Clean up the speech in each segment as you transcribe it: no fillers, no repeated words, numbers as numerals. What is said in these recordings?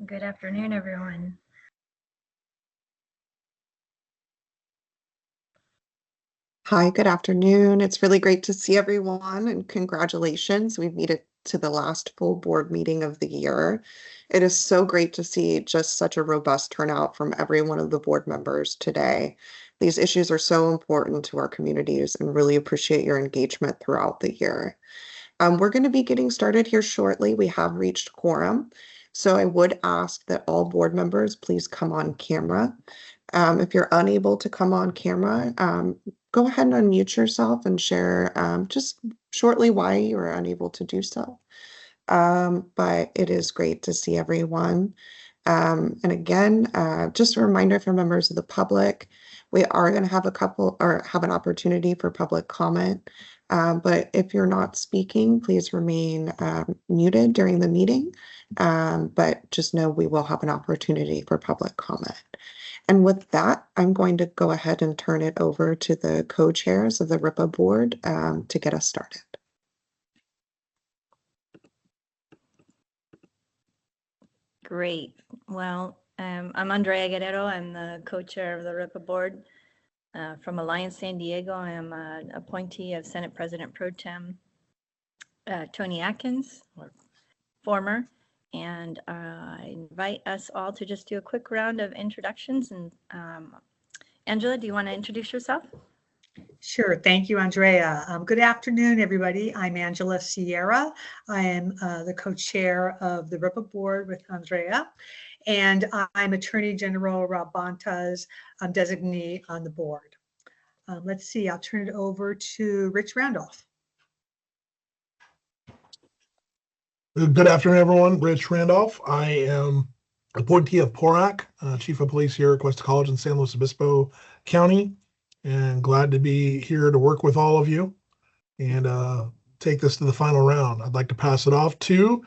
Good afternoon, everyone. Hi, good afternoon. It's really great to see everyone and congratulations. We've made it to the last full board meeting of the year. It is so great to see just such a robust turnout from every one of the board members today. These issues are so important to our communities and really appreciate your engagement throughout the year. We're going to be getting started here shortly. We have reached quorum. So I would ask that all board members please come on camera. If you're unable to come on camera, go ahead and unmute yourself and share just shortly why you are unable to do so. But it is great to see everyone. And again, just a reminder for members of the public, we are going to have have an opportunity for public comment. But if you're not speaking, please remain muted during the meeting. But just know we will have an opportunity for public comment. And with that, I'm going to go ahead and turn it over to the co-chairs of the RIPA board to get us started. Great. Well, I'm Andrea Guerrero. I'm the co-chair of the RIPA board. From Alliance San Diego, I am an appointee of Senate President Pro Tem Tony Atkins, or former. And I invite us all to just do a quick round of introductions. And Angela, do you want to introduce yourself? Sure. Thank you, Andrea. Good afternoon, everybody. I'm Angela Sierra. I am the co-chair of the RIPA board with Andrea, and I'm Attorney General Rob Bonta's designee on the board. Let's see, I'll turn it over to Rich Randolph. Good afternoon, everyone. Rich Randolph. I am appointee of PORAC, Chief of Police here at Cuesta College in San Luis Obispo County, and glad to be here to work with all of you and take this to the final round. I'd like to pass it off to,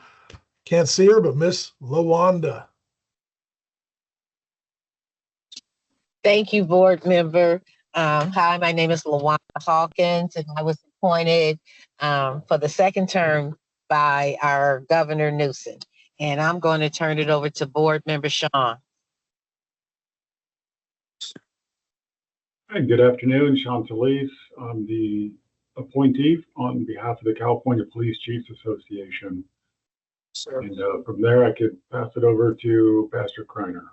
can't see her, but Miss LaWanda. Thank you, board member. Hi, my name is LaWanda Hawkins, and I was appointed for the second term by our Governor Newsom. And I'm going to turn it over to board member Sean. Hi, good afternoon. Sean Talese. I'm the appointee on behalf of the California Police Chiefs Association. Sure. And from there, I could pass it over to Pastor Kreiner.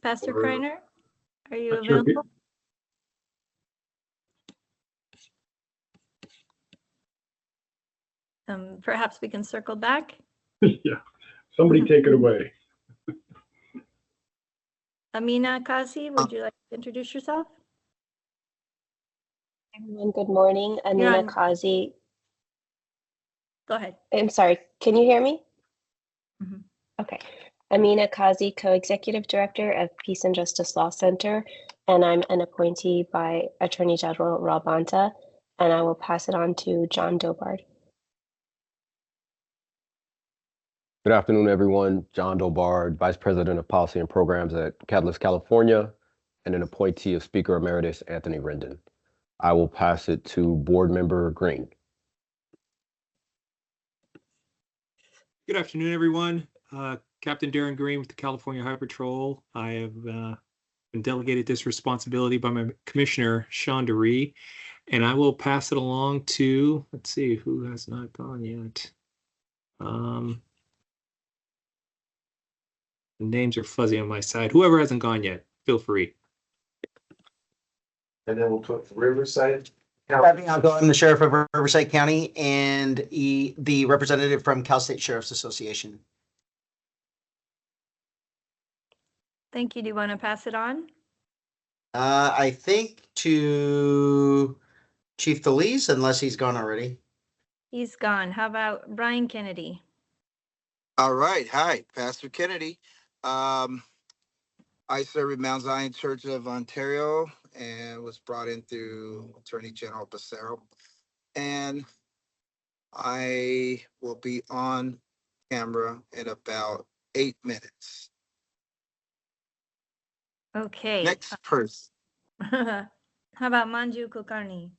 Pastor Kreiner, are you available? Perhaps we can circle back. Yeah, somebody take it away. Amina Kazi, would you like to introduce yourself? Everyone, good morning. Amina Kazi. Go ahead. I'm sorry, can you hear me? Mm-hmm. Okay. Amina Kazi, Co-Executive Director of Peace and Justice Law Center, and I'm an appointee by Attorney General Rob Bonta, and I will pass it on to John Dobard. Good afternoon, everyone. John Dobard, Vice President of Policy and Programs at Catalyst California, and an appointee of Speaker Emeritus Anthony Rendon. I will pass it to Board Member Green. Good afternoon, everyone. Captain Darren Green with the California Highway Patrol. I have been delegated this responsibility by my commissioner, Sean DeRee, and I will pass it along to, let's see, who has not gone yet. The names are fuzzy on my side. Whoever hasn't gone yet, feel free. And then we'll put Riverside. I'll go. I'm the sheriff of Riverside County and the representative from Cal State Sheriff's Association. Thank you. Do you want to pass it on? I think to Chief Talese, unless he's gone already. He's gone. How about Brian Kennedy? All right. Hi, Pastor Kennedy. I serve at Mount Zion Church of Ontario and was brought in through Attorney General Becerra. And I will be on camera in about 8 minutes. Okay. Next person. How about Manju Kulkarni?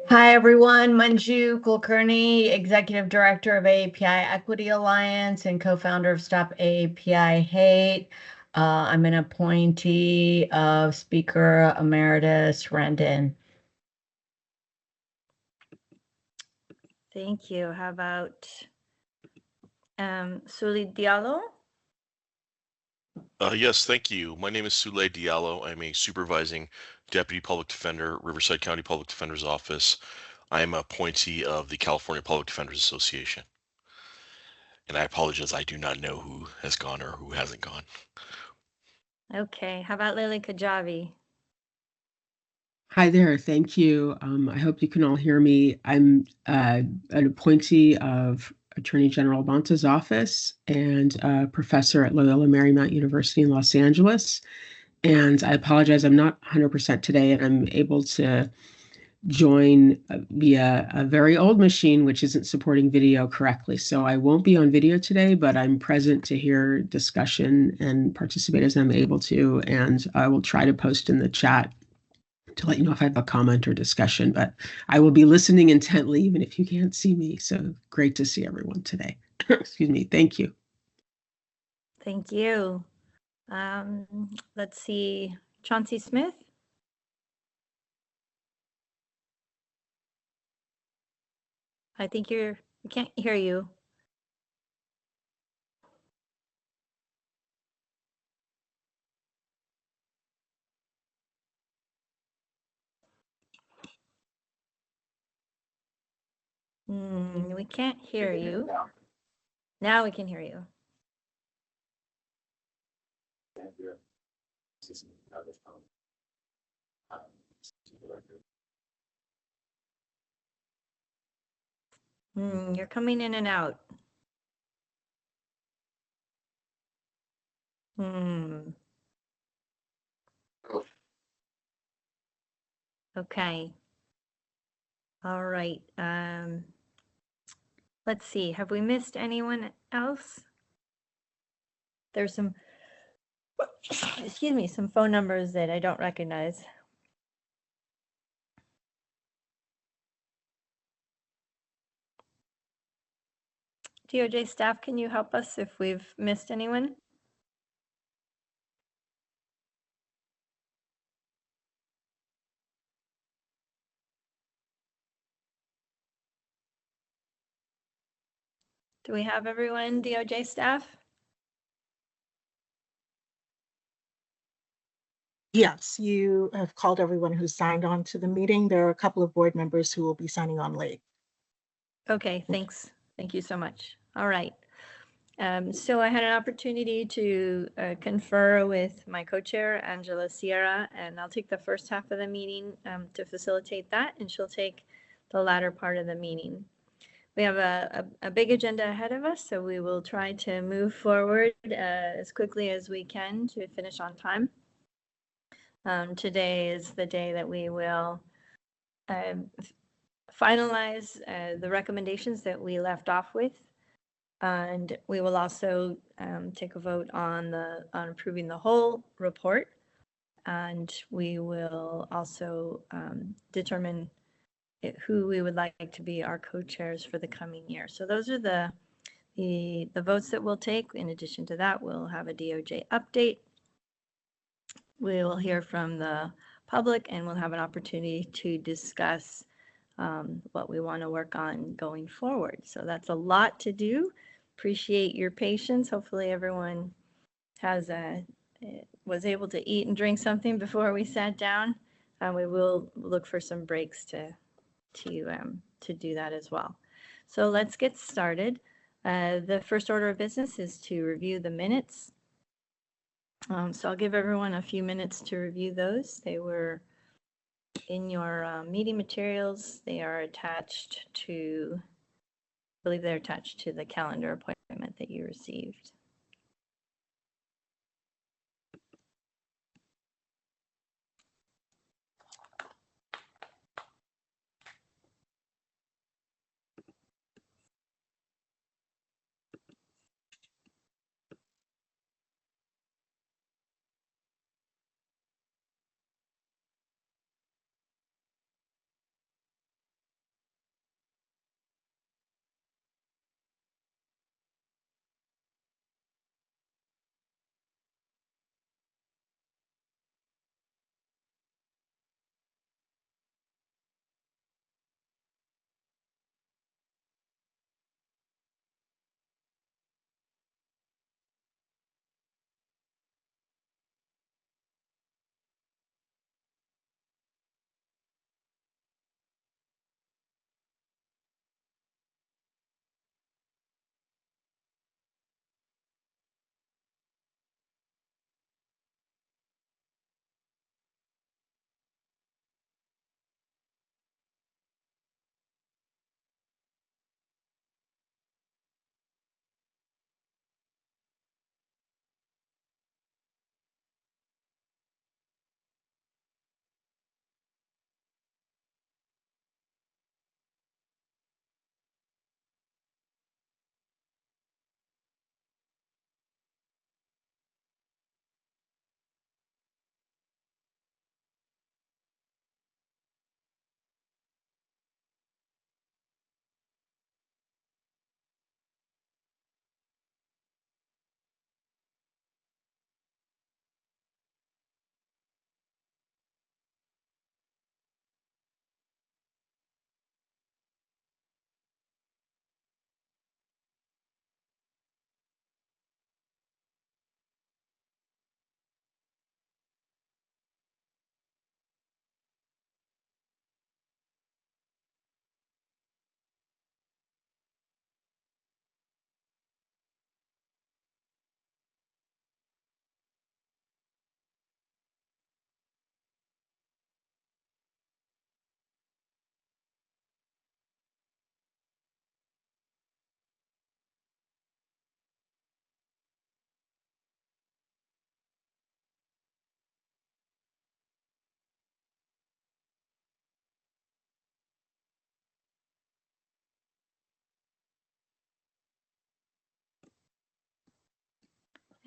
Hi, everyone. Manju Kulkarni, Executive Director of AAPI Equity Alliance and co-founder of Stop AAPI Hate. I'm an appointee of Speaker Emeritus Rendon. Thank you. How about Suli Diallo? Yes, thank you. My name is Sule Diallo. I'm a supervising deputy public defender, Riverside County Public Defender's Office. I am an appointee of the California Public Defenders Association. And I apologize, I do not know who has gone or who hasn't gone. Okay. How about Lily Kajavi? Hi there. Thank you. I hope you can all hear me. I'm an appointee of Attorney General Bonta's office and a professor at Loyola Marymount University in Los Angeles. And I apologize, I'm not 100% today, and I'm able to join via a very old machine, which isn't supporting video correctly. So I won't be on video today, but I'm present to hear discussion and participate as I'm able to. And I will try to post in the chat to let you know if I have a comment or discussion, but I will be listening intently even if you can't see me. So great to see everyone today. Excuse me. Thank you. Thank you. Let's see. Chauncey Smith? I think we can't hear you. We can't hear you. Now we can hear you. You're coming in and out. Okay. All right. Let's see. Have we missed anyone else? There's some, excuse me, some phone numbers that I don't recognize. DOJ staff, can you help us if we've missed anyone? Do we have everyone, DOJ staff? Yes, you have called everyone who signed on to the meeting. There are a couple of board members who will be signing on late. Okay, thanks. Thank you so much. All right. So I had an opportunity to confer with my co-chair, Angela Sierra, and I'll take the first half of the meeting to facilitate that, and she'll take the latter part of the meeting. We have a big agenda ahead of us, so we will try to move forward as quickly as we can to finish on time. Today is the day that we will finalize the recommendations that we left off with. And we will also take a vote on approving the whole report. And we will also determine who we would like to be our co-chairs for the coming year. So those are the votes that we'll take. In addition to that, we'll have a DOJ update. We will hear from the public, and we'll have an opportunity to discuss what we want to work on going forward. So that's a lot to do. Appreciate your patience. Hopefully everyone was able to eat and drink something before we sat down. We will look for some breaks to do that as well. So let's get started. The first order of business is to review the minutes. So I'll give everyone a few minutes to review those. They were in your meeting materials. They are attached to, I believe they're attached to the calendar appointment that you received.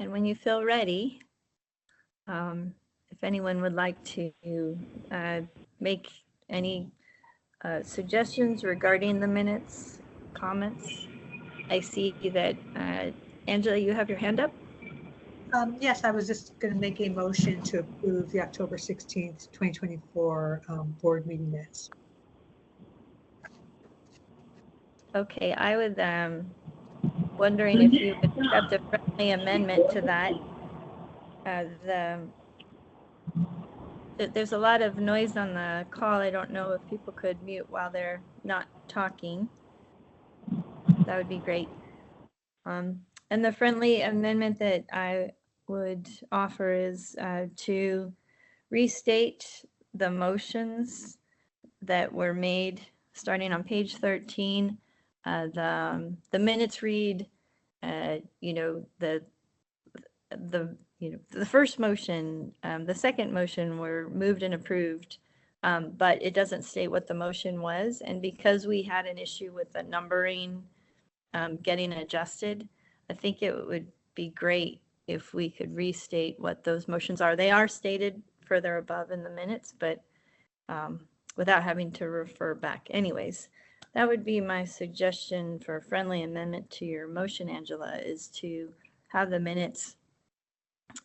And when you feel ready, if anyone would like to make any suggestions regarding the minutes, comments, I see that Angela, you have your hand up. Yes, I was just going to make a motion to approve the October 16th, 2024 board meeting minutes. Okay, I would wondering if you would accept a friendly amendment to that. There's a lot of noise on the call. I don't know if people could mute while they're not talking. That would be great. And the friendly amendment that I would offer is to restate the motions that were made starting on page 13. The minutes read, the first motion, the second motion were moved and approved, but it doesn't state what the motion was. And because we had an issue with the numbering getting adjusted, I think it would be great if we could restate what those motions are. They are stated further above in the minutes, but without having to refer back. Anyways, that would be my suggestion for a friendly amendment to your motion, Angela, is to have the minutes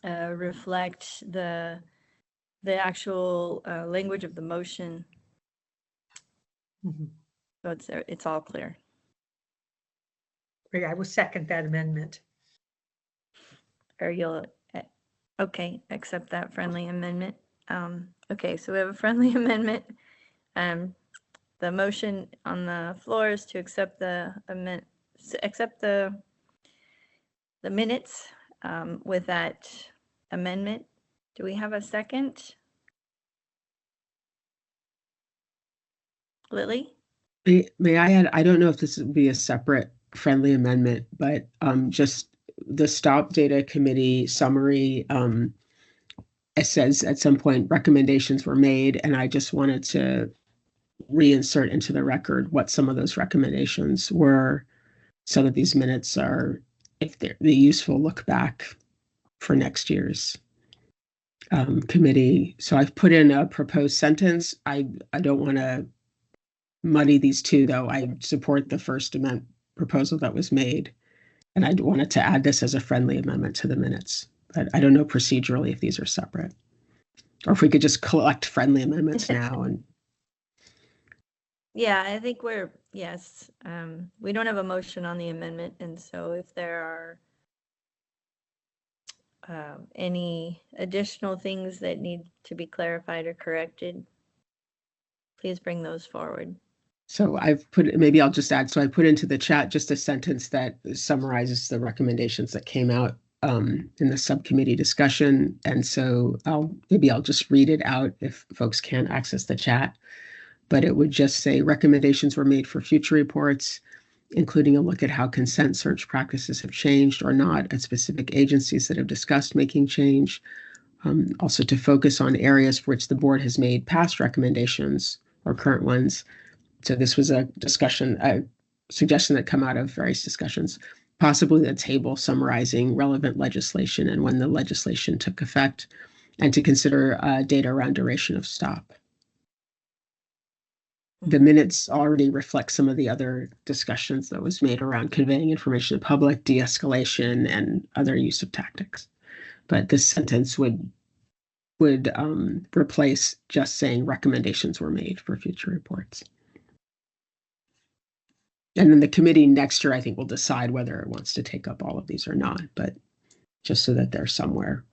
reflect the actual language of the motion. So it's all clear. Great, I will second that amendment. Or you'll, okay, accept that friendly amendment. Okay, so we have a friendly amendment. The motion on the floor is to accept the minutes with that amendment. Do we have a second? Lily? May I add, I don't know if this would be a separate friendly amendment, but just the Stop Data Committee summary, it says at some point recommendations were made, and I just wanted to reinsert into the record what some of those recommendations were so that these minutes are, if they're the useful look back for next year's committee. So I've put in a proposed sentence. I don't want to muddy these two, though. I support the first amendment proposal that was made, and I wanted to add this as a friendly amendment to the minutes. But I don't know procedurally if these are separate, or if we could just collect friendly amendments now. And yeah, I think yes. We don't have a motion on the amendment, and so if there are any additional things that need to be clarified or corrected, please bring those forward. So I've put, maybe I'll just add, so I put into the chat just a sentence that summarizes the recommendations that came out in the subcommittee discussion. And so I'll just read it out if folks can't access the chat. But it would just say recommendations were made for future reports, including a look at how consent search practices have changed or not at specific agencies that have discussed making change. Also to focus on areas for which the board has made past recommendations or current ones. So this was a suggestion that come out of various discussions, possibly the table summarizing relevant legislation and when the legislation took effect, and to consider data around duration of stop. The minutes already reflect some of the other discussions that was made around conveying information to the public, de-escalation, and other use of tactics. But this sentence would replace just saying recommendations were made for future reports. And then the committee next year, I think, will decide whether it wants to take up all of these or not, but just so that they're somewhere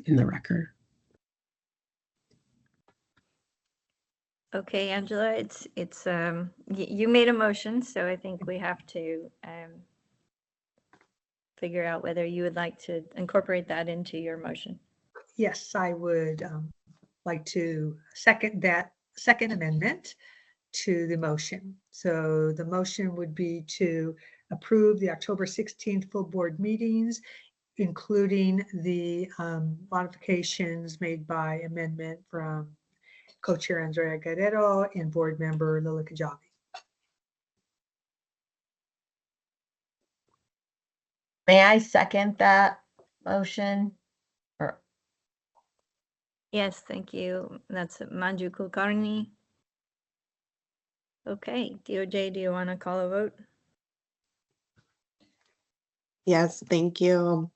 in the record. Okay, Angela, it's you made a motion, so I think we have to figure out whether you would like to incorporate that into your motion. Yes, I would like to second that second amendment to the motion. So the motion would be to approve the October 16th full board meetings, including the modifications made by amendment from co-chair Andrea Guerrero and board member Lila Kajabi. May I second that motion? Or Yes, thank you. That's Manju Kulkarni. Okay, DOJ, do you want to call a vote? Yes, thank you.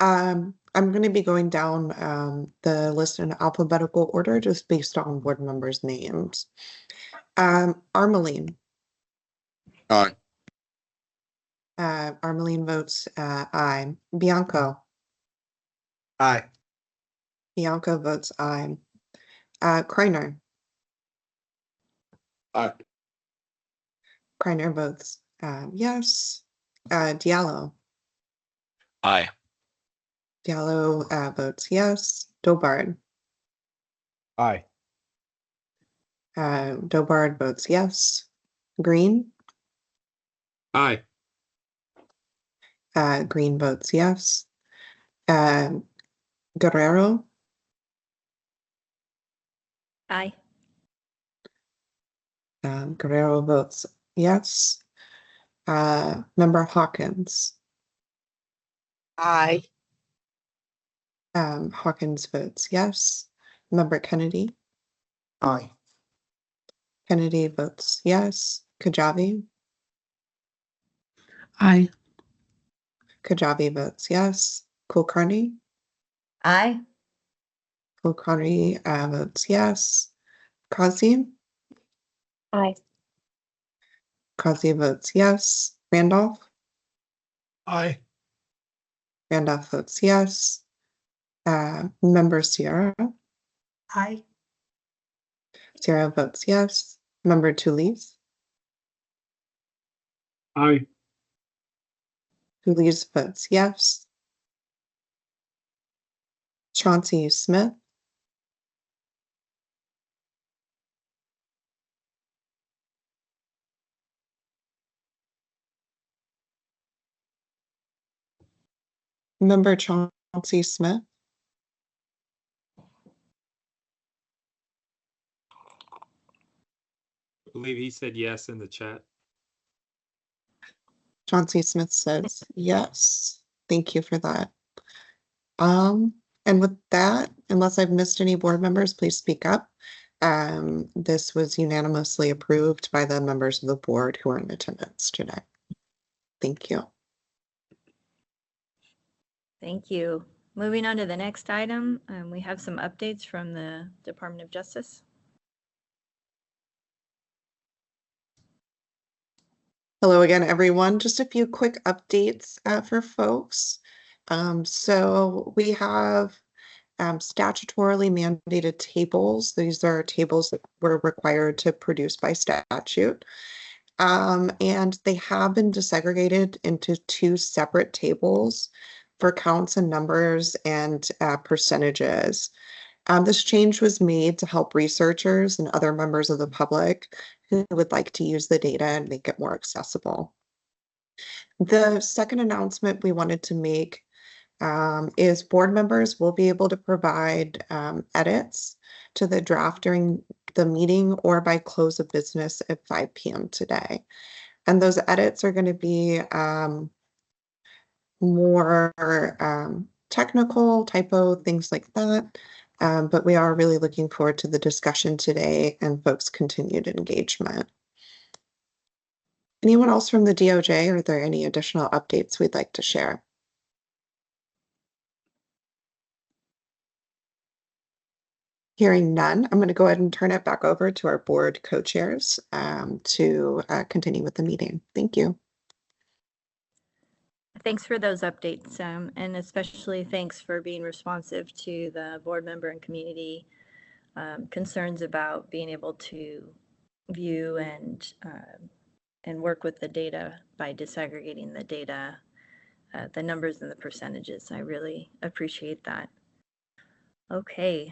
I'm going to be going down the list in alphabetical order just based on board members' names. Armeline. Aye. Armeline votes aye. Bianco. Aye. Bianco votes aye. Kreiner. Aye. Kreiner votes yes. Diallo. Aye. Diallo votes yes. Dobard. Aye. Dobard votes yes. Green. Aye. Green votes yes. Guerrero. Aye. Guerrero votes yes. Member Hawkins. Aye. Hawkins votes yes. Member Kennedy. Aye. Kennedy votes yes. Kajabi. Aye. Kajabi votes yes. Kulkarni. aye. Kulkarni votes yes. Kazi. Aye. Kazi votes yes. Randolph. Aye. Randolph votes yes. Member Sierra. Aye. Sierra votes yes. Member Toulouse. Aye. Toulouse votes yes. Chauncey Smith. Member Chauncey Smith. I believe he said yes in the chat. Chauncey Smith says yes. Thank you for that. And with that, unless I've missed any board members, please speak up. This was unanimously approved by the members of the board who are in attendance today. Thank you. Thank you. Moving on to the next item, we have some updates from the Department of Justice. Hello again, everyone. Just a few quick updates for folks. So we have statutorily mandated tables. These are tables that we're required to produce by statute. And they have been desegregated into two separate tables for counts and numbers and percentages. This change was made to help researchers and other members of the public who would like to use the data and make it more accessible. The second announcement we wanted to make is board members will be able to provide edits to the draft during the meeting or by close of business at 5 p.m. today. And those edits are going to be more technical, typo, things like that. But we are really looking forward to the discussion today and folks' continued engagement. Anyone else from the DOJ? Are there any additional updates we'd like to share? Hearing none, I'm going to go ahead and turn it back over to our board co-chairs to continue with the meeting. Thank you. Thanks for those updates, and especially thanks for being responsive to the board member and community concerns about being able to view and work with the data by disaggregating the data, the numbers and the percentages. I really appreciate that. Okay,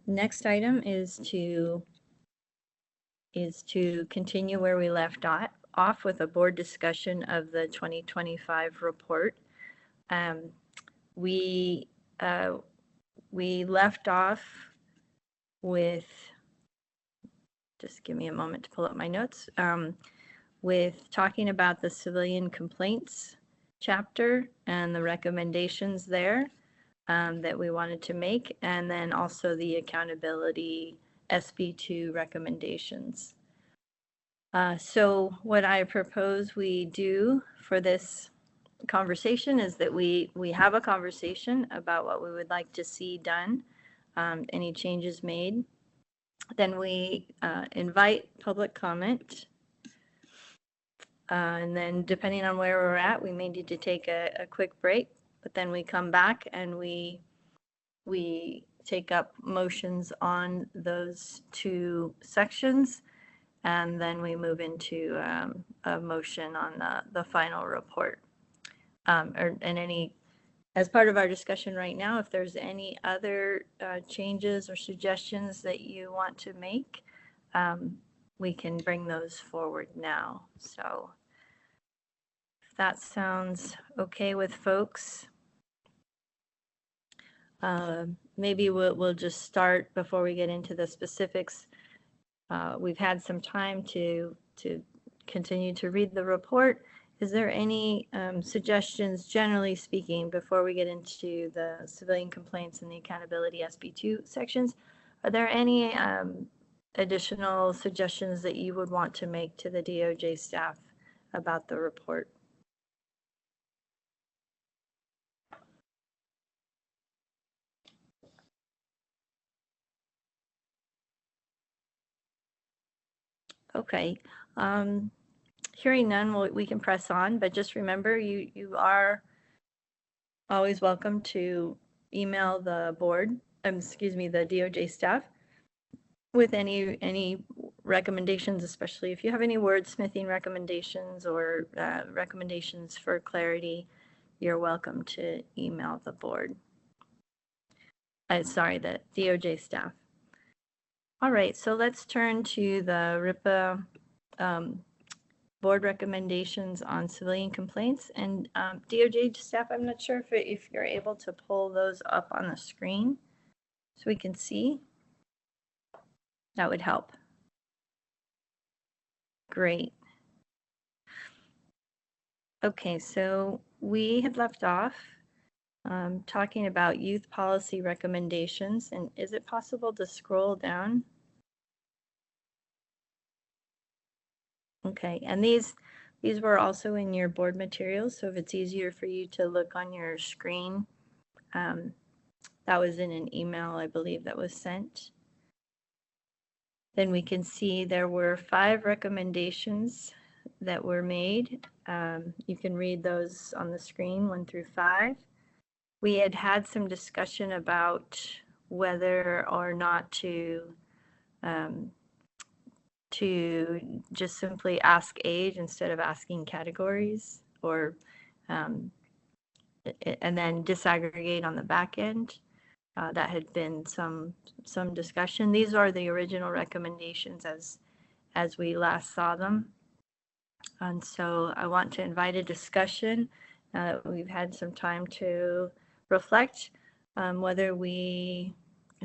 next item is to continue where we left off with a board discussion of the 2025 report. We left off with, just give me a moment to pull up my notes, with talking about the civilian complaints chapter and the recommendations there that we wanted to make, and then also the accountability SB2 recommendations. So what I propose we do for this conversation is that we have a conversation about what we would like to see done, any changes made. Then we invite public comment. And then depending on where we're at, we may need to take a quick break, but then we come back and we take up motions on those two sections. And then we move into a motion on the final report. As part of our discussion right now, if there's any other changes or suggestions that you want to make, we can bring those forward now. So if that sounds okay with folks, maybe we'll just start before we get into the specifics. We've had some time to continue to read the report. Is there any suggestions, generally speaking, before we get into the civilian complaints and the accountability SB2 sections? Are there any additional suggestions that you would want to make to the DOJ staff about the report? Okay. Hearing none, we can press on, but just remember you are always welcome to email the board, the DOJ staff with any recommendations, especially if you have any wordsmithing recommendations or recommendations for clarity, you're welcome to email the board. The DOJ staff. All right, so let's turn to the RIPA board recommendations on civilian complaints. And DOJ staff, I'm not sure if you're able to pull those up on the screen so we can see. That would help. Great. Okay, so we had left off talking about youth policy recommendations. And is it possible to scroll down? Okay, and these were also in your board materials, so if it's easier for you to look on your screen, that was in an email, I believe, that was sent. Then we can see there were 5 recommendations that were made. You can read those on the screen, 1 through 5. We had some discussion about whether or not to just simply ask age instead of asking categories, or and then disaggregate on the back end. That had been some discussion. These are the original recommendations as we last saw them. And so I want to invite a discussion. We've had some time to reflect whether we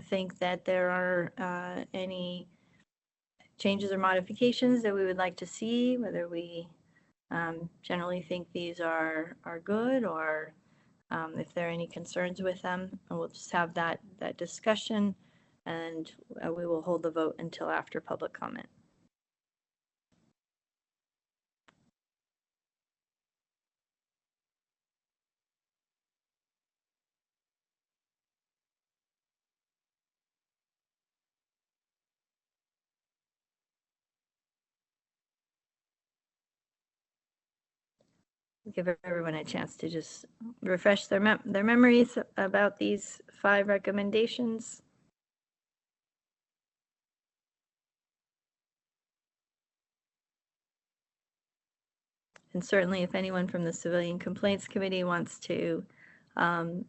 think that there are any changes or modifications that we would like to see, whether we generally think these are good, or if there are any concerns with them. And we'll just have that discussion, and we will hold the vote until after public comment. Give everyone a chance to just refresh their memories about these 5 recommendations. And certainly if anyone from the Civilian Complaints Committee wants to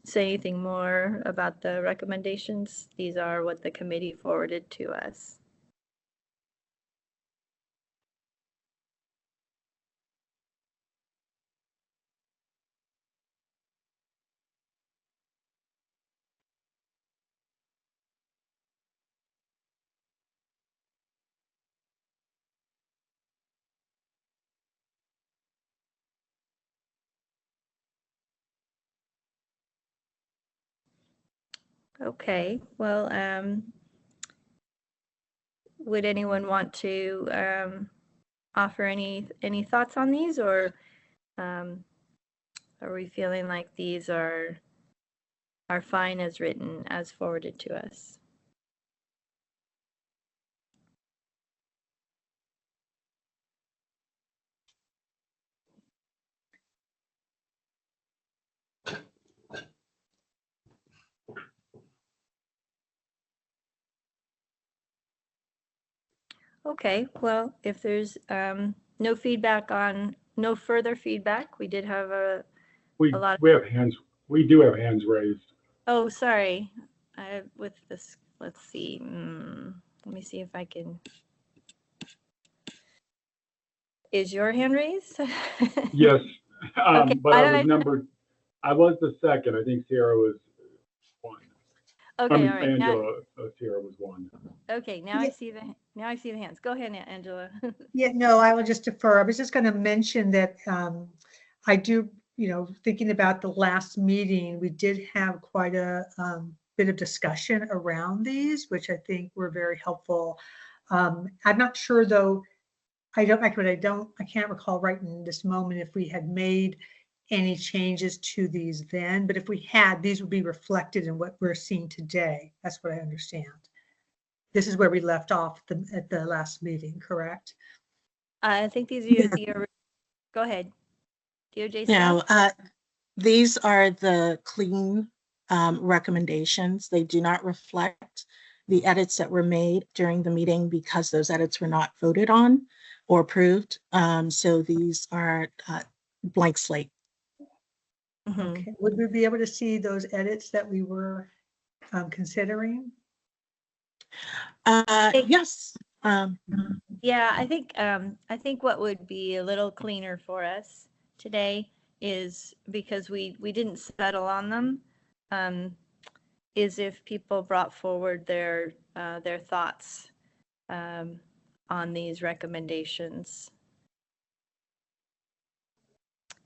say anything more about the recommendations, these are what the committee forwarded to us. Okay, well, would anyone want to offer any thoughts on these, or are we feeling like these are fine as written, as forwarded to us? Okay, well, if there's no further feedback, we did have a lot. We have hands. We do have hands raised. Oh, sorry. With this, let's see. Let me see if I can. Is your hand raised? Yes, Okay, but I was numbered. I was the second. I think Sierra was one. Okay, all right. Angela, Sierra was one. Okay, now I see the hands. Go ahead, Angela. Yeah, no, I will just defer. I was just going to mention that I do, thinking about the last meeting, we did have quite a bit of discussion around these, which I think were very helpful. I'm not sure though. I can't recall right in this moment if we had made any changes to these then, but if we had, these would be reflected in what we're seeing today. That's what I understand. This is where we left off at the last meeting, correct? I think these are go ahead. DOJ No, staff? these are the clean recommendations. They do not reflect the edits that were made during the meeting because those edits were not voted on or approved. So these are blank slate. Okay. Would we be able to see those edits that we were considering? Yes. Yeah, I think what would be a little cleaner for us today is, because we didn't settle on them, is if people brought forward their thoughts on these recommendations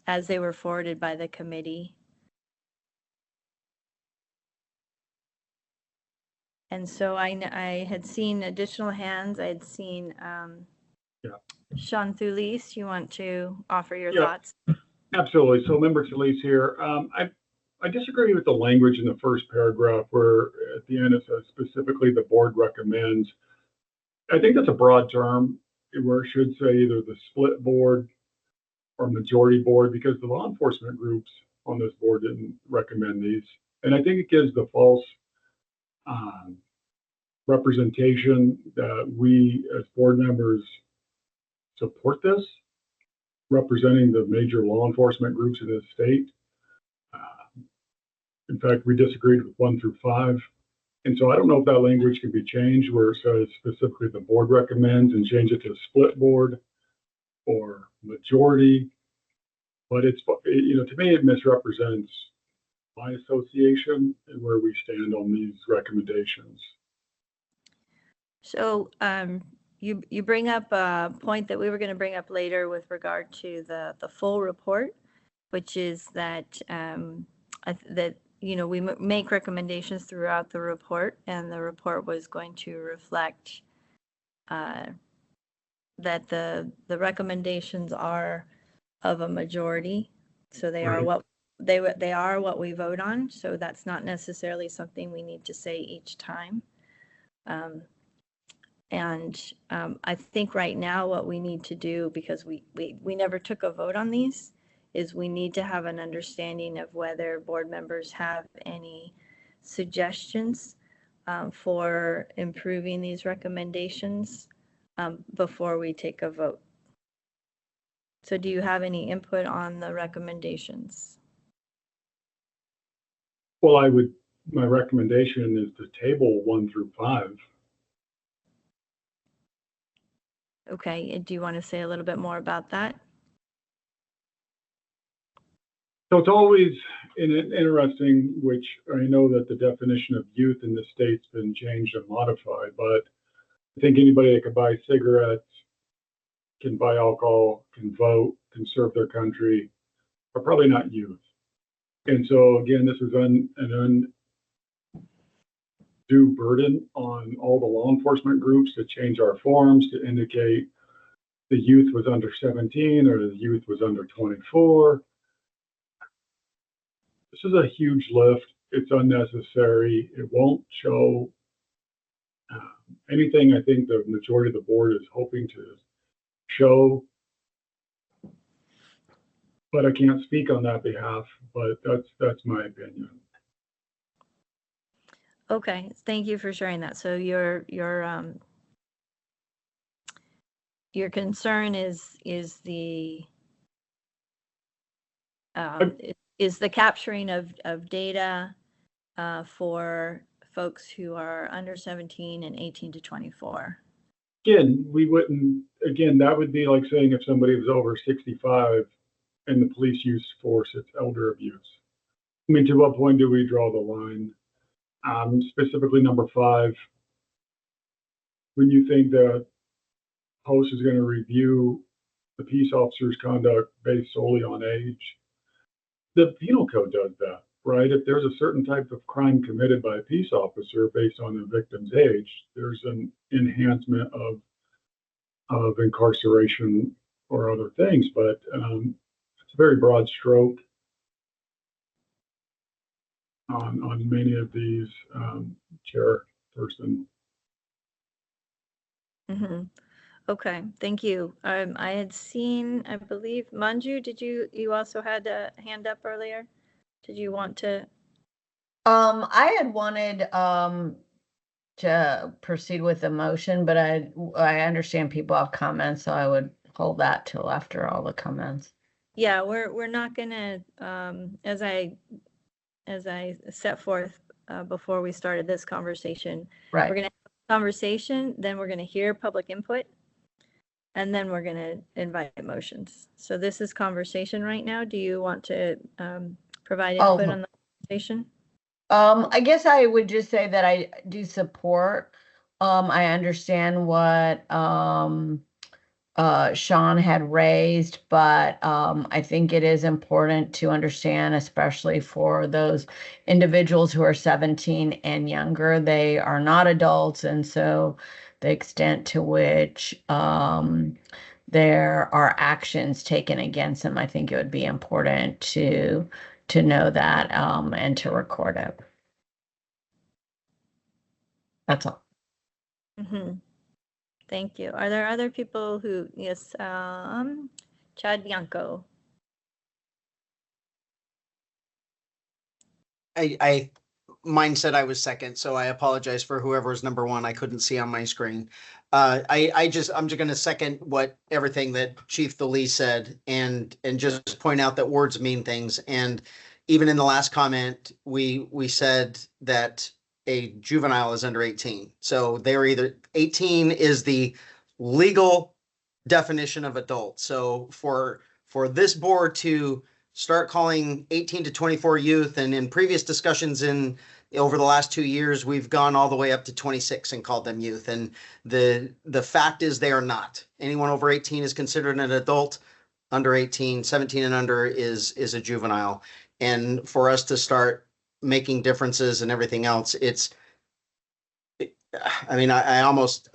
as they were forwarded by the committee. And so I had seen additional hands. I had seen Sean Thulis. You want to offer your thoughts? Absolutely. So Member Solis here. I disagree with the language in the first paragraph where at the end it says specifically the board recommends. I think that's a broad term where it should say either the split board or majority board, because the law enforcement groups on this board didn't recommend these. And I think it gives the false representation that we as board members support this, representing the major law enforcement groups in the state. In fact, we disagreed with 1 through 5. And so I don't know if that language can be changed where it says specifically the board recommends, and change it to split board or majority. But it's, to me, it misrepresents my association and where we stand on these recommendations. So you bring up a point that we were going to bring up later with regard to the full report, which is that we make recommendations throughout the report, and the report was going to reflect that the recommendations are of a majority, so they are what they are what we vote on. So that's not necessarily something we need to say each time. I think right now what we need to do, because we never took a vote on these, is we need to have an understanding of whether board members have any suggestions for improving these recommendations before we take a vote. So do you have any input on the recommendations? Well, my recommendation is to table 1 through 5. Okay, do you want to say a little bit more about that? So it's always interesting, which I know that the definition of youth in the state's been changed and modified, but I think anybody that can buy cigarettes, can buy alcohol, can vote, can serve their country, are probably not youth. And so again, this is undue burden on all the law enforcement groups to change our forms to indicate the youth was under 17 or the youth was under 24. This is a huge lift. It's unnecessary. It won't show anything I think the majority of the board is hoping to show. But I can't speak on that behalf, but that's my opinion. Okay, thank you for sharing that. So your concern is the capturing of data for folks who are under 17 and 18 to 24. Again, that would be like saying if somebody was over 65 and the police use force, it's elder abuse. I mean, to what point do we draw the line? Specifically number 5, when you think the host is going to review the peace officer's conduct based solely on age, the penal code does that, right? If there's a certain type of crime committed by a peace officer based on the victim's age, there's an enhancement of incarceration or other things, but it's a very broad stroke on many of these, chairperson. Mm-hmm. Okay, thank you. I had seen, I believe, Manju, you also had a hand up earlier? Did you want to? I had wanted to proceed with the motion, but I understand people have comments, so I would hold that till after all the comments. Yeah, we're not gonna, as I set forth before we started this conversation, right. We're gonna have a conversation, then we're gonna hear public input, and then we're gonna invite motions. So this is conversation right now. Do you want to provide input on the conversation? I guess I would just say that I do support. I understand what Sean had raised, but I think it is important to understand, especially for those individuals who are 17 and younger, they are not adults. And so the extent to which there are actions taken against them, I think it would be important to know that and to record it. That's all. Mm-hmm. Thank you. Are there other people who, yes, Chad Bianco. Mine said I was second, so I apologize for whoever was number 1. I couldn't see on my screen. I'm just going to second everything that Chief DeLee said and just point out that words mean things. And even in the last comment, we said that a juvenile is under 18. So they're either 18 is the legal definition of adult. So for this board to start calling 18 to 24 youth, and in previous discussions over the last 2 years, we've gone all the way up to 26 and called them youth. And the fact is they are not. Anyone over 18 is considered an adult. Under 18, 17 and under is a juvenile. And for us to start making differences and everything else, I almost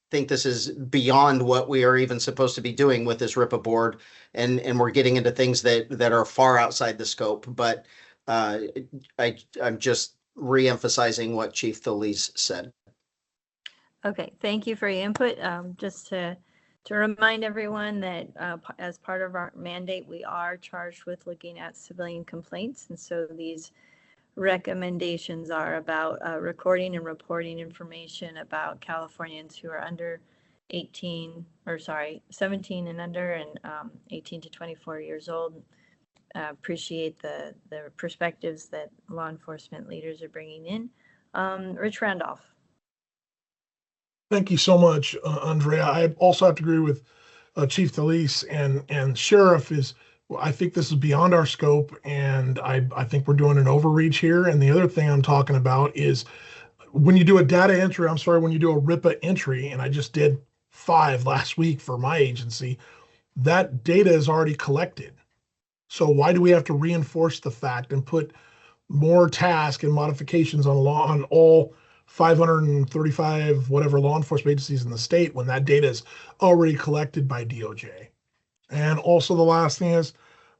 think this is beyond what we are even supposed to be doing with this RIPA board, and we're getting into things that are far outside the scope. But I'm just re-emphasizing what Chief DeLee's said. Okay, thank you for your input. Just to remind everyone that as part of our mandate, we are charged with looking at civilian complaints, and so these recommendations are about recording and reporting information about Californians who are under 17 and under, and 18 to 24 years old. Appreciate the perspectives that law enforcement leaders are bringing in. Rich Randolph. Thank you so much, Andrea. I also have to agree with Chief DeLeese and Sheriff I think this is beyond our scope, and I think we're doing an overreach here. And the other thing I'm talking about is when you do a data entry, when you do a RIPA entry, and I just did 5 last week for my agency, that data is already collected. So why do we have to reinforce the fact and put more task and modifications on all 535 whatever law enforcement agencies in the state when that data is already collected by DOJ. And also the last thing is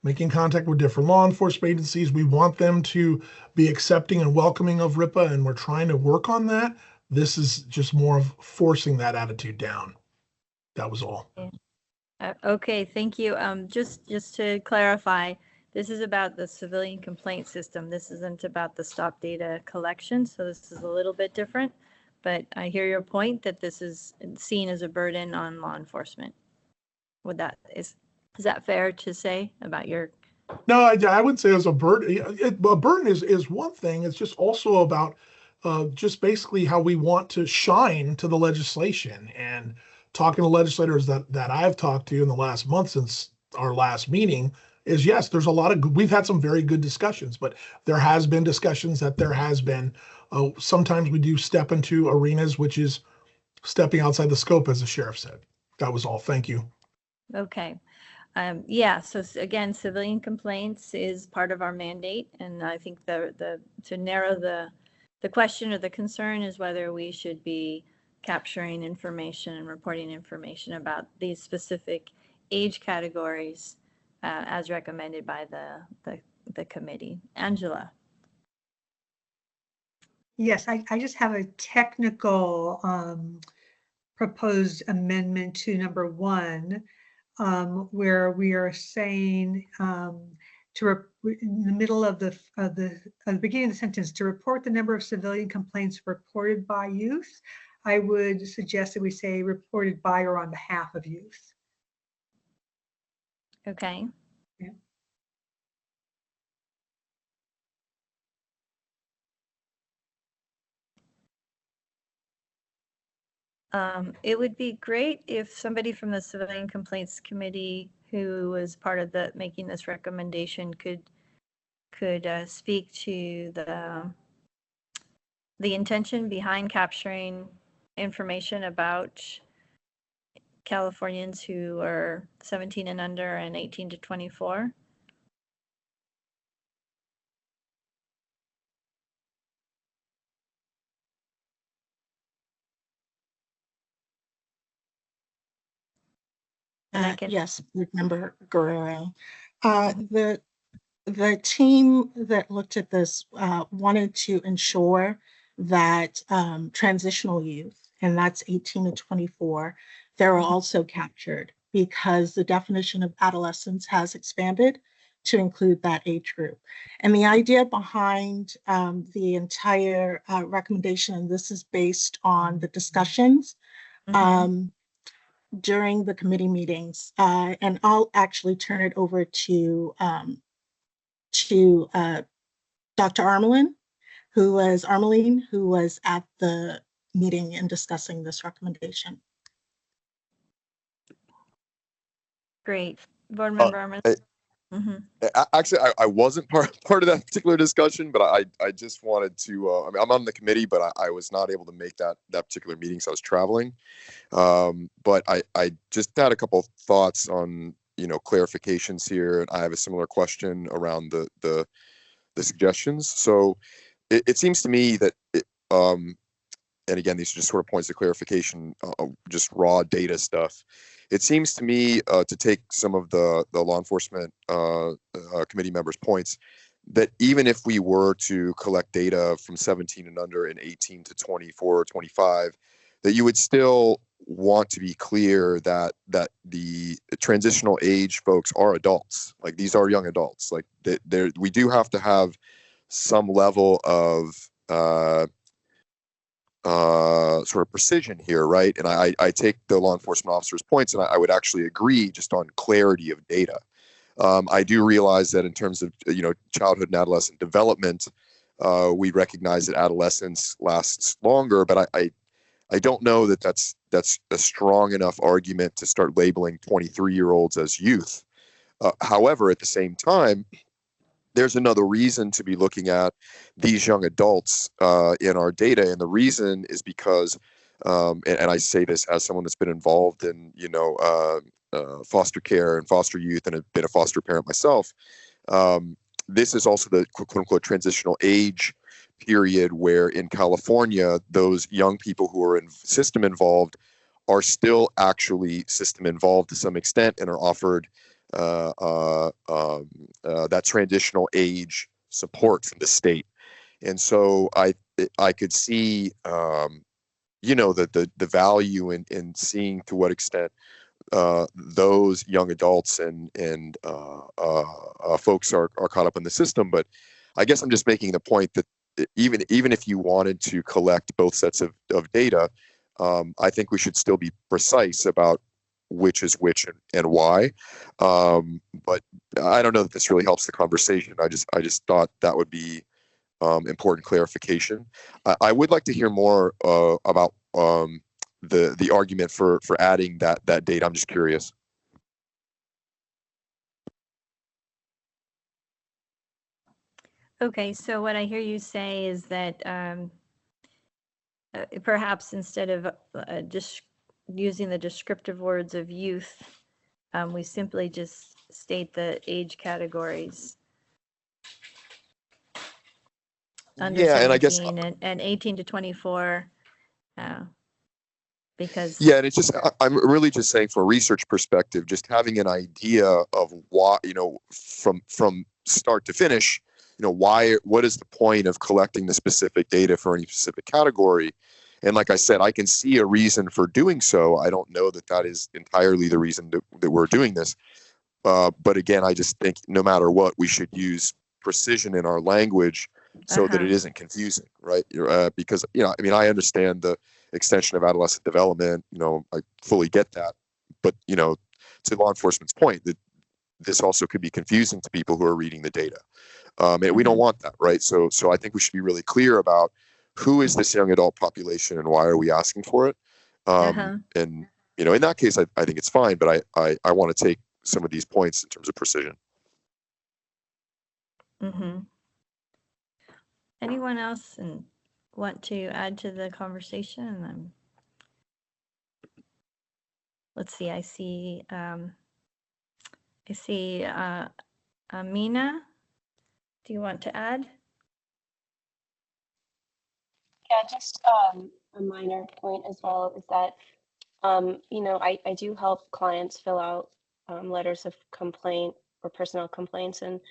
making contact with different law enforcement agencies. We want them to be accepting and welcoming of RIPA, and we're trying to work on that. This is just more of forcing that attitude down. That was all. Okay, thank you. Just to clarify, this is about the civilian complaint system. This isn't about the stop data collection, so this is a little bit different. But I hear your point that this is seen as a burden on law enforcement. Is that fair to say about your? No, I wouldn't say it's a burden. A burden is one thing. It's just also about just basically how we want to shine to the legislation. And talking to legislators that I've talked to in the last month since our last meeting is, yes, there's a lot of we've had some very good discussions, but there has been discussions that there has been sometimes we do step into arenas which is stepping outside the scope, as the sheriff said. That was all. Thank you. Okay. Yeah, so again, civilian complaints is part of our mandate, and I think to narrow the question or the concern is whether we should be capturing information and reporting information about these specific age categories as recommended by the committee. Angela. Yes, I just have a technical proposed amendment to number 1, where we are saying in the middle of the beginning of the sentence, to report the number of civilian complaints reported by youth. I would suggest that we say reported by or on behalf of youth. Okay. Yeah. It would be great if somebody from the Civilian Complaints Committee who was part of making this recommendation could speak to the intention behind capturing information about Californians who are 17 and under and 18 to 24. Yes, Member Guerrero. The team that looked at this wanted to ensure that transitional youth, and that's 18 to 24, they're also captured because the definition of adolescence has expanded to include that age group. And the idea behind the entire recommendation, and this is based on the discussions during the committee meetings, and I'll actually turn it over to Dr. Armelin, who was at the meeting and discussing this recommendation. Great. Board Member Armelin. Actually, I wasn't part of that particular discussion, but I just wanted to. I mean, I'm on the committee, but I was not able to make that particular meeting, so I was traveling. But I just had a couple of thoughts on clarifications here, and I have a similar question around the suggestions. So it seems to me that and again, these are just sort of points of clarification, just raw data stuff. It seems to me to take some of the law enforcement committee members' points that even if we were to collect data from 17 and under and 18 to 24 or 25, that you would still want to be clear that the transitional age folks are adults. Like, these are young adults. Like, we do have to have some level of sort of precision here, right? And I take the law enforcement officer's points, and I would actually agree just on clarity of data. I do realize that in terms of childhood and adolescent development, we recognize that adolescence lasts longer, but I don't know that that's a strong enough argument to start labeling 23-year-olds as youth. However, at the same time, there's another reason to be looking at these young adults in our data, and the reason is because, and I say this as someone that's been involved in foster care and foster youth, and have been a foster parent myself. This is also the quote unquote transitional age period where in California, those young people who are in system involved are still actually system involved to some extent and are offered that transitional age support from the state. And so I could see, the value in seeing to what extent those young adults and folks are caught up in the system. But I guess I'm just making the point that even if you wanted to collect both sets of data, I think we should still be precise about which is which and why. But I don't know that this really helps the conversation. I just thought that would be important clarification. I would like to hear more about the argument for adding that date. I'm just curious. Okay, so what I hear you say is that perhaps instead of just using the descriptive words of youth, we simply just state the age categories. Under Yeah, and I guess 17 and 18 to 24, because yeah, and it's just I'm really just saying from a research perspective, just having an idea of why, from start to finish, what is the point of collecting the specific data for any specific category? And like I said, I can see a reason for doing so. I don't know that is entirely the reason that we're doing this. But again, I just think no matter what, we should use precision in our language so that it isn't confusing, right? Because, I understand the extension of adolescent development, I fully get that. But, to law enforcement's point, that this also could be confusing to people who are reading the data. And we don't want that, right? So I think we should be really clear about who is this young adult population and why are we asking for it? And, in that case, I think it's fine, but I want to take some of these points in terms of precision. Mm-hmm. Anyone else want to add to the conversation? Let's see. I see. Amina. Do you want to add? Yeah, just a minor point as well is that, I do help clients fill out letters of complaint or personnel complaints. And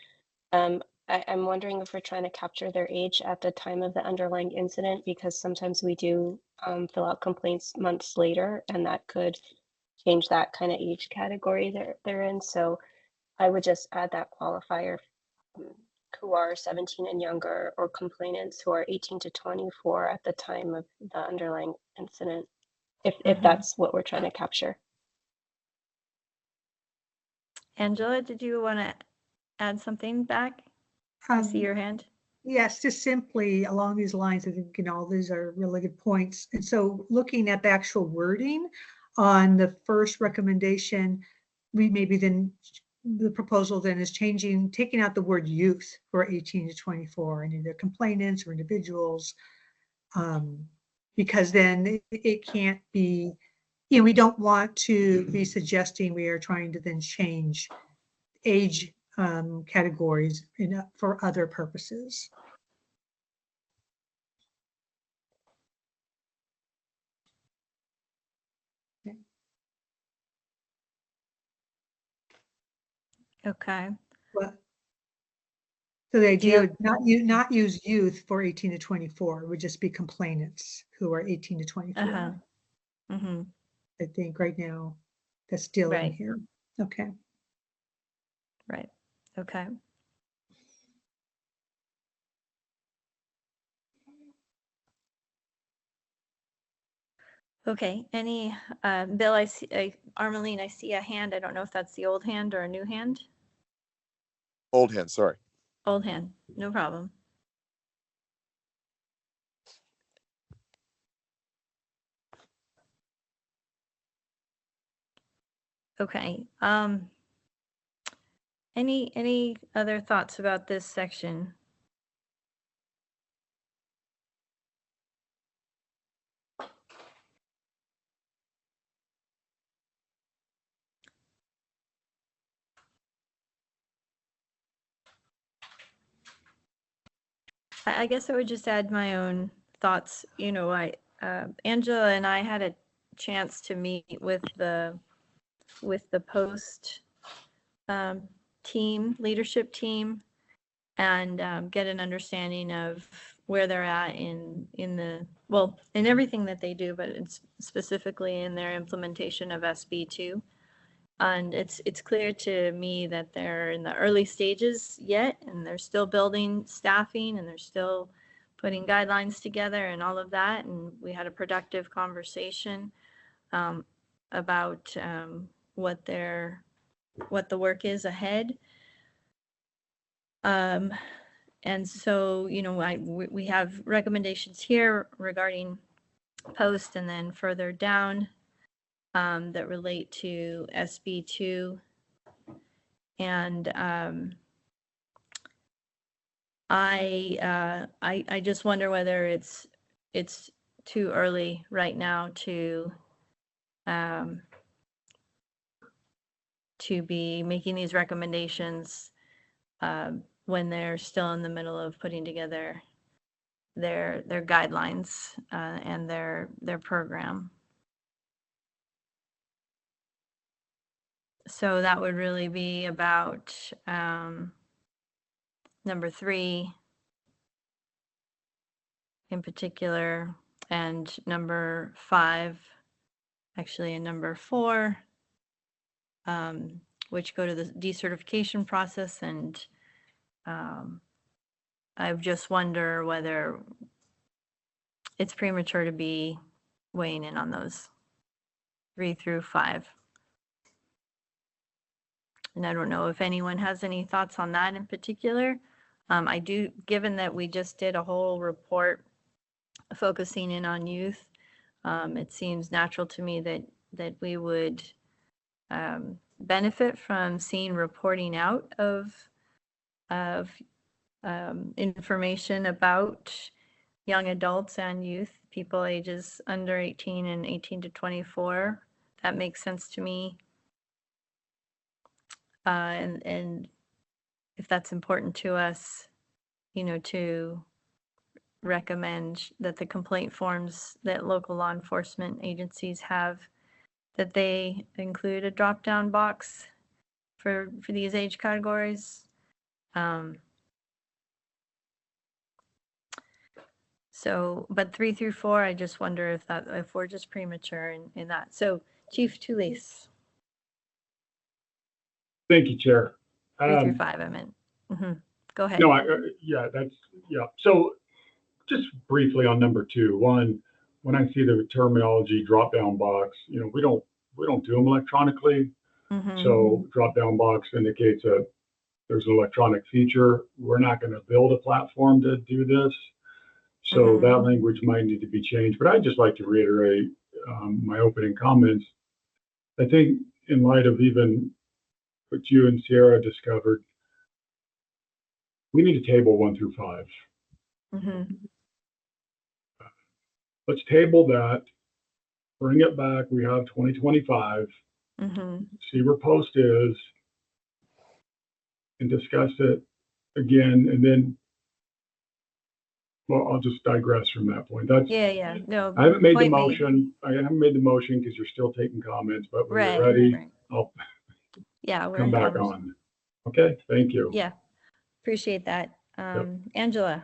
I'm wondering if we're trying to capture their age at the time of the underlying incident, because sometimes we do fill out complaints months later, and that could change that kind of age category they're in. So I would just add that qualifier, who are 17 and younger, or complainants who are 18 to 24 at the time of the underlying incident, if that's what we're trying to capture. Angela, did you want to add something back? I see your hand. Yes, just simply along these lines. I think, all these are really good points. And so looking at the actual wording on the first recommendation, we maybe then the proposal then is taking out the word youth for 18 to 24 and either complainants or individuals, because then it can't be, we don't want to be suggesting we are trying to then change age categories for other purposes. Okay. So the idea would not use youth for 18 to 24. It would just be complainants who are 18 to 24. Mm-hmm. I think right now that's still in here. Okay. Right. Okay. Okay. Any, Bill, I see, Armeline, I see a hand. I don't know if that's the old hand or a new hand. Old hand, sorry. Old hand, no problem. Okay. Any other thoughts about this section? I guess I would just add my own thoughts. You know, Angela and I had a chance to meet with the post leadership team, and get an understanding of where they're at in everything that they do, but it's specifically in their implementation of SB2. And it's clear to me that they're in the early stages yet, and they're still building staffing, and they're still putting guidelines together and all of that. And we had a productive conversation about what the work is ahead. And so, you know, we have recommendations here regarding post, and then further down that relate to SB2. And I just wonder whether it's too early right now to be making these recommendations when they're still in the middle of putting together their guidelines and their program. So that would really be about number 3 in particular, and number 5, actually, and number 4, which go to the decertification process. And I just wonder whether it's premature to be weighing in on those 3 through 5. And I don't know if anyone has any thoughts on that in particular. I do, given that we just did a whole report focusing in on youth, it seems natural to me that we would benefit from seeing reporting out of information about young adults and youth, people ages under 18 and 18 to 24. That makes sense to me. And if that's important to us, you know, to recommend that the complaint forms that local law enforcement agencies have, that they include a drop-down box for these age categories. So, but 3 through 4, I just wonder if we're just premature in that. So, Chief Toulis. Thank you, Chair. 3 through 5, I meant. Go ahead. No, yeah. So just briefly on number 2, one, when I see the terminology drop-down box, you know, we don't do them electronically. So drop-down box indicates that there's an electronic feature. We're not going to build a platform to do this. So that language might need to be changed. But I'd just like to reiterate my opening comments. I think in light of even what you and Sierra discovered, we need to table 1 through 5. Let's table that, bring it back. We have 2025, see where post is, and discuss it again. And then, well, I'll just digress from that point. That's No, I haven't made the motion. I haven't made the motion because you're still taking comments, but when you're ready, I'll come back on. Okay, thank you. Yeah, appreciate that. Angela.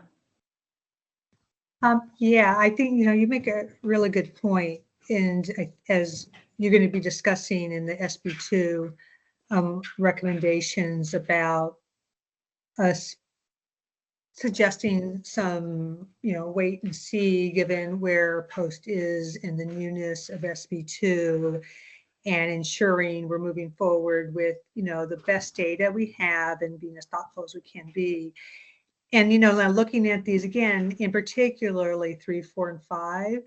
Yeah, I think, you know, you make a really good point. And as you're going to be discussing in the SB2 recommendations about us suggesting some, you know, wait and see given where post is in the newness of SB2, and ensuring we're moving forward with, you know, the best data we have and being as thoughtful as we can be. And, you know, now looking at these again, in particularly 3, 4, and 5,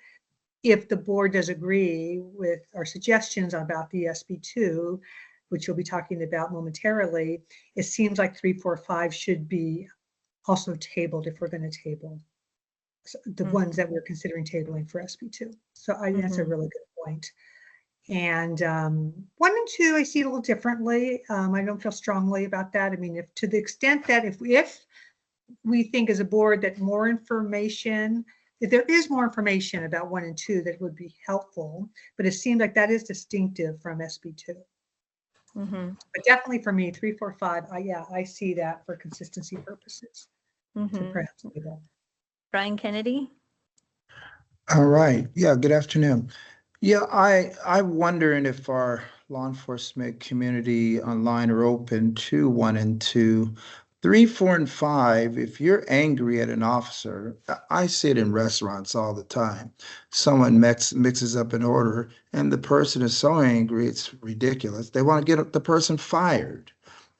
if the board does agree with our suggestions about the SB2, which we'll be talking about momentarily, it seems like 3, 4, 5 should be also tabled if we're going to table the ones that we're considering tabling for SB2. So I think that's a really good point. And 1 and 2, I see it a little differently. I don't feel strongly about that. I mean, if to the extent that if we think as a board that more information, if there is more information about 1 and 2, that would be helpful, but it seemed like that is distinctive from SB2. Mhm. But definitely for me, 3, 4, 5, I see that for consistency purposes. To Mhm. perhaps do that. Brian Kennedy? All right. Yeah, good afternoon. Yeah, I'm wondering if our law enforcement community online are open to 1 and 2. 3, 4, and 5, if you're angry at an officer, I see it in restaurants all the time. Someone mixes up an order and the person is so angry, it's ridiculous. They want to get the person fired.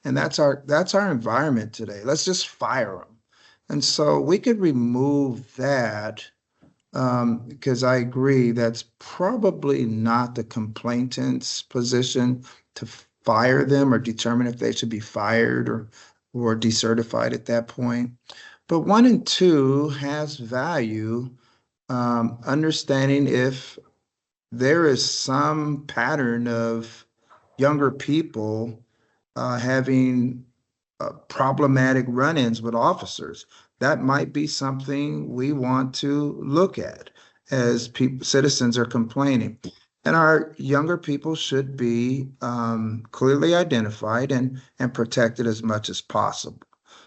And that's our environment today. Let's just fire them. And so we could remove that, because I agree that's probably not the complainant's position to fire them or determine if they should be fired or decertified at that point. But 1 and 2 has value, understanding if there is some pattern of younger people having problematic run-ins with officers. That might be something we want to look at as citizens are complaining. And our younger people should be clearly identified and protected as much as possible.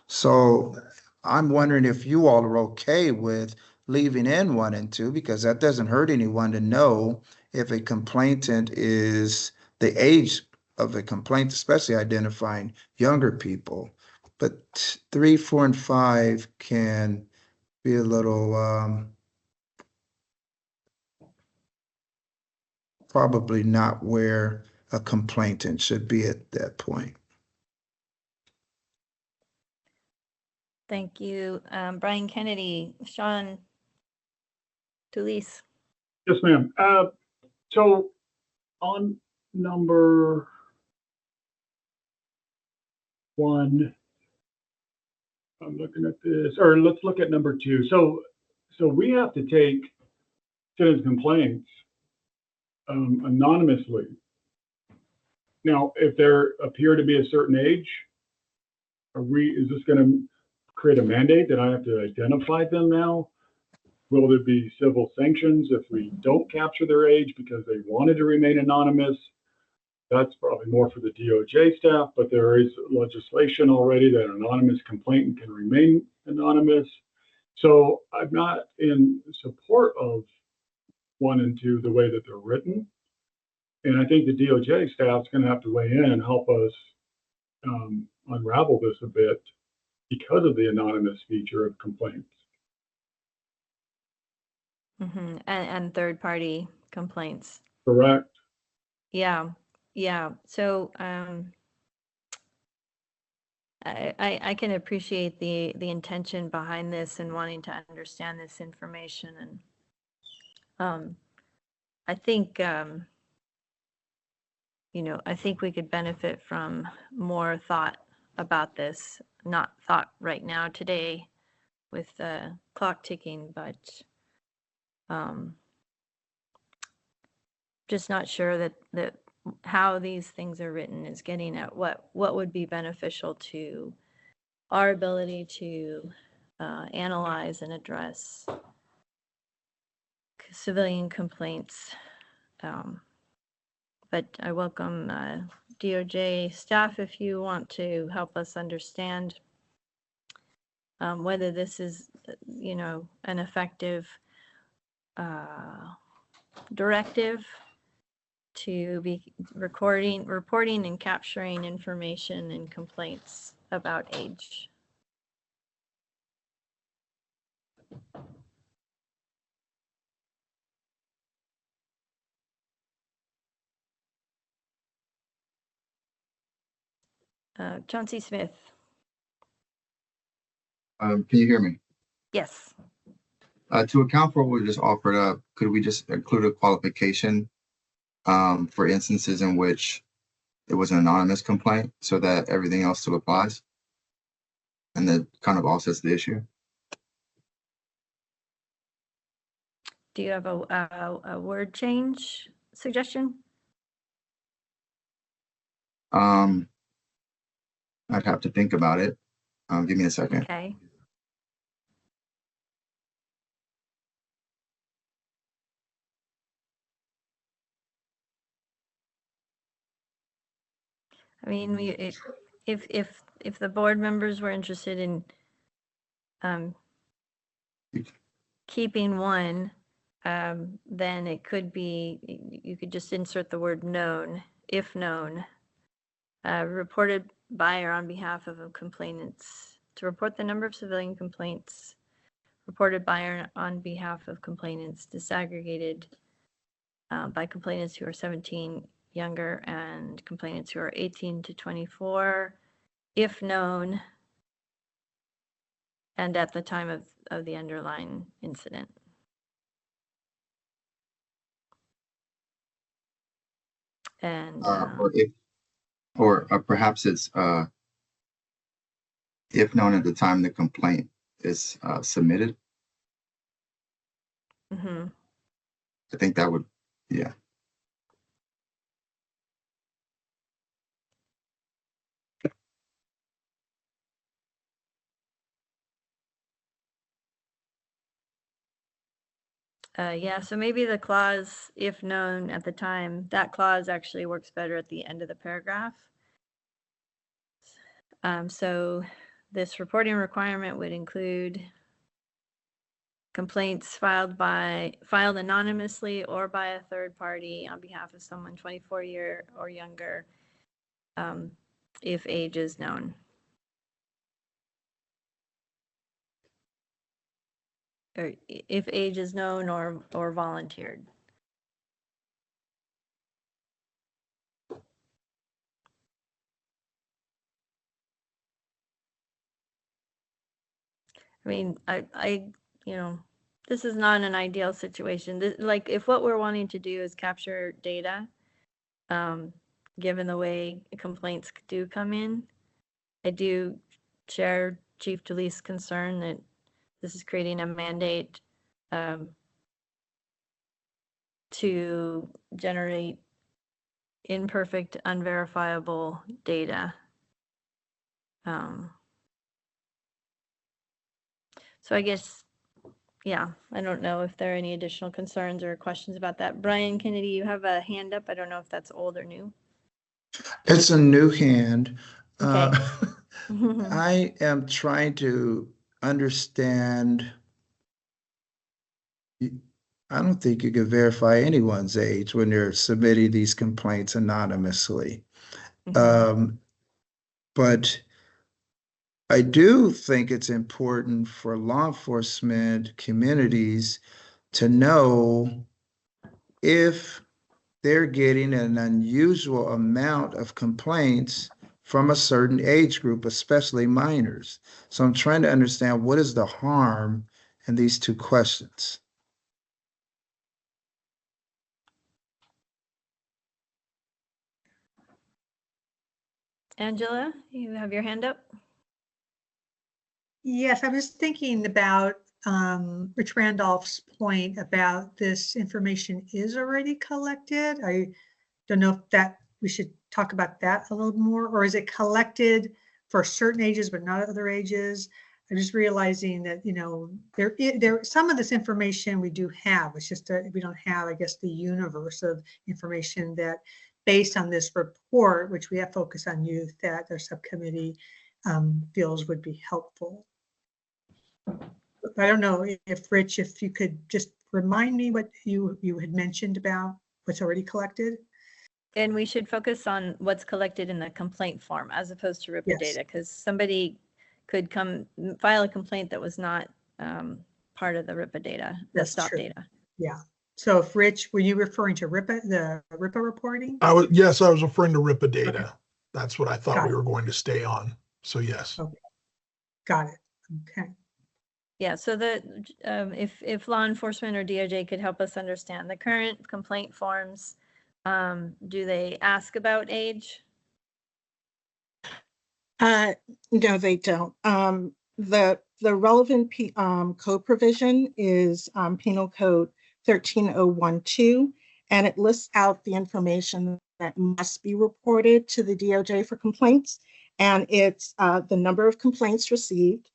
So I'm wondering if you all are okay with leaving in 1 and 2, because that doesn't hurt anyone to know if a complainant is the age of a complaint, especially identifying younger people. But 3, 4, and 5 can be a little probably not where a complainant should be at that point. Thank you. Brian Kennedy, Sean Tulise. Yes, ma'am. So on number 1, I'm looking at this, or let's look at number 2. So we have to take citizen complaints anonymously. Now, if there appear to be a certain age, is this going to create a mandate that I have to identify them now? Will there be civil sanctions if we don't capture their age because they wanted to remain anonymous? That's probably more for the DOJ staff, but there is legislation already that an anonymous complainant can remain anonymous. So I'm not in support of 1 and 2 the way that they're written. And I think the DOJ staff is going to have to weigh in and help us unravel this a bit because of the anonymous feature of complaints. Mm-hmm. And third-party complaints. Correct. Yeah. So I can appreciate the intention behind this and wanting to understand this information. And I think I think we could benefit from more thought about this. Not thought right now today with the clock ticking, but just not sure that how these things are written is getting at what would be beneficial to our ability to analyze and address civilian complaints. But I welcome DOJ staff if you want to help us understand whether this is, an effective directive to be reporting and capturing information and complaints about age. Chauncey Smith. Can you hear me? Yes. To account for what we just offered up, could we just include a qualification for instances in which it was an anonymous complaint so that everything else still applies? And that kind of offsets the issue. Do you have a word change suggestion? I'd have to think about it. Give me a second. Okay. I mean, if the board members were interested in keeping one, then it could be, you could just insert the word known, if known. Reported by or on behalf of complainants, to report the number of civilian complaints reported by or on behalf of complainants, disaggregated by complainants who are 17 younger and complainants who are 18 to 24, if known, and at the time of the underlying incident. And or perhaps it's if known at the time the complaint is submitted. Mm-hmm. I think that would, yeah. Yeah, so maybe the clause, if known at the time, that clause actually works better at the end of the paragraph. So this reporting requirement would include complaints filed anonymously or by a third party on behalf of someone 24 years or younger, if age is known. Or if age is known or volunteered. I mean, you know, this is not an ideal situation. Like, if what we're wanting to do is capture data, given the way complaints do come in, I do share Chief DeLee's concern that this is creating a mandate to generate imperfect, unverifiable data. So I guess, yeah, I don't know if there are any additional concerns or questions about that. Brian Kennedy, you have a hand up. I don't know if that's old or new. It's a new hand. Okay. I am trying to understand. I don't think you can verify anyone's age when they're submitting these complaints anonymously. But I do think it's important for law enforcement communities to know if they're getting an unusual amount of complaints from a certain age group, especially minors. So I'm trying to understand, what is the harm in these two questions? Angela, you have your hand up? Yes, I was thinking about Rich Randolph's point about this information is already collected. I don't know if that we should talk about that a little more, or is it collected for certain ages but not other ages? I'm just realizing that, you know, there some of this information we do have. It's just that we don't have, I guess, the universe of information that, based on this report, which we have focused on youth, that our subcommittee feels would be helpful. I don't know if Rich, if you could just remind me what you had mentioned about what's already collected. And we should focus on what's collected in the complaint form as opposed to RIPA data, because somebody could file a complaint that was not part of the RIPA data, the stop data. Yeah. So if Rich, were you referring to RIPA, the RIPA reporting? Yes, I was referring to RIPA data. Okay. That's what I thought we were going to stay on. So yes. Okay. Got it. Okay. Yeah, so if law enforcement or DOJ could help us understand the current complaint forms, do they ask about age? No, they don't. The relevant code provision is Penal Code 13012, and it lists out the information that must be reported to the DOJ for complaints, and it's the number of complaints received,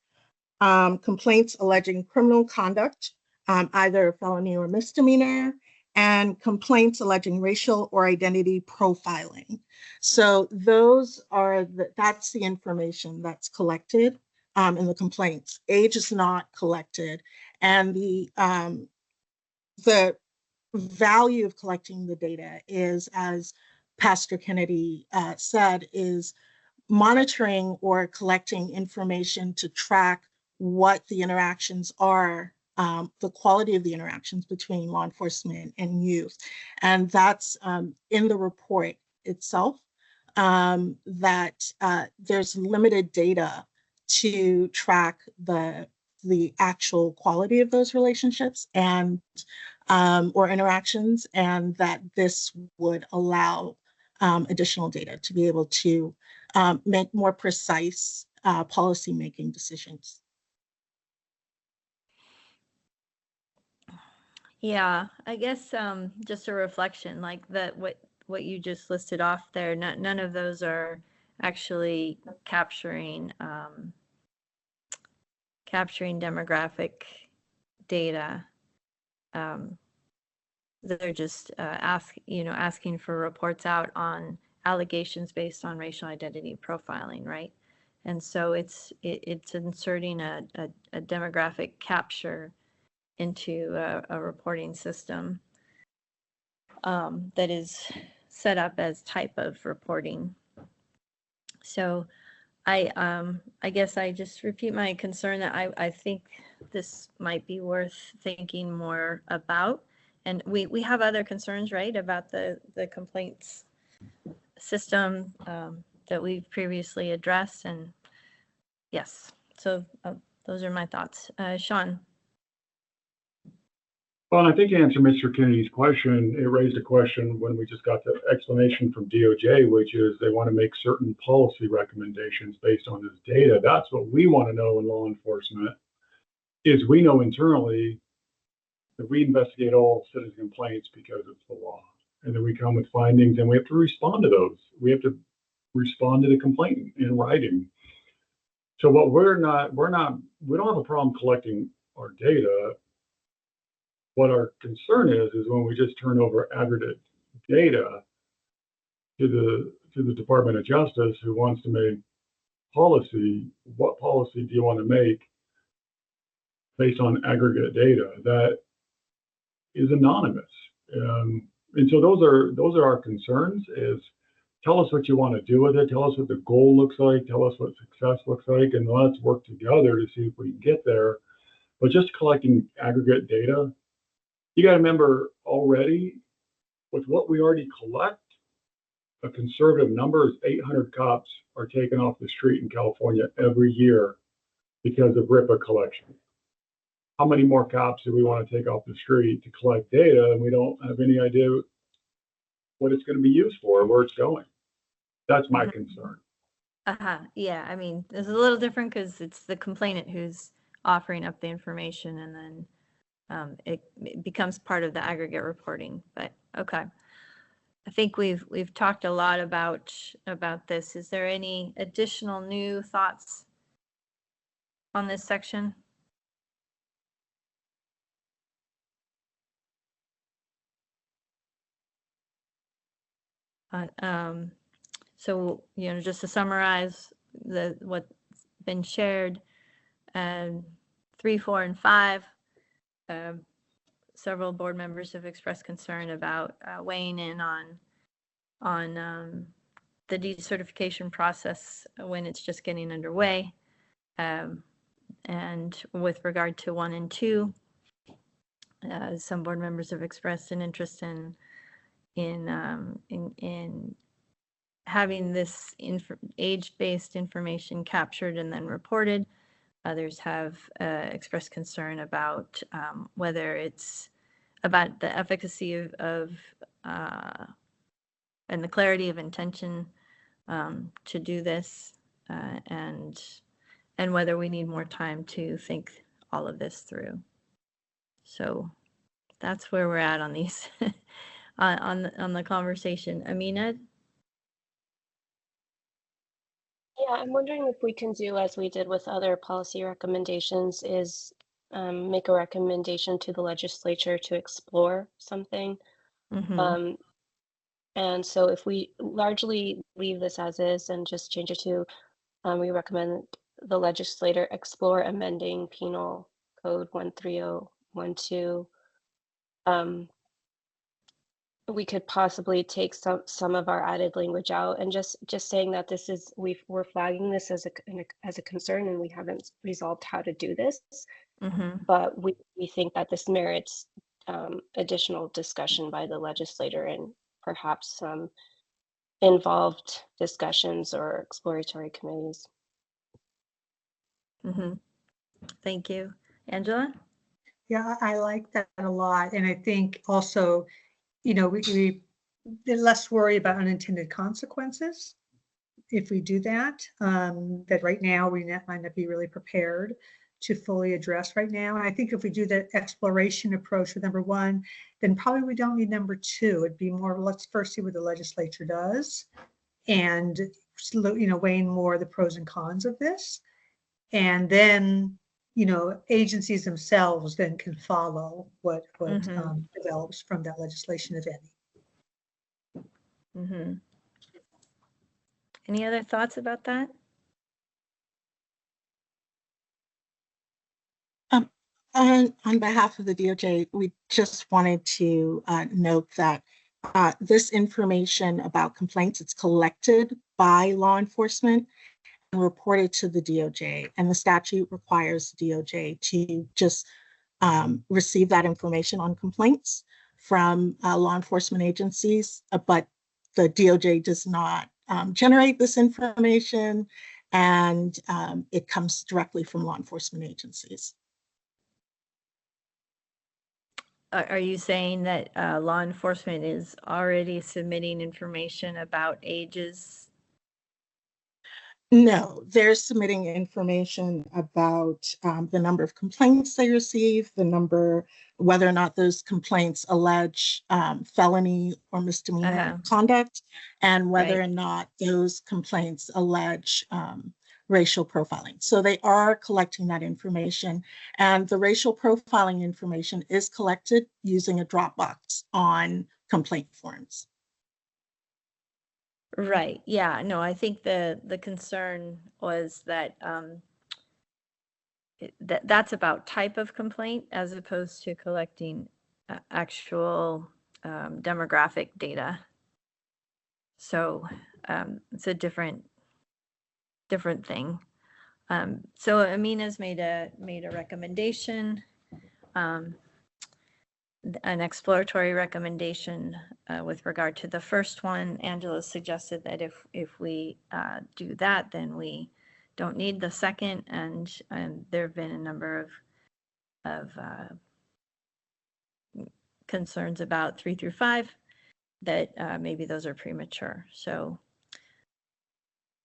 complaints alleging criminal conduct, either felony or misdemeanor, and complaints alleging racial or identity profiling. So those are that's the information that's collected in the complaints. Age is not collected, and the value of collecting the data is, as Pastor Kennedy said, is monitoring or collecting information to track what the interactions are, the quality of the interactions between law enforcement and youth. And that's in the report itself, that there's limited data to track the actual quality of those relationships and or interactions, and that this would allow additional data to be able to make more precise policy-making decisions. Yeah, I guess just a reflection, like that what you just listed off there, none of those are actually capturing demographic data. They're just asking for reports out on allegations based on racial identity profiling, right? And so it's inserting a demographic capture into a reporting system that is set up as type of reporting. So I guess I just repeat my concern that I think this might be worth thinking more about. And we have other concerns, right, about the complaints system that we've previously addressed. And yes, so those are my thoughts. Sean. Well, I think to answer Mr. Kennedy's question, it raised a question when we just got the explanation from DOJ, which is they want to make certain policy recommendations based on this data. That's what we want to know in law enforcement, is we know internally that we investigate all citizen complaints because it's the law. And then we come with findings and we have to respond to those. We have to respond to the complaint in writing. So what we don't have a problem collecting our data. What our concern is when we just turn over aggregate data to the Department of Justice, who wants to make policy. What policy do you want to make based on aggregate data that is anonymous? And so those are our concerns. Is tell us what you want to do with it. Tell us what the goal looks like. Tell us what success looks like, and let's work together to see if we can get there. But just collecting aggregate data. You got to remember already, with what we already collect, a conservative number is 800 cops are taken off the street in California every year because of RIPA collection. How many more cops do we want to take off the street to collect data, and we don't have any idea what it's going to be used for or where it's going? That's my concern. Yeah, I mean, it's a little different because it's the complainant who's offering up the information, and then it becomes part of the aggregate reporting. But okay, I think we've talked a lot about this. Is there any additional new thoughts on this section? So just to summarize what's been shared, 3, 4, and 5. Several board members have expressed concern about weighing in on the decertification process when it's just getting underway. And with regard to 1 and 2, some board members have expressed an interest in having this age-based information captured and then reported. Others have expressed concern about whether it's about the efficacy of and the clarity of intention to do this, and whether we need more time to think all of this through. So that's where we're at on these on the conversation. Amina? Yeah, I'm wondering if we can do as we did with other policy recommendations, is make a recommendation to the legislature to explore something. Mhm. And so if we largely leave this as is and just change it to, we recommend the legislator explore amending Penal Code 13012. We could possibly take some of our added language out and just saying that this is, we're flagging this as a concern, and we haven't resolved how to do this. Mhm. But we think that this merits additional discussion by the legislator and perhaps some involved discussions or exploratory committees. Mhm. Thank you. Angela? Yeah, I like that a lot. And I think also, you know, we less worry about unintended consequences if we do that. That right now we might not be really prepared to fully address right now. And I think if we do the exploration approach with number one, then probably we don't need number two. It'd be more, let's first see what the legislature does, and, you know, weighing more the pros and cons of this. And then, you know, agencies themselves then can follow what develops from that legislation, if any. Mhm. Any other thoughts about that? On behalf of the DOJ, we just wanted to note that this information about complaints, it's collected by law enforcement and reported to the DOJ. And the statute requires the DOJ to just receive that information on complaints from law enforcement agencies, but the DOJ does not generate this information, and it comes directly from law enforcement agencies. Are you saying that law enforcement is already submitting information about ages? No, they're submitting information about the number of complaints they receive, the number, whether or not those complaints allege felony or misdemeanor conduct, and whether or not those complaints allege racial profiling. So they are collecting that information, and the racial profiling information is collected using a Dropbox on complaint forms. Right. Yeah. No, I think the concern was that that's about type of complaint as opposed to collecting actual demographic data. So it's a different thing. So Amina's made a recommendation, an exploratory recommendation with regard to the first one. Angela suggested that if we do that, then we don't need the second, and there have been a number of concerns about 3 through 5 that maybe those are premature. So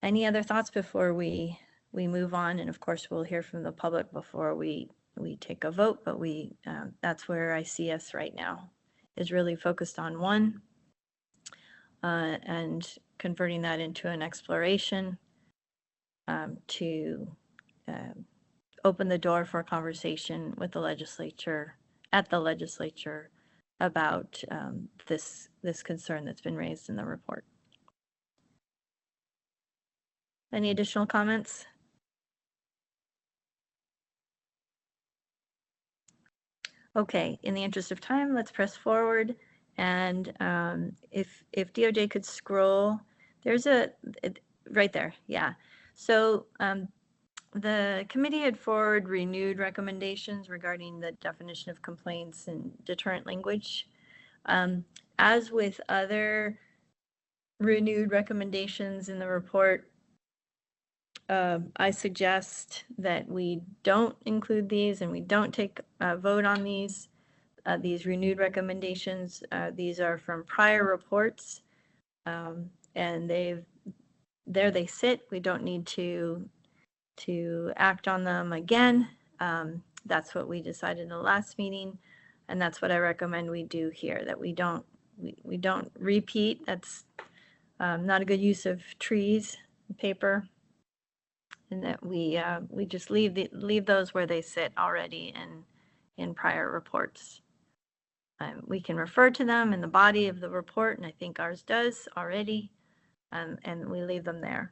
any other thoughts before we move on? And of course, we'll hear from the public before we take a vote, but that's where I see us right now, is really focused on one and converting that into an exploration to open the door for a conversation with the legislature, at the legislature, about this concern that's been raised in the report. Any additional comments? Okay, in the interest of time, let's press forward. And if DOJ could scroll, there's right there, yeah. So the committee had forwarded renewed recommendations regarding the definition of complaints and deterrent language. As with other renewed recommendations in the report, I suggest that we don't include these and we don't take a vote on these renewed recommendations. These are from prior reports, and there they sit. We don't need to act on them again. That's what we decided in the last meeting, and that's what I recommend we do here, that we don't repeat. That's not a good use of trees and paper. and that we just leave those where they sit already in prior reports. We can refer to them in the body of the report, and I think ours does already, and we leave them there.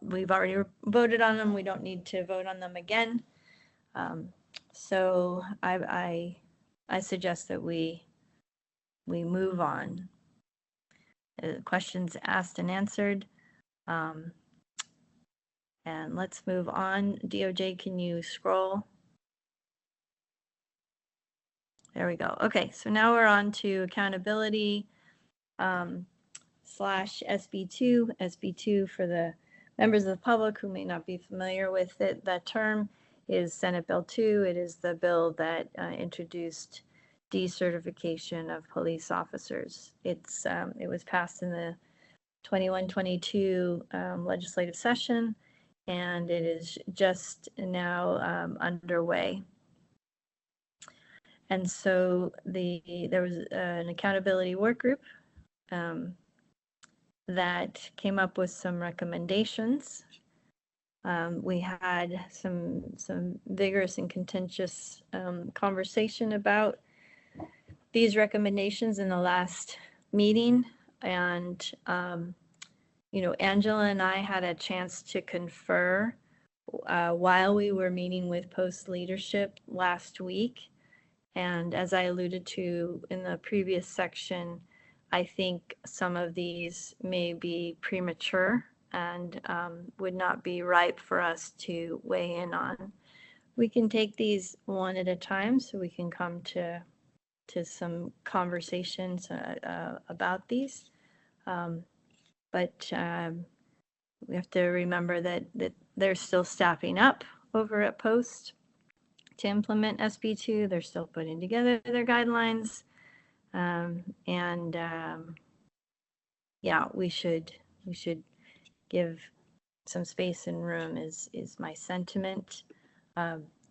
We've already voted on them. We don't need to vote on them again. So I suggest that we move on. Questions asked and answered. And let's move on. DOJ, can you scroll? There we go. Okay, so now we're on to accountability slash SB2. SB2, for the members of the public who may not be familiar with it, that term is Senate Bill 2. It is the bill that introduced decertification of police officers. It was passed in the 21-22 legislative session, and it is just now underway. And so there was an accountability work group that came up with some recommendations. We had some vigorous and contentious conversation about these recommendations in the last meeting, and Angela and I had a chance to confer while we were meeting with Post leadership last week. And as I alluded to in the previous section, I think some of these may be premature and would not be ripe for us to weigh in on. We can take these one at a time so we can come to some conversations about these. But we have to remember that they're still staffing up over at Post to implement SB2. They're still putting together their guidelines. Yeah, we should give some space and room is my sentiment.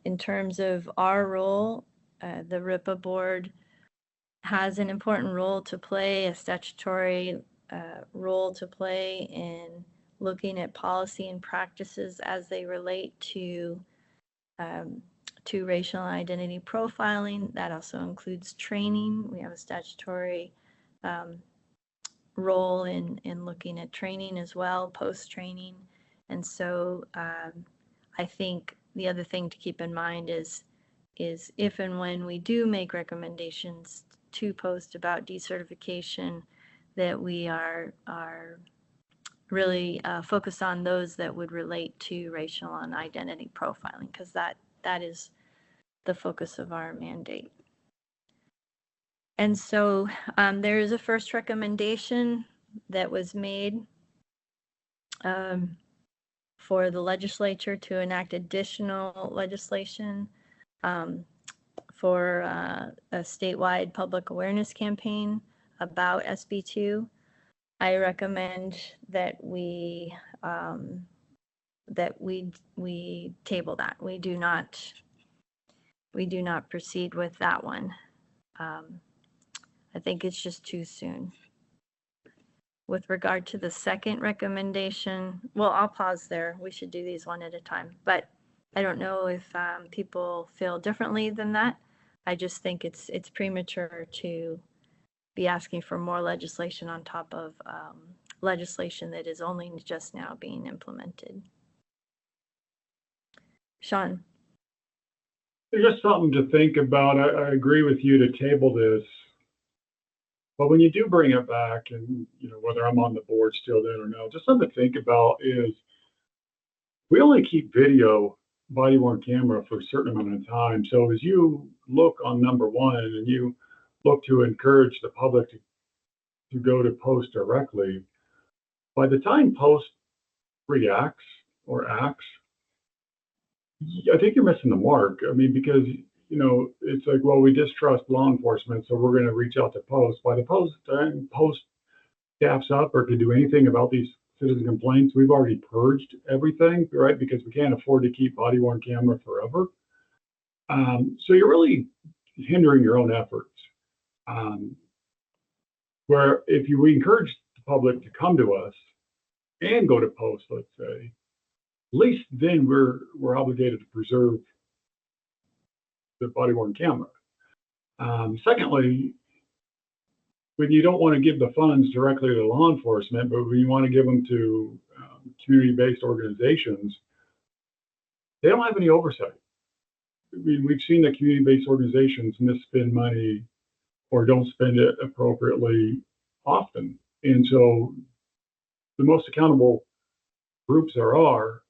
In terms of our role, the RIPA board has an important role to play, a statutory role to play in looking at policy and practices as they relate to racial identity profiling. That also includes training. We have a statutory role in looking at training as well, post-training. And so I think the other thing to keep in mind is if and when we do make recommendations to Post about decertification, that we are really focused on those that would relate to racial and identity profiling, because that is the focus of our mandate. And so there is a first recommendation that was made for the legislature to enact additional legislation for a statewide public awareness campaign about SB2. I recommend that we table that. We do not proceed with that one. I think it's just too soon. With regard to the second recommendation, well, I'll pause there. We should do these one at a time, but I don't know if people feel differently than that. I just think it's premature to be asking for more legislation on top of legislation that is only just now being implemented. Sean. Just something to think about. I agree with you to table this. But when you do bring it back, and whether I'm on the board still then or no, just something to think about is we only keep video body-worn camera for a certain amount of time. So as you look on number one and you look to encourage the public to go to Post directly, by the time Post reacts or acts, I think you're missing the mark. I mean, because it's like, well, we distrust law enforcement, so we're going to reach out to Post. By the time Post staffs up or can do anything about these citizen complaints, we've already purged everything, right? Because we can't afford to keep body-worn camera forever. So you're really hindering your own efforts. Where if we encourage the public to come to us and go to post, let's say, at least then we're obligated to preserve the body worn camera. Secondly, when you don't want to give the funds directly to law enforcement, but when you want to give them to community-based organizations, they don't have any oversight. I mean, we've seen that community-based organizations misspend money or don't spend it appropriately often. And so the most accountable groups there are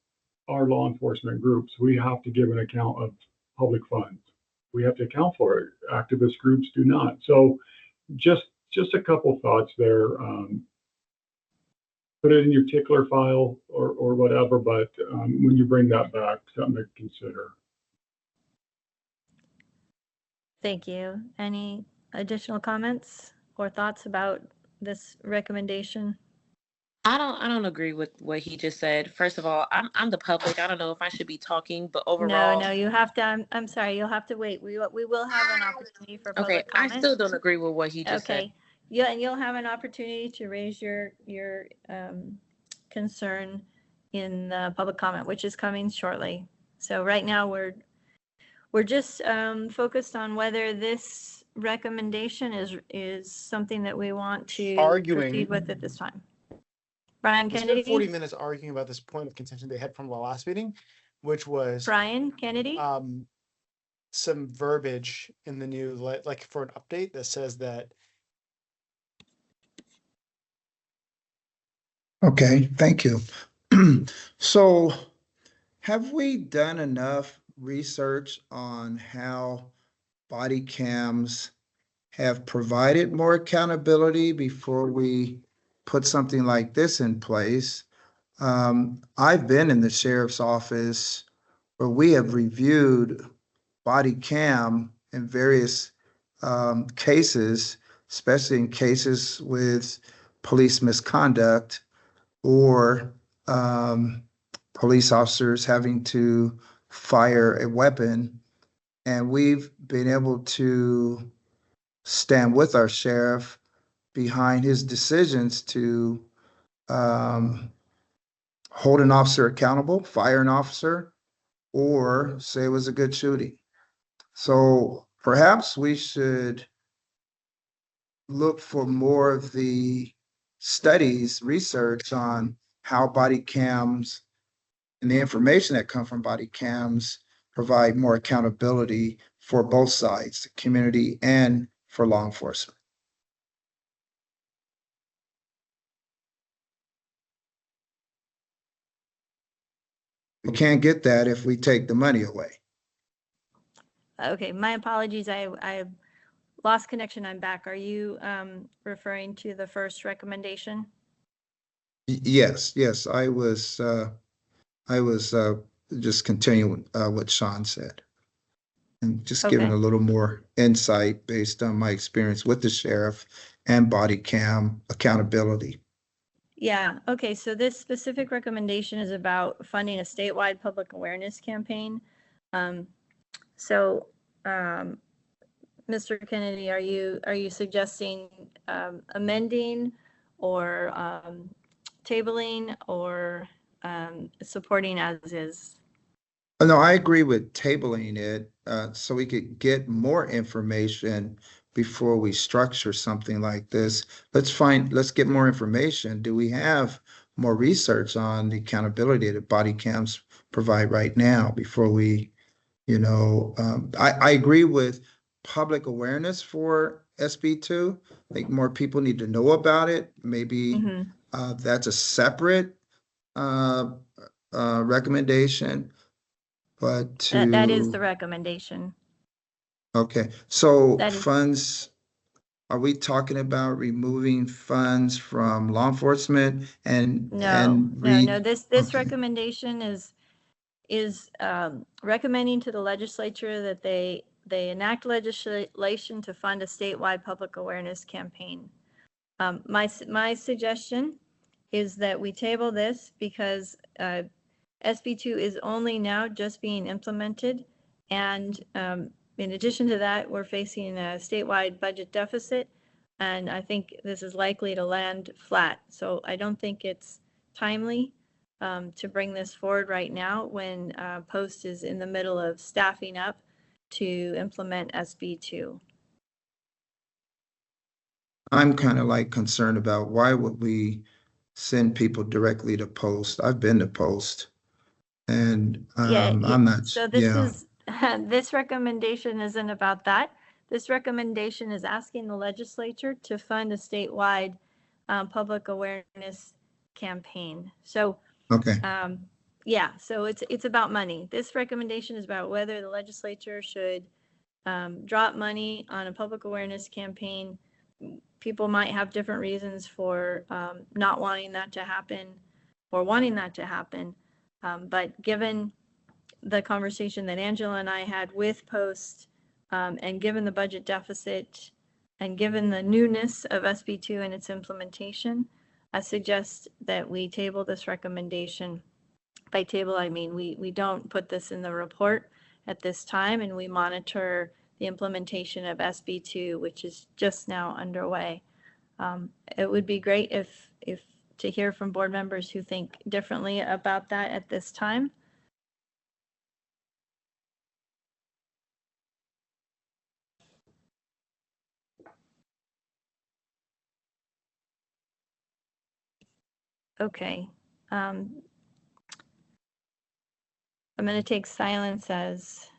law enforcement groups. We have to give an account of public funds. We have to account for it. Activist groups do not. So just a couple thoughts there. Put it in your tickler file or whatever, but when you bring that back, something to consider. Thank you. Any additional comments or thoughts about this recommendation? I don't agree with what he just said. First of all, I'm the public. I don't know if I should be talking, but overall, No, you have to. I'm sorry. You'll have to wait. We will have an opportunity for okay, public comment. I still don't agree with what he just said. Okay. Yeah, and you'll have an opportunity to raise your concern in the public comment, which is coming shortly. So right now we're just focused on whether this recommendation is something that we want to proceed with at this time. Brian We spent Kennedy. 40 minutes arguing about this point of contention they had from the last meeting, which was Brian Kennedy. some verbiage in the new, like for an update that says that. Okay, thank you. So have we done enough research on how body cams have provided more accountability before we put something like this in place? I've been in the sheriff's office where we have reviewed body cam in various cases, especially in cases with police misconduct or police officers having to fire a weapon. And we've been able to stand with our sheriff behind his decisions to hold an officer accountable, fire an officer, or say it was a good shooting. So perhaps we should look for more of the studies, research on how body cams and the information that come from body cams provide more accountability for both sides, the community and for law enforcement. We can't get that if we take the money away. Okay, my apologies. I lost connection. I'm back. Are you referring to the first recommendation? Yes, I was just continuing what Sean said and just giving Okay. a little more insight based on my experience with the sheriff and body cam accountability. Yeah, okay, so this specific recommendation is about funding a statewide public awareness campaign. Mr. Kennedy, are you suggesting amending or tabling or supporting as is? No, I agree with tabling it so we could get more information before we structure something like this. Let's get more information. Do we have more research on the accountability that body cams provide right now before we, I agree with public awareness for SB2. I think more people need to know about it. Maybe that's a separate recommendation, but That is the recommendation. Okay, so That is- funds, are we talking about removing funds from law enforcement and? No, this recommendation is recommending to the legislature that they enact legislation to fund a statewide public awareness campaign. My suggestion is that we table this because SB2 is only now just being implemented, and in addition to that, we're facing a statewide budget deficit, and I think this is likely to land flat. So I don't think it's timely to bring this forward right now when Post is in the middle of staffing up to implement SB2. I'm kind of like concerned about why would we send people directly to Post? I've been to Post, and I'm not. So this Yeah. is this recommendation isn't about that. This recommendation is asking the legislature to fund a statewide public awareness campaign. So Okay. yeah, so it's about money. This recommendation is about whether the legislature should drop money on a public awareness campaign. People might have different reasons for not wanting that to happen or wanting that to happen. But given the conversation that Angela and I had with Post, and given the budget deficit and given the newness of SB2 and its implementation, I suggest that we table this recommendation. By table, I mean we don't put this in the report at this time, and we monitor the implementation of SB2, which is just now underway. It would be great if to hear from board members who think differently about that at this time. Okay. I'm going to take silence as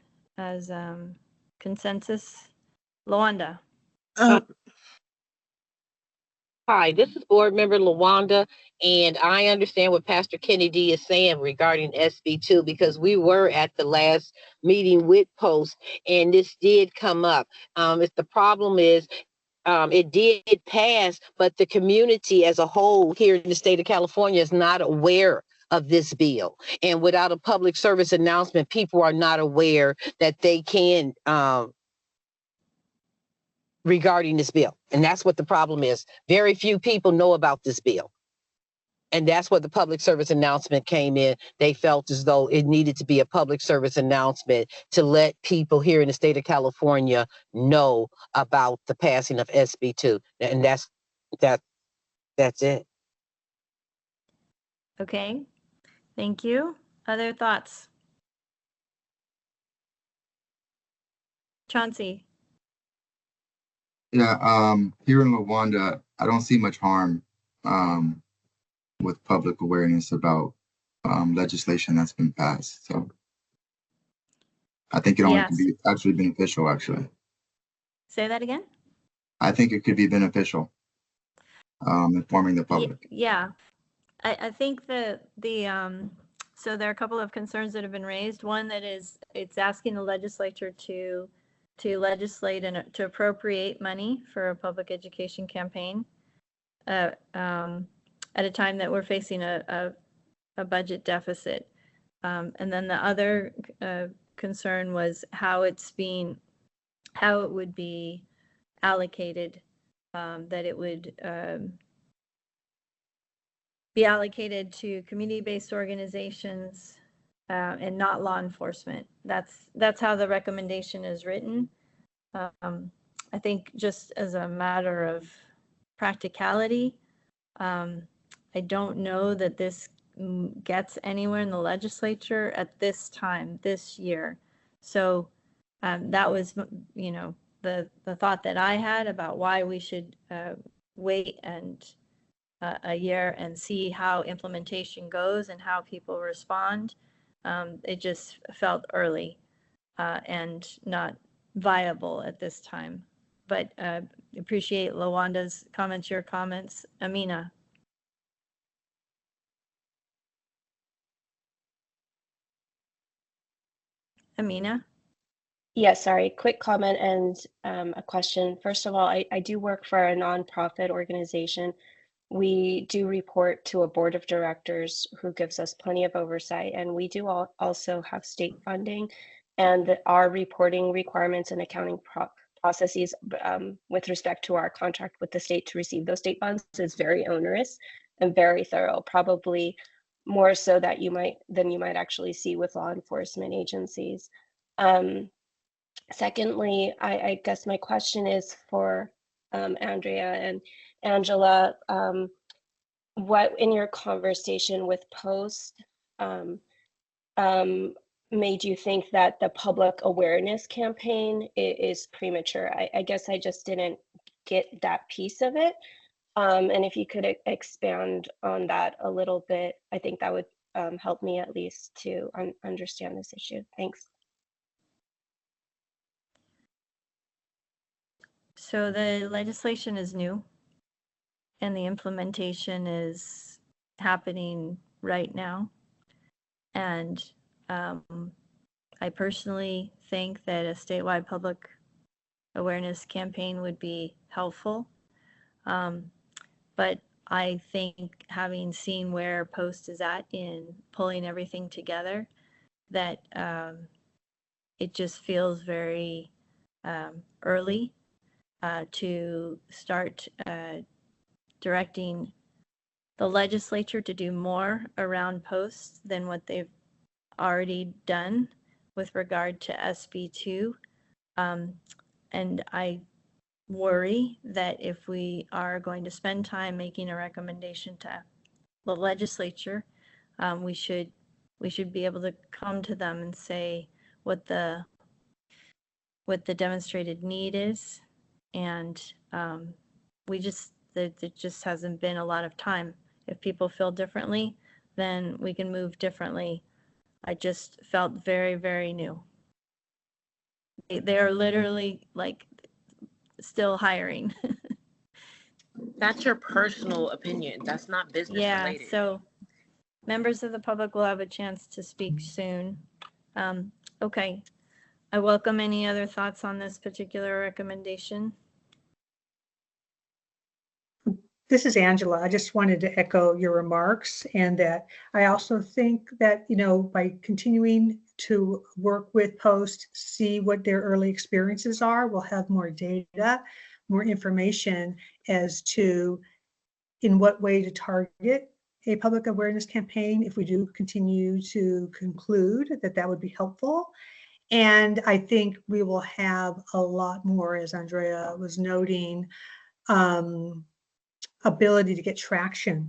consensus. Lawanda. Hi, this is Board Member Lawanda, and I understand what Pastor Kennedy is saying regarding SB2 because we were at the last meeting with Post, and this did come up. The problem is it did pass, but the community as a whole here in the state of California is not aware of this bill. And without a public service announcement, people are not aware that they can regarding this bill. And that's what the problem is. Very few people know about this bill. And that's what the public service announcement came in. They felt as though it needed to be a public service announcement to let people here in the state of California know about the passing of SB2. And that's it. Okay, thank you. Other thoughts? Chauncey. Yeah, here in Rwanda, I don't see much harm with public awareness about legislation that's been passed. So I think it only can be actually beneficial, actually. Say that again? I think it could be beneficial, informing the public. Yeah, I think so there are a couple of concerns that have been raised. One that is, it's asking the legislature to legislate and to appropriate money for a public education campaign at a time that we're facing a budget deficit. And then the other concern was how it would be allocated, that it would be allocated to community-based organizations and not law enforcement. That's how the recommendation is written. I think just as a matter of practicality, I don't know that this gets anywhere in the legislature at this time, this year. So that was, the thought that I had about why we should wait a year and see how implementation goes and how people respond. It just felt early and not viable at this time. But appreciate Lawanda's comments, your comments. Amina. Amina? Yes, sorry, quick comment and a question. First of all, I do work for a nonprofit organization. We do report to a board of directors who gives us plenty of oversight, and we do also have state funding, and our reporting requirements and accounting processes with respect to our contract with the state to receive those state funds is very onerous and very thorough, probably more so than you might actually see with law enforcement agencies. Secondly, I guess my question is for Andrea and Angela. what in your conversation with Post made you think that the public awareness campaign is premature? I guess I just didn't get that piece of it. And if you could expand on that a little bit, I think that would help me at least to understand this issue. Thanks. So the legislation is new and the implementation is happening right now. And I personally think that a statewide public awareness campaign would be helpful. But I think having seen where Post is at in pulling everything together, that it just feels very early to start directing the legislature to do more around Post than what they've already done with regard to SB2. And I worry that if we are going to spend time making a recommendation to the legislature, we should be able to come to them and say what the demonstrated need is, and there just hasn't been a lot of time. If people feel differently, then we can move differently. I just felt very, very new. They are literally like still hiring. That's your personal opinion. That's not business related. So members of the public will have a chance to speak soon. Okay. I welcome any other thoughts on this particular recommendation. This is Angela. I just wanted to echo your remarks, and that I also think that, by continuing to work with Post, see what their early experiences are, we'll have more data, more information as to in what way to target a public awareness campaign. If we do continue to conclude that would be helpful. And I think we will have a lot more, as Andrea was noting, ability to get traction,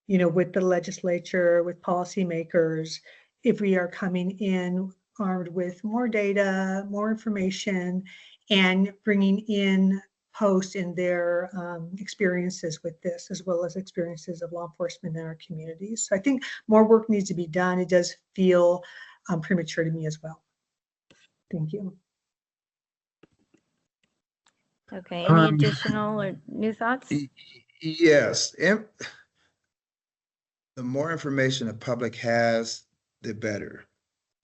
with the legislature, with policymakers, if we are coming in armed with more data, more information, and bringing in Post in their experiences with this, as well as experiences of law enforcement in our communities. So I think more work needs to be done. It does feel premature to me as well. Thank you. Okay, any additional or new thoughts? Yes. The more information the public has, the better.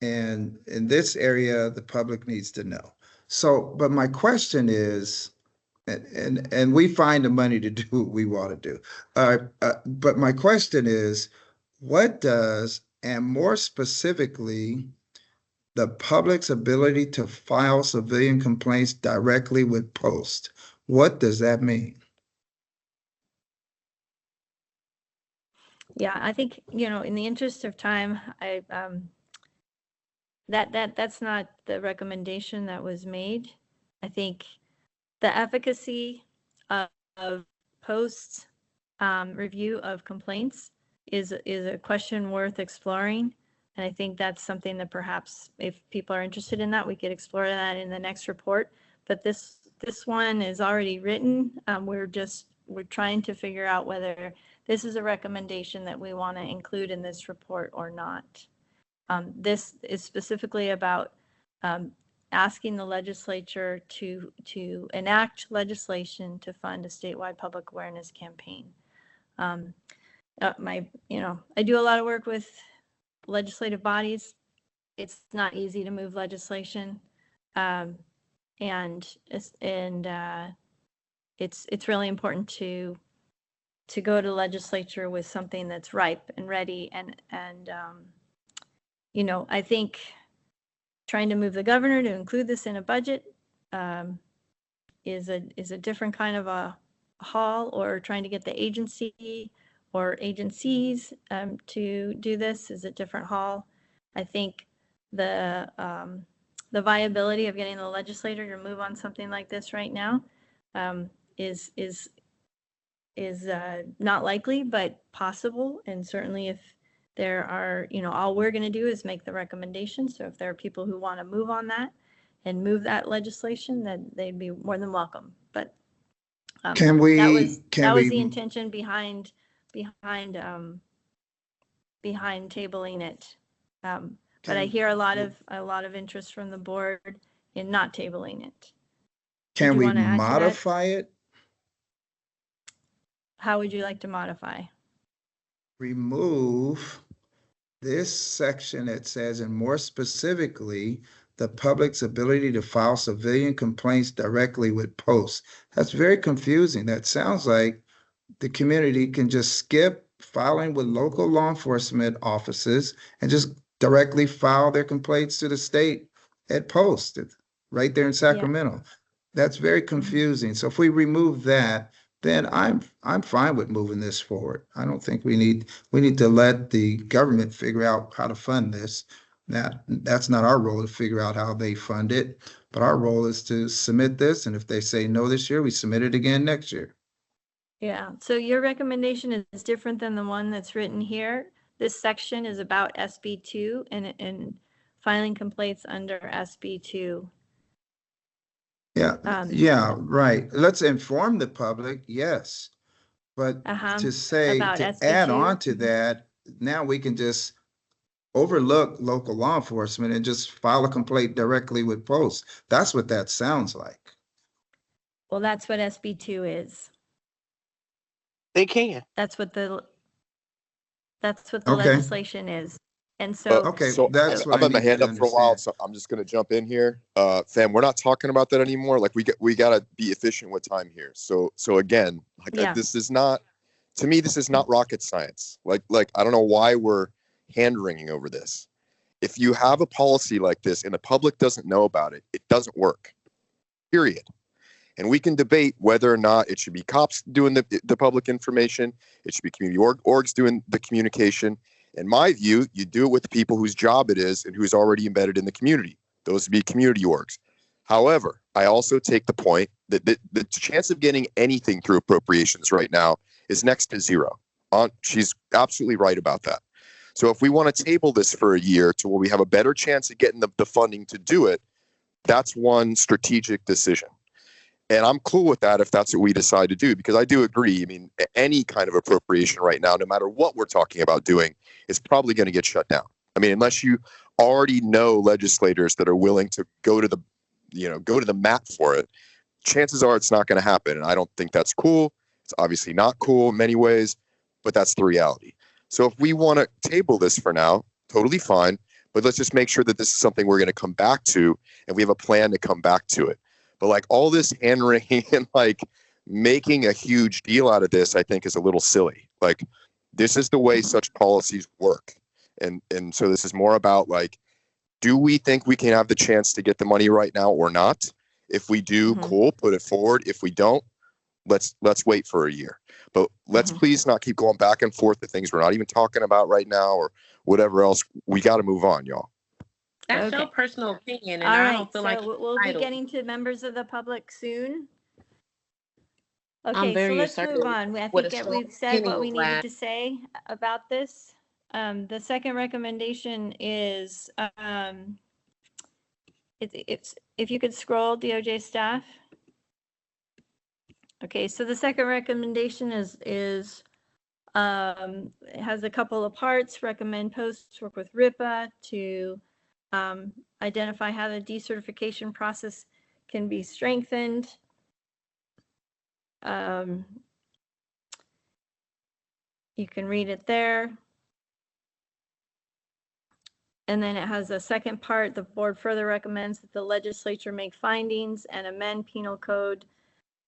And in this area, the public needs to know. So, but my question is, and we find the money to do what we want to do. But my question is, what does, and more specifically, the public's ability to file civilian complaints directly with Post, what does that mean? Yeah, I think, in the interest of time, that's not the recommendation that was made. I think the efficacy of Post's review of complaints is a question worth exploring. And I think that's something that perhaps if people are interested in that, we could explore that in the next report. But this one is already written. We're trying to figure out whether this is a recommendation that we want to include in this report or not. This is specifically about asking the legislature to enact legislation to fund a statewide public awareness campaign. I do a lot of work with legislative bodies. It's not easy to move legislation, and it's really important to go to legislature with something that's ripe and ready, and I think trying to move the governor to include this in a budget is a different kind of a haul, or trying to get the agency or agencies to do this is a different haul. I think the viability of getting the legislator to move on something like this right now is not likely, but possible. And certainly if there are, all we're going to do is make the recommendation. So if there are people who want to move on that and move that legislation, then they'd be more than welcome. But Can we, that was can we, the intention behind tabling it. But I hear a lot of interest from the board in not tabling it. can you we wanna add to that? modify it? How would you like to modify? Remove this section that says, and more specifically, the public's ability to file civilian complaints directly with posts. That's very confusing. That sounds like the community can just skip filing with local law enforcement offices and just directly file their complaints to the state at post right there in Sacramento. That's very confusing. So if we remove that, then I'm fine with moving this forward. I don't think we need to let the government figure out how to fund this. That's not our role to figure out how they fund it, but our role is to submit this, and if they say no this year, we submit it again next year. Yeah, so your recommendation is different than the one that's written here. This section is about SB2 and filing complaints under SB2. Yeah, right. Let's inform the public, yes. But to say, about to SB2. add on to that, now we can just overlook local law enforcement and just file a complaint directly with posts. That's what that sounds like. Well, that's what SB2 is. They can. That's what the Okay. legislation is. And so Okay, So that's what I've I had my needed hand to up for a while, understand. so I'm just gonna jump in here. Fam, we're not talking about that anymore. Like we gotta be efficient with time here. So again, like Yeah. this is not, to me, this is not rocket science. Like I don't know why we're hand wringing over this. If you have a policy like this and the public doesn't know about it, it doesn't work. Period. And we can debate whether or not it should be cops doing the public information. It should be community orgs doing the communication. In my view, you do it with the people whose job it is and who's already embedded in the community. Those would be community orgs. However, I also take the point that the chance of getting anything through appropriations right now is next to zero. She's absolutely right about that. So if we want to table this for a year to where we have a better chance of getting the funding to do it, that's one strategic decision. And I'm cool with that if that's what we decide to do, because I do agree. I mean, any kind of appropriation right now, no matter what we're talking about doing, is probably going to get shut down. I mean, unless you already know legislators that are willing to go to the mat for it, chances are it's not going to happen. And I don't think that's cool. It's obviously not cool in many ways, but that's the reality. So if we want to table this for now, totally fine. But let's just make sure that this is something we're going to come back to, and we have a plan to come back to it. But like all this hand wringing and like making a huge deal out of this, I think is a little silly. Like this is the way such policies work. And so this is more about like, do we think we can have the chance to get the money right now or not? If we do, cool, put it forward. If we don't, let's wait for a year. But let's please not keep going back and forth to things we're not even talking about right now or whatever else. We got to move on, y'all. That's your Okay. personal opinion, and All I right, don't feel so like we'll be entitled. getting to members of the public soon. I'm Okay, so very let's move assertive on. I with a think strong we've said what we opinion, needed Vlad. to say about this. The second recommendation is, it's, if you could scroll, DOJ staff. Okay, so the second recommendation is it has a couple of parts. Recommend posts work with RIPA to identify how the decertification process can be strengthened. You can read it there. And then it has a second part. The board further recommends that the legislature make findings and amend Penal Code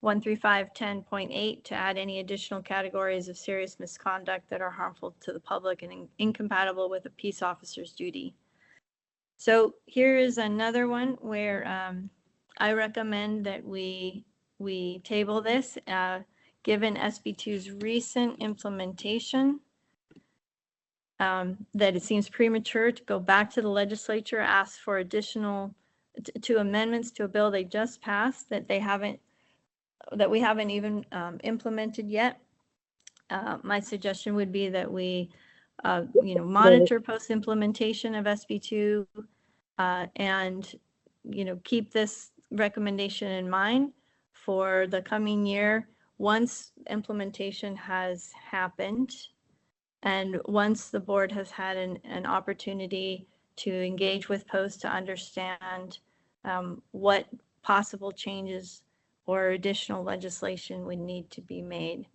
13510.8 to add any additional categories of serious misconduct that are harmful to the public and incompatible with a peace officer's duty. So here is another one where I recommend that we table this, given SB2's recent implementation, that it seems premature to go back to the legislature, ask for additional to amendments to a bill they just passed that we haven't even implemented yet. my suggestion would be that we, monitor post-implementation of SB2 and, keep this recommendation in mind for the coming year once implementation has happened and once the board has had an opportunity to engage with post to understand what possible changes or additional legislation would need to be made.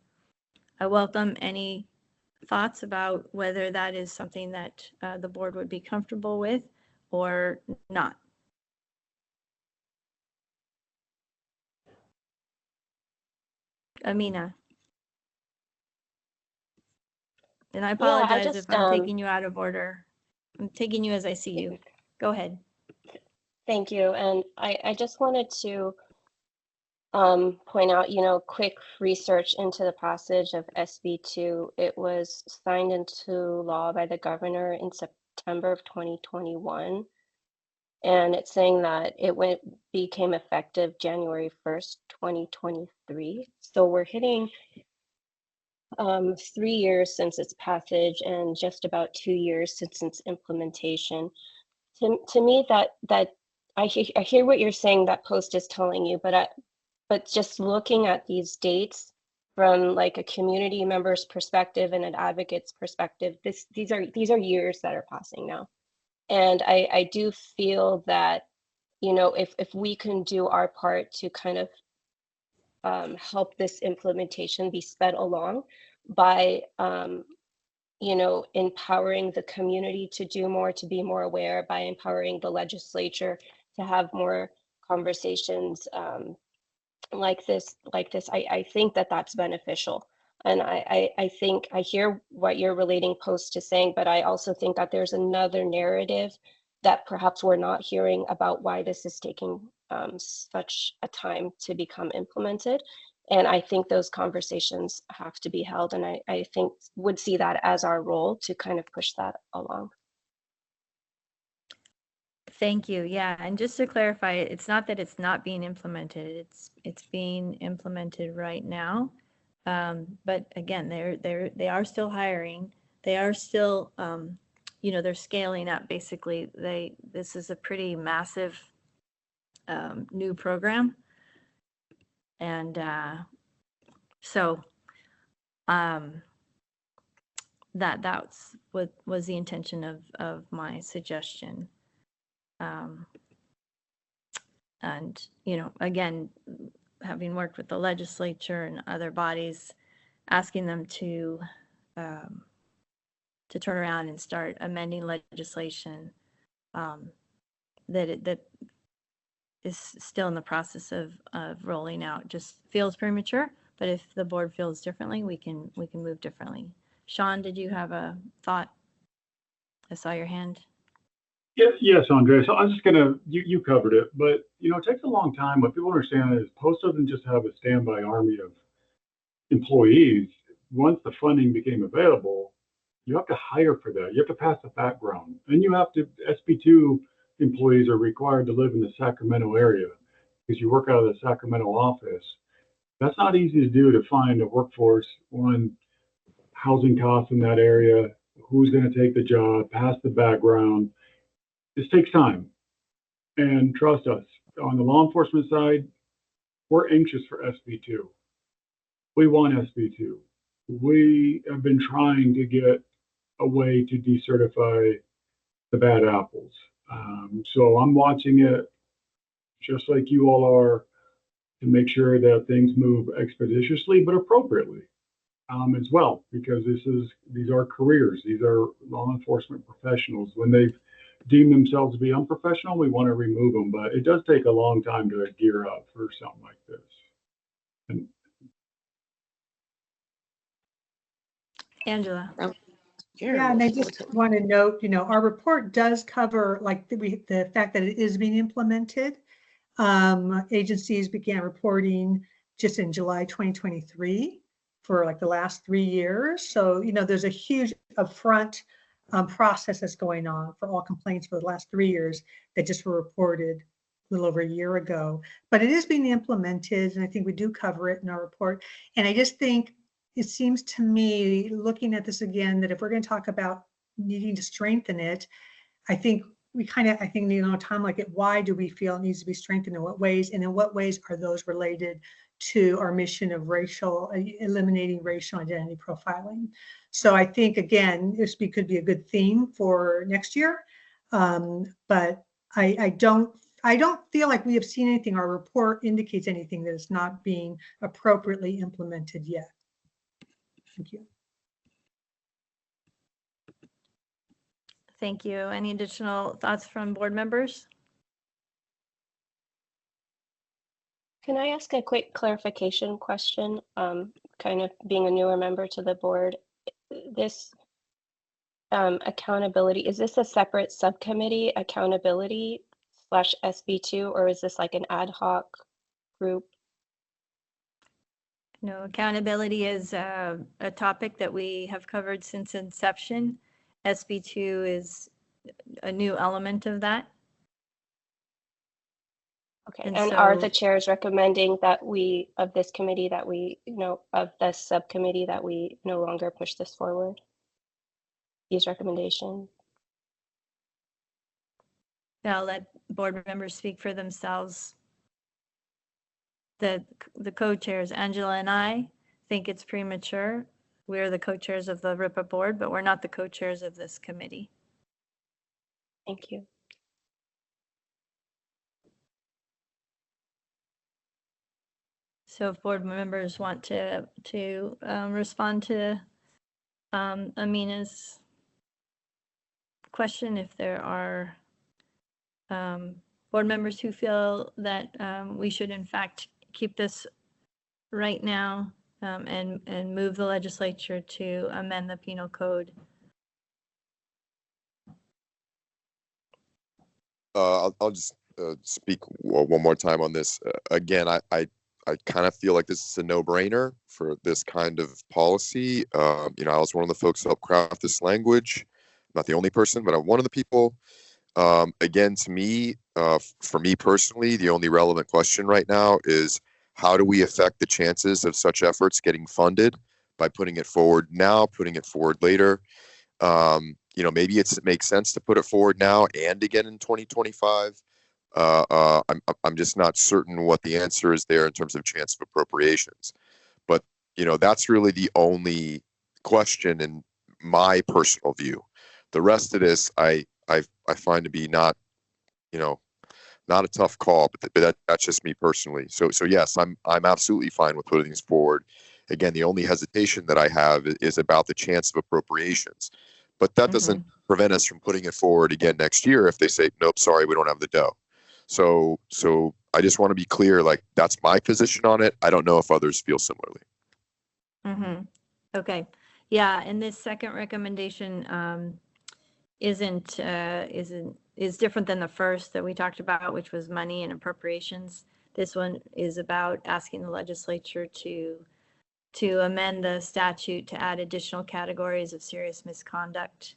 I welcome any thoughts about whether that is something that the board would be comfortable with or not. Amina. And I apologize if I'm taking you out of order. I'm taking you as I see you. Go ahead. Thank you. And I just wanted to point out, quick research into the passage of SB2. It was signed into law by the governor in September of 2021. And it's saying that it became effective January 1st, 2023. So we're hitting 3 years since its passage and just about 2 years since its implementation. To me, that I hear what you're saying that post is telling you, but just looking at these dates from like a community member's perspective and an advocate's perspective, these are years that are passing now. And I do feel that, if we can do our part to kind of help this implementation be sped along by, empowering the community to do more, to be more aware, by empowering the legislature to have more conversations like this, I think that that's beneficial. And I think I hear what you're relating post to saying, but I also think that there's another narrative that perhaps we're not hearing about why this is taking such a time to become implemented. And I think those conversations have to be held. And I think would see that as our role to kind of push that along. Thank you. Yeah, and just to clarify, it's not that it's not being implemented. It's being implemented right now. But again, they are still hiring. They are still, they're scaling up. Basically, this is a pretty massive new program, and so that's what was the intention of my suggestion. And again, having worked with the legislature and other bodies, asking them to turn around and start amending legislation that is still in the process of rolling out just feels premature. But if the board feels differently, we can move differently. Sean, did you have a thought? I saw your hand. Yes, Andrea. So I'm just you covered it, but it takes a long time. What people understand is Post doesn't just have a standby army of employees. Once the funding became available, you have to hire for that. You have to pass the background. And SB2 employees are required to live in the Sacramento area because you work out of the Sacramento office. That's not easy to do, to find a workforce, one, housing costs in that area, who's going to take the job, pass the background. This takes time. And trust us, on the law enforcement side, we're anxious for SB2. We want SB2. We have been trying to get a way to decertify the bad apples. So I'm watching it just like you all are to make sure that things move expeditiously but appropriately as well, because these are careers. These are law enforcement professionals. When they've deemed themselves to be unprofessional, we want to remove them, but it does take a long time to gear up for something like this. Angela. Yeah, and I just want to note, our report does cover the fact that it is being implemented. Agencies began reporting just in July 2023 for the last 3 years. So, there's a huge upfront process that's going on for all complaints for the last 3 years that just were reported a little over a year ago. But it is being implemented, and I think we do cover it in our report. And I just think, it seems to me, looking at this again, that if we're going to talk about needing to strengthen it, I think we kind of, I think, need a little time, like, why do we feel it needs to be strengthened, in what ways, and in what ways are those related to our mission of eliminating racial identity profiling. So I think, again, this could be a good theme for next year, but I don't feel like we have seen anything. Our report indicates anything that is not being appropriately implemented yet. Thank you. Thank you. Any additional thoughts from board members? Can I ask a quick clarification question? Kind of being a newer member to the board, this accountability, is this a separate subcommittee, accountability / SB2, or is this like an ad hoc group? No, accountability is a topic that we have covered since inception. SB2 is a new element of that. Okay, And and are so- the chairs recommending that we, of this committee, that we, of this subcommittee, that we no longer push this forward? These recommendations? I'll let board members speak for themselves. The co-chairs, Angela and I, think it's premature. We're the co-chairs of the RIPA board, but we're not the co-chairs of this committee. Thank you. So if board members want to respond to Amina's question, if there are board members who feel that we should in fact keep this right now and move the legislature to amend the penal code. I'll just speak one more time on this. Again, I kind of feel like this is a no-brainer for this kind of policy. I was one of the folks who helped craft this language. Not the only person, but I'm one of the people. Again, to me, for me personally, the only relevant question right now is how do we affect the chances of such efforts getting funded by putting it forward now, putting it forward later? Maybe it makes sense to put it forward now and again in 2025. I'm just not certain what the answer is there in terms of chance of appropriations. But, that's really the only question in my personal view. The rest of this, I find to be not a tough call, but that's just me personally. So yes, I'm absolutely fine with putting these forward. Again, the only hesitation that I have is about the chance of appropriations, but that doesn't prevent us from putting it forward again next year if they say, nope, sorry, we don't have the dough. So I just want to be clear, like that's my position on it. I don't know if others feel similarly. Okay. Yeah. And this second recommendation is different than the first that we talked about, which was money and appropriations. This one is about asking the legislature to amend the statute to add additional categories of serious misconduct.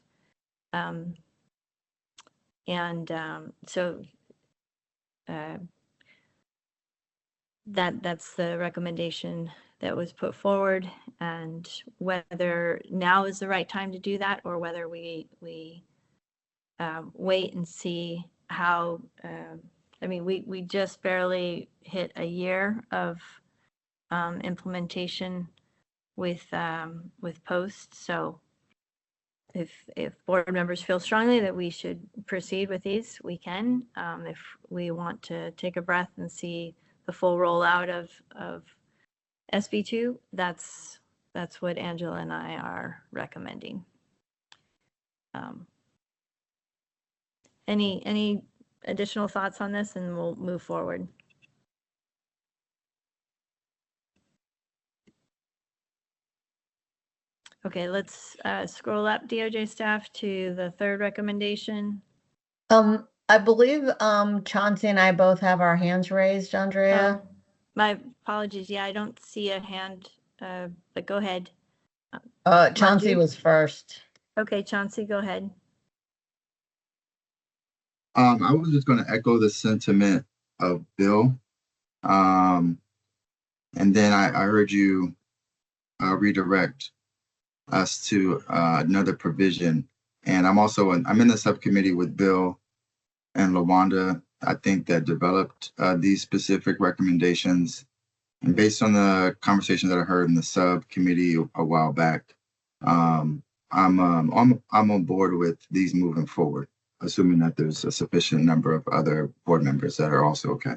That's the recommendation that was put forward, and whether now is the right time to do that or whether we wait and see how. We just barely hit a year of implementation with POST. So if board members feel strongly that we should proceed with these, we can. If we want to take a breath and see the full rollout of SB2, that's what Angela and I are recommending. Any additional thoughts on this, and we'll move forward. Okay, let's scroll up, DOJ staff, to the third recommendation. I believe Chauncey and I both have our hands raised, Andrea. My apologies. Yeah, I don't see a hand, but go ahead. Chauncey was first. Okay, Chauncey, go ahead. I was just going to echo the sentiment of Bill. And then I heard you redirect us to another provision. And I'm in the subcommittee with Bill and LaWanda, I think, that developed these specific recommendations. And based on the conversation that I heard in the subcommittee a while back, I'm on board with these moving forward, assuming that there's a sufficient number of other board members that are also okay.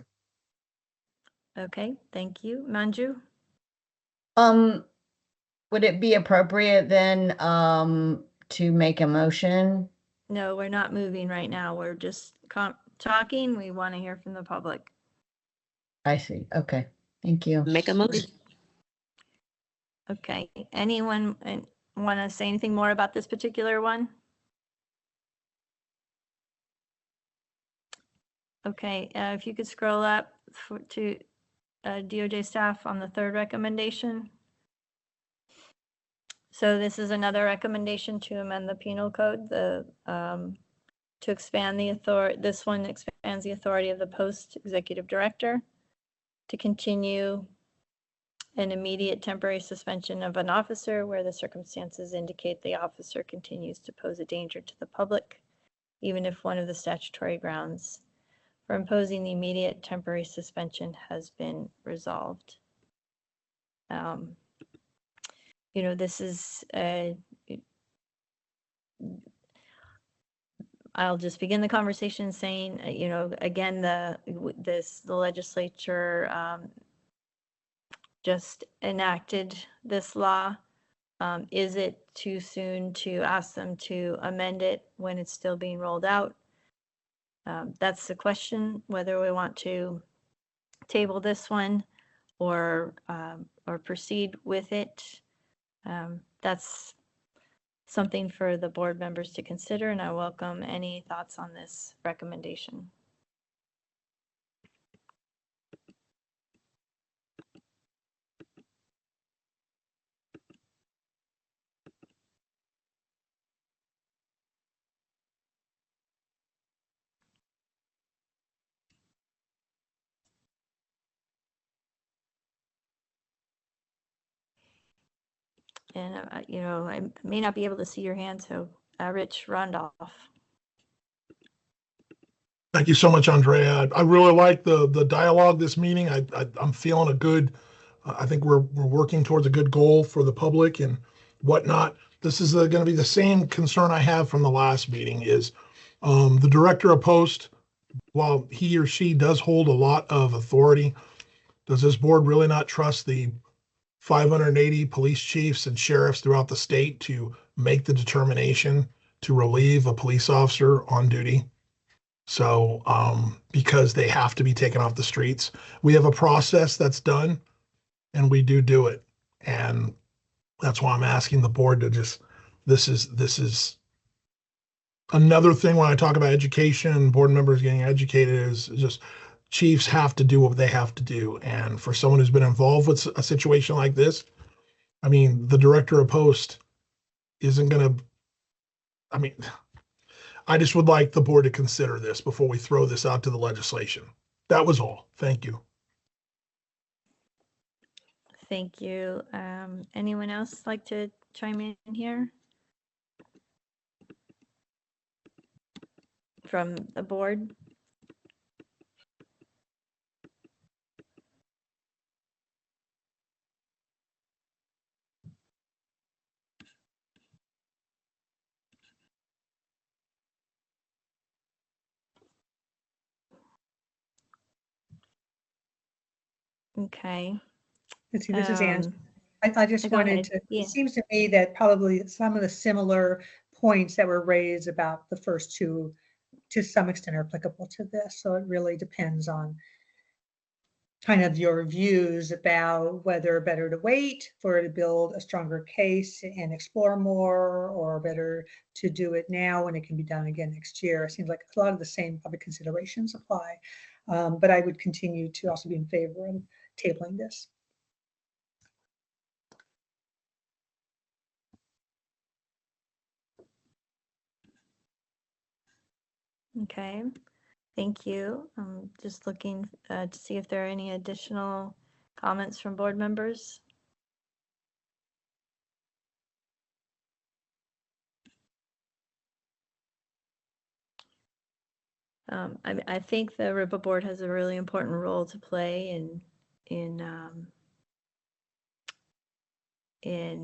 Okay, thank you. Manju? Would it be appropriate then to make a motion? No, we're not moving right now. We're just talking. We want to hear from the public. I see. Okay. Thank you. Make a motion. Okay, anyone want to say anything more about this particular one? Okay, if you could scroll up to DOJ staff on the third recommendation. So this is another recommendation to amend the penal code, to expand the authority. This one expands the authority of the post executive director to continue an immediate temporary suspension of an officer where the circumstances indicate the officer continues to pose a danger to the public, even if one of the statutory grounds for imposing the immediate temporary suspension has been resolved. You know, this is I'll just begin the conversation saying, you know, again, the legislature just enacted this law. Is it too soon to ask them to amend it when it's still being rolled out? That's the question, whether we want to table this one or proceed with it. That's something for the board members to consider, and I welcome any thoughts on this recommendation. And, you know, I may not be able to see your hand, so Rich Randolph. Thank you so much, Andrea. I really like the dialogue this meeting. I'm feeling a good, I think we're working towards a good goal for the public and whatnot. This is going to be the same concern I have from the last meeting is the director of post, while he or she does hold a lot of authority, does this board really not trust the 580 police chiefs and sheriffs throughout the state to make the determination to relieve a police officer on duty? So, because they have to be taken off the streets, we have a process that's done and we do it. And that's why I'm asking the board to just, this is another thing when I talk about education, board members getting educated is just chiefs have to do what they have to do. And for someone who's been involved with a situation like this, I mean, the director of post isn't going to, I mean, I just would like the board to consider this before we throw this out to the legislation. That was all. Thank you. Thank you. Anyone else like to chime in here? From the board? Okay. Let's see, this is Anne. I just Go wanted ahead. to, Yeah. it seems to me that probably some of the similar points that were raised about the first two to some extent are applicable to this. So it really depends on kind of your views about whether better to wait for to build a stronger case and explore more, or better to do it now when it can be done again next year. It seems like a lot of the same public considerations apply. But I would continue to also be in favor of tabling this. Okay, thank you. I'm just looking to see if there are any additional comments from board members. I think the RIPA board has a really important role to play in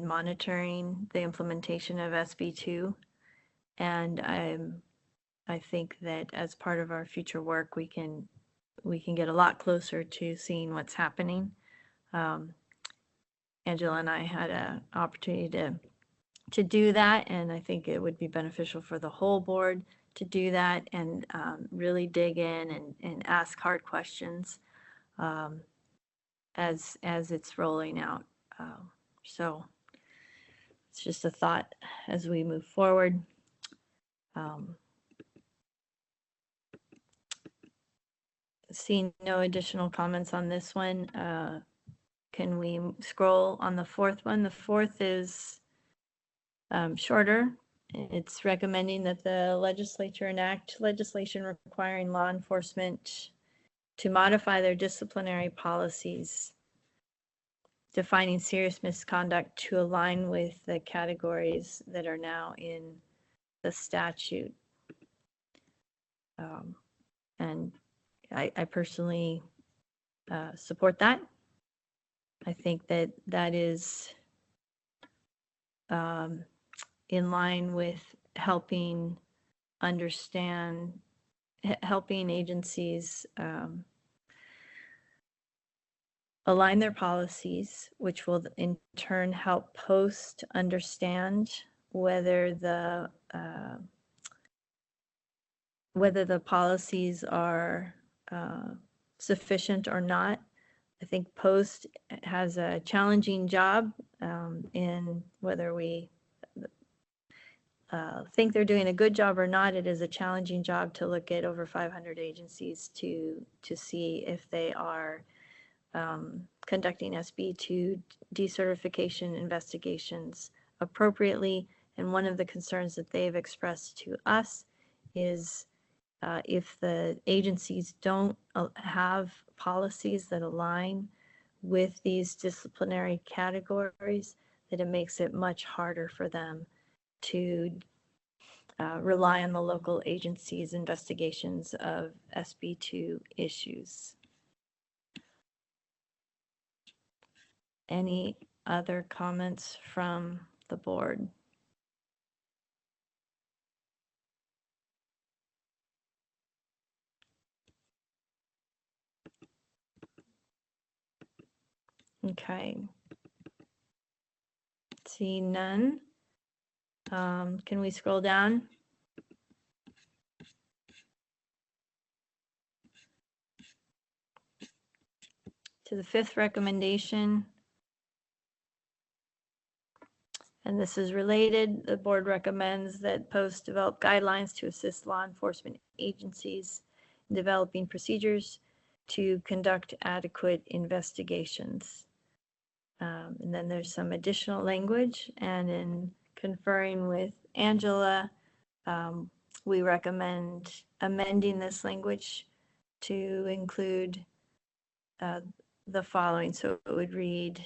monitoring the implementation of SB2, and I think that as part of our future work, we can get a lot closer to seeing what's happening. Angela and I had an opportunity to do that, and I think it would be beneficial for the whole board to do that and really dig in and ask hard questions as it's rolling out. So it's just a thought as we move forward. Seeing no additional comments on this one, can we scroll on the fourth one? The fourth is shorter. It's recommending that the legislature enact legislation requiring law enforcement to modify their disciplinary policies, defining serious misconduct to align with the categories that are now in the statute. And I personally support that. I think that is in line with helping agencies align their policies, which will in turn help post understand whether the policies are sufficient or not. I think Post has a challenging job in whether we think they're doing a good job or not. It is a challenging job to look at over 500 agencies to see if they are conducting SB2 decertification investigations appropriately. And one of the concerns that they've expressed to us is if the agencies don't have policies that align with these disciplinary categories, that it makes it much harder for them to rely on the local agencies' investigations of SB2 issues. Any other comments from the board? Okay. See none. Can we scroll down? To the fifth recommendation. And this is related. The board recommends that Post develop guidelines to assist law enforcement agencies in developing procedures to conduct adequate investigations. And then there's some additional language, and in conferring with Angela, we recommend amending this language to include the following. So it would read,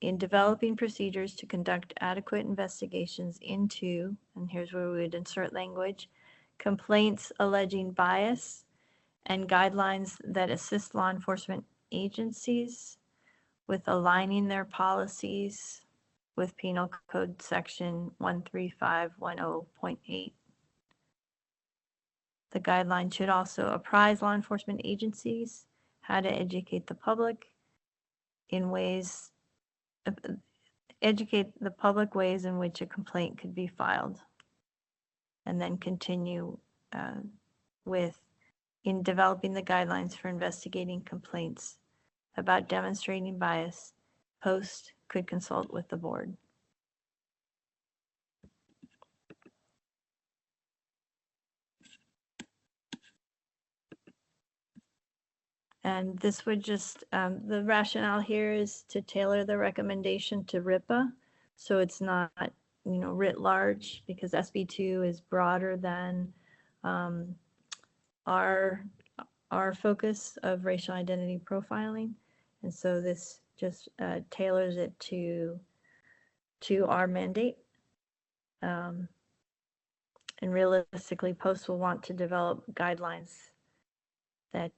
in developing procedures to conduct adequate investigations into, and here's where we would insert language, complaints alleging bias and guidelines that assist law enforcement agencies with aligning their policies with Penal Code Section 13510.8. The guideline should also apprise law enforcement agencies how to educate the public in ways, educate the public ways in which a complaint could be filed. And then continue with, in developing the guidelines for investigating complaints about demonstrating bias, Post could consult with the board. And this would just, the rationale here is to tailor the recommendation to RIPA. So it's not, writ large, because SB2 is broader than our focus of racial identity profiling. And so this just tailors it to our mandate. And realistically, posts will want to develop guidelines that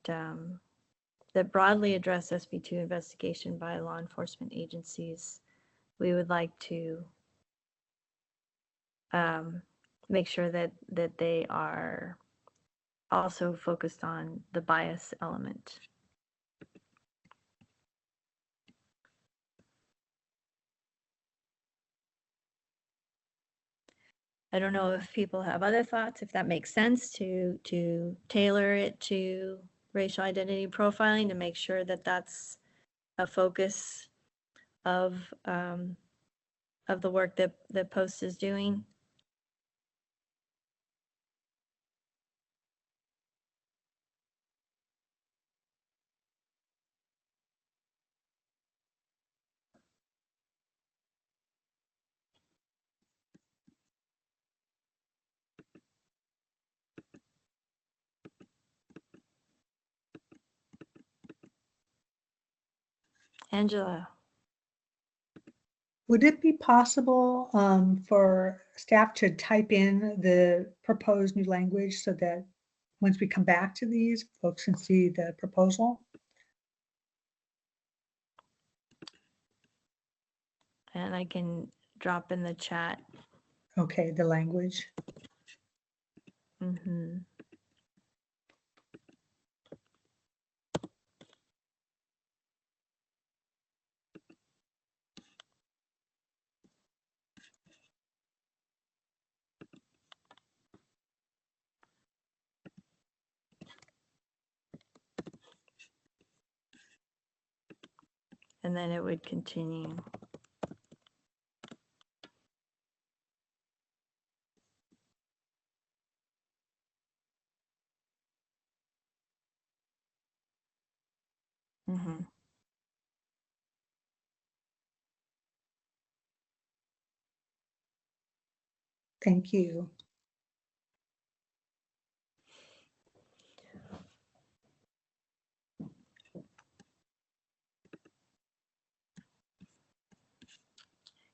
that broadly address SB2 investigation by law enforcement agencies. We would like to make sure that they are also focused on the bias element. I don't know if people have other thoughts, if that makes sense to tailor it to racial identity profiling to make sure that that's a focus of the work that Post is doing. Angela. Would it be possible for staff to type in the proposed new language so that once we come back to these, folks can see the proposal? And I can drop in the chat. Okay, the language. Mm-hmm. And then it would continue. Mm-hmm. Thank you.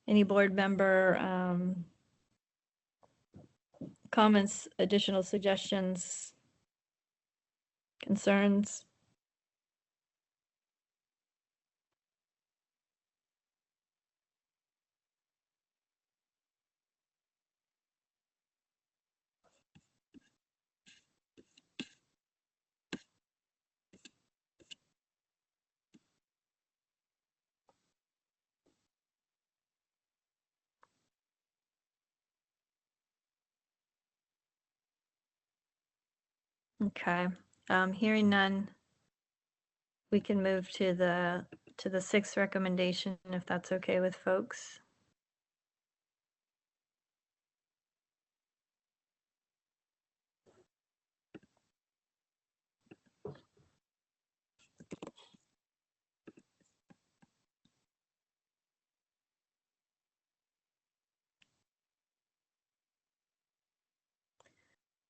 Any board member comments, additional suggestions, concerns? Okay, hearing none, we can move to the sixth recommendation if that's okay with folks.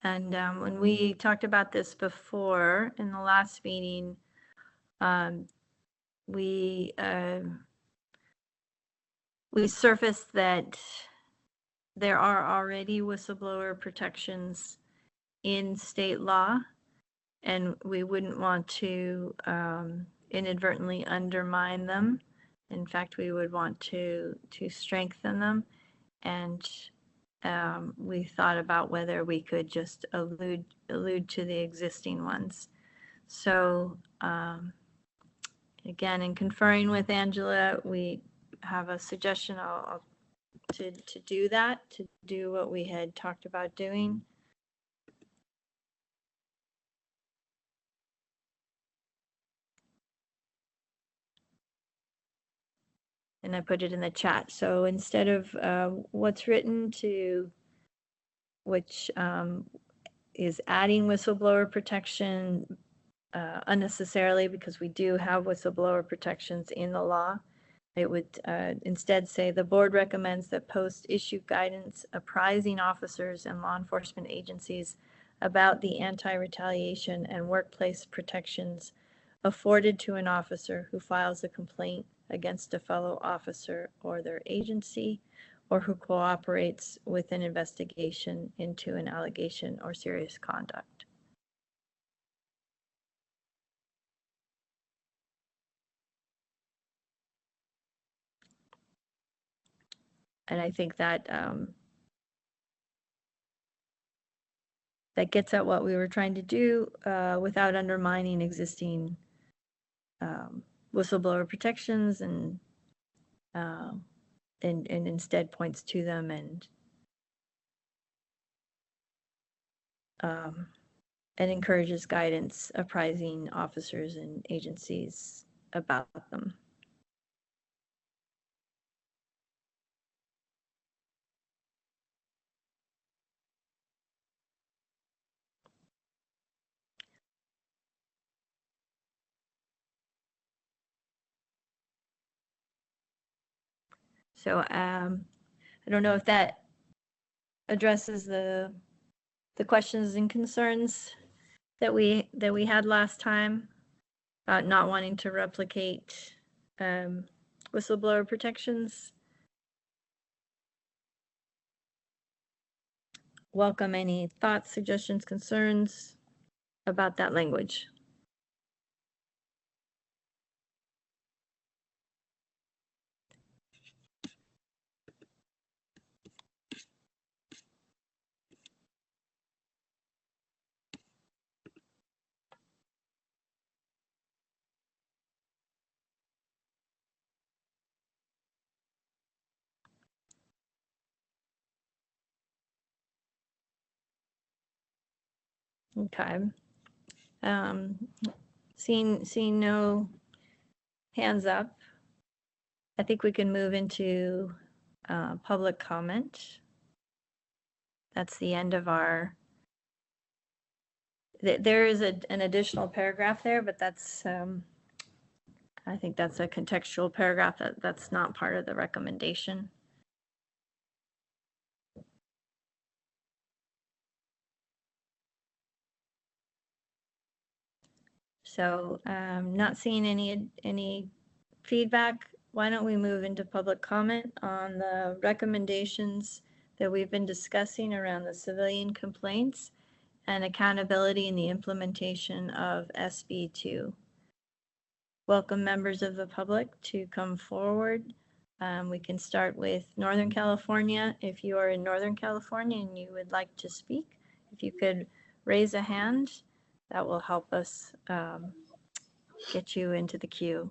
And when we talked about this before in the last meeting, we surfaced that there are already whistleblower protections in state law, and we wouldn't want to inadvertently undermine them. In fact, we would want to strengthen them, and we thought about whether we could just allude to the existing ones. So again, in conferring with Angela, we have a suggestion to do that, to do what we had talked about doing. And I put it in the chat. So instead of what's written to, which is adding whistleblower protection unnecessarily, because we do have whistleblower protections in the law, it would instead say the board recommends that Post issue guidance apprising officers and law enforcement agencies about the anti-retaliation and workplace protections afforded to an officer who files a complaint against a fellow officer or their agency, or who cooperates with an investigation into an allegation or serious conduct. And I think that that gets at what we were trying to do without undermining existing whistleblower protections, and instead points to them and encourages guidance, apprising officers and agencies about them. So I don't know if that addresses the questions and concerns that we had last time about not wanting to replicate whistleblower protections. Welcome any thoughts, suggestions, concerns about that language. Okay. Seeing no hands up, I think we can move into public comment. That's the end of our. There is an additional paragraph there, but that's I think that's a contextual paragraph that's not part of the recommendation. So not seeing any feedback, why don't we move into public comment on the recommendations that we've been discussing around the civilian complaints and accountability in the implementation of SB2. Welcome members of the public to come forward. We can start with Northern California. If you are in Northern California and you would like to speak, if you could raise a hand, that will help us get you into the queue.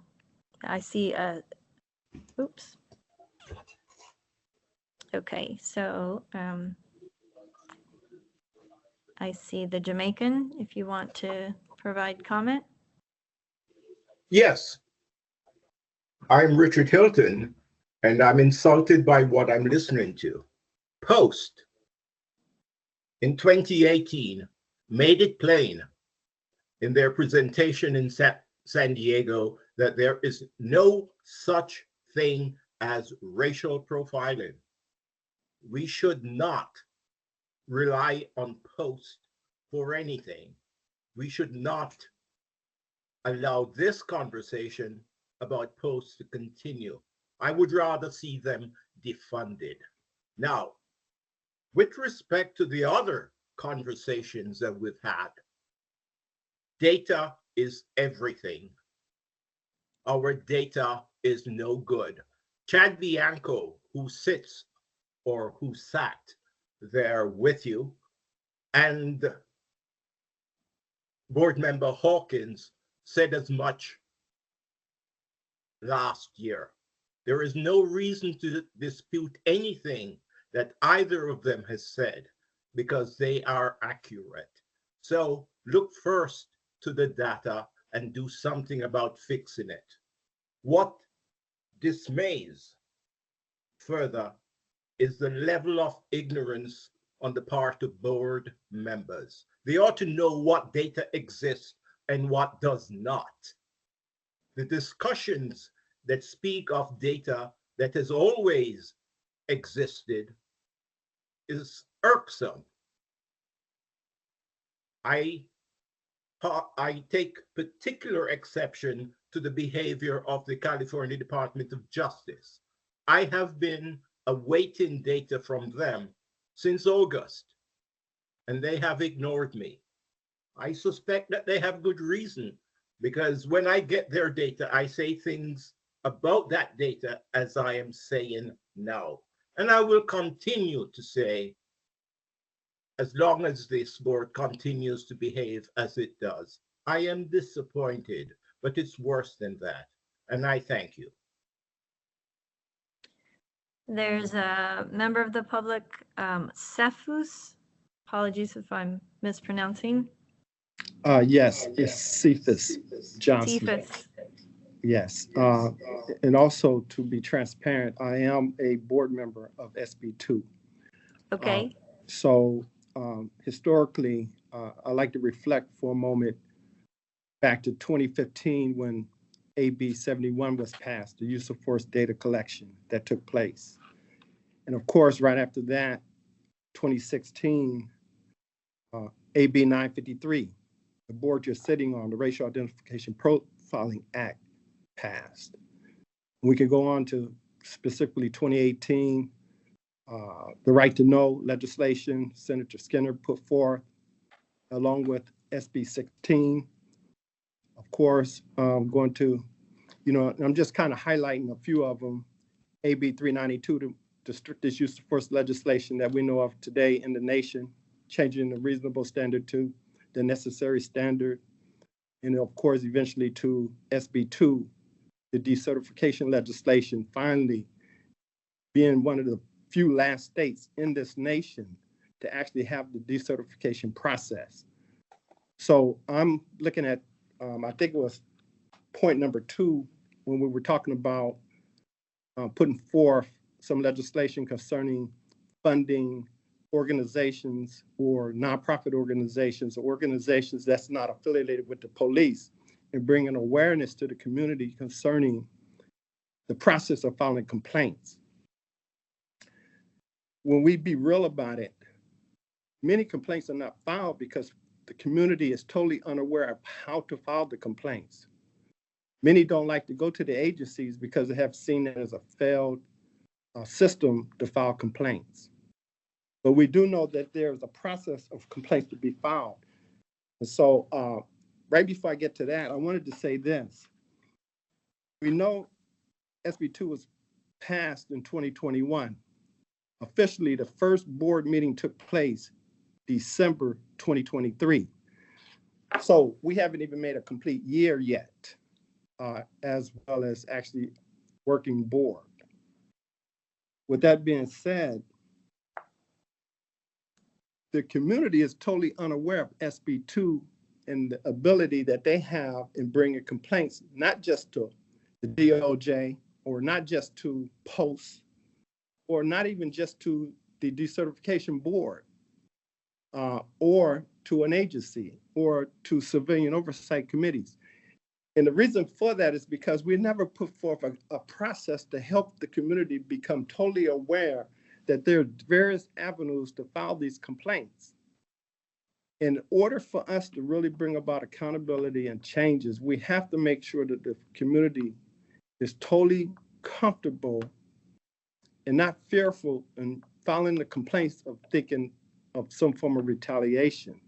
I see oops. Okay, so I see the Jamaican, if you want to provide comment. Yes, I'm Richard Hilton, and I'm insulted by what I'm listening to. Post, in 2018, made it plain in their presentation in San Diego that there is no such thing as racial profiling. We should not rely on Post for anything. We should not allow this conversation about Post to continue. I would rather see them defunded. Now, with respect to the other conversations that we've had, data is everything. Our data is no good. Chad Bianco, who sits or who sat there with you, and Board Member Hawkins said as much last year. There is no reason to dispute anything that either of them has said because they are accurate. So look first to the data and do something about fixing it. What dismays further is the level of ignorance on the part of board members. They ought to know what data exists and what does not. The discussions that speak of data that has always existed is irksome. I take particular exception to the behavior of the California Department of Justice. I have been awaiting data from them since August, and they have ignored me. I suspect that they have good reason, because when I get their data, I say things about that data as I am saying now. And I will continue to say, as long as this board continues to behave as it does. I am disappointed, but it's worse than that. And I thank you. There's a member of the public, Cephus. Apologies if I'm mispronouncing. Yes, it's Cephas Johnson. Cephas. Yes. And also to be transparent, I am a board member of SB2. Okay. So historically, I like to reflect for a moment back to 2015 when AB 71 was passed, the use of force data collection that took place. And of course, right after that, 2016, AB 953, the board you're sitting on, the Racial Identification Profiling Act, passed. We can go on to specifically 2018, the Right to Know legislation Senator Skinner put forth, along with SB 16. Of course, going to, I'm just kind of highlighting a few of them. AB 392, the strictest use of force legislation that we know of today in the nation, changing the reasonable standard to the necessary standard. And of course, eventually to SB 2, the decertification legislation, finally being one of the few last states in this nation to actually have the decertification process. So I'm looking at, I think it was point number 2 when we were talking about putting forth some legislation concerning funding organizations or nonprofit organizations or organizations that's not affiliated with the police, and bringing awareness to the community concerning the process of filing complaints. When we be real about it, many complaints are not filed because the community is totally unaware of how to file the complaints. Many don't like to go to the agencies because they have seen it as a failed system to file complaints. But we do know that there's a process of complaints to be filed. And so right before I get to that, I wanted to say this. We know SB2 was passed in 2021. Officially, the first board meeting took place December 2023. So we haven't even made a complete year yet, as well as actually working board. With that being said, the community is totally unaware of SB2 and the ability that they have in bringing complaints, not just to the DOJ or not just to POST or not even just to the decertification board or to an agency or to civilian oversight committees. And the reason for that is because we never put forth a process to help the community become totally aware that there are various avenues to file these complaints. In order for us to really bring about accountability and changes, we have to make sure that the community is totally comfortable and not fearful in filing the complaints of thinking of some form of retaliation.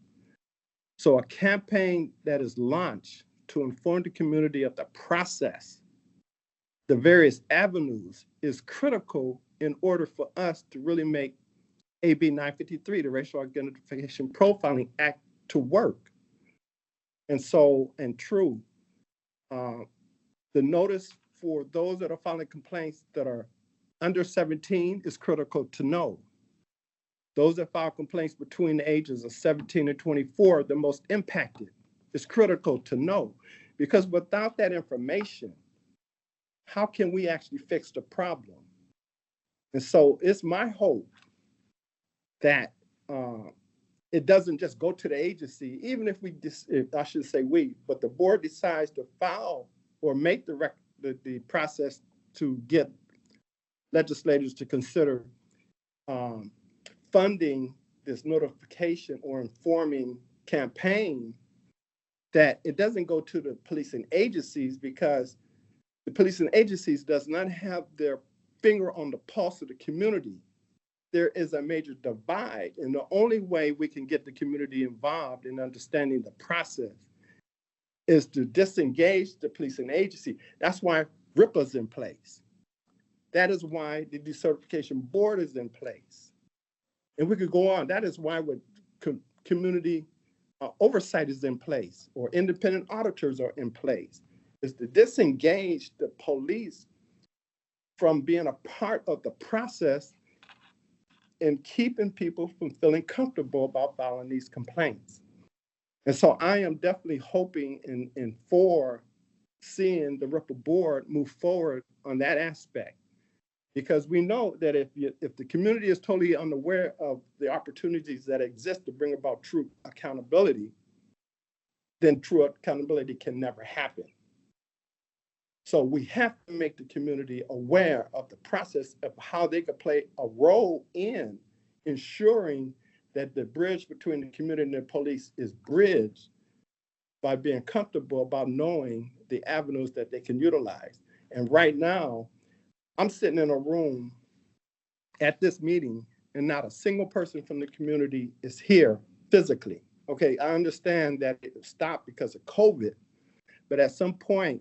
So a campaign that is launched to inform the community of the process, the various avenues, is critical in order for us to really make AB 953, the Racial Identification Profiling Act, to work. And so, and true, the notice for those that are filing complaints that are under 17 is critical to know. Those that file complaints between the ages of 17 and 24, the most impacted, is critical to know. Because without that information, how can we actually fix the problem? And so it's my hope that it doesn't just go to the agency, even if I should say we, but the board decides to file or make the process to get legislators to consider funding this notification or informing campaign, that it doesn't go to the policing agencies, because the policing agencies does not have their finger on the pulse of the community. There is a major divide, and the only way we can get the community involved in understanding the process is to disengage the policing agency. That's why RIPA's in place. That is why the decertification board is in place. And we could go on. That is why community oversight is in place, or independent auditors are in place, is to disengage the police from being a part of the process and keeping people from feeling comfortable about filing these complaints. And so I am definitely hoping and for seeing the RIPA board move forward on that aspect, because we know that if the community is totally unaware of the opportunities that exist to bring about true accountability, then true accountability can never happen. So we have to make the community aware of the process of how they could play a role in ensuring that the bridge between the community and the police is bridged by being comfortable about knowing the avenues that they can utilize. And right now, I'm sitting in a room at this meeting and not a single person from the community is here physically. Okay, I understand that it stopped because of COVID, but at some point,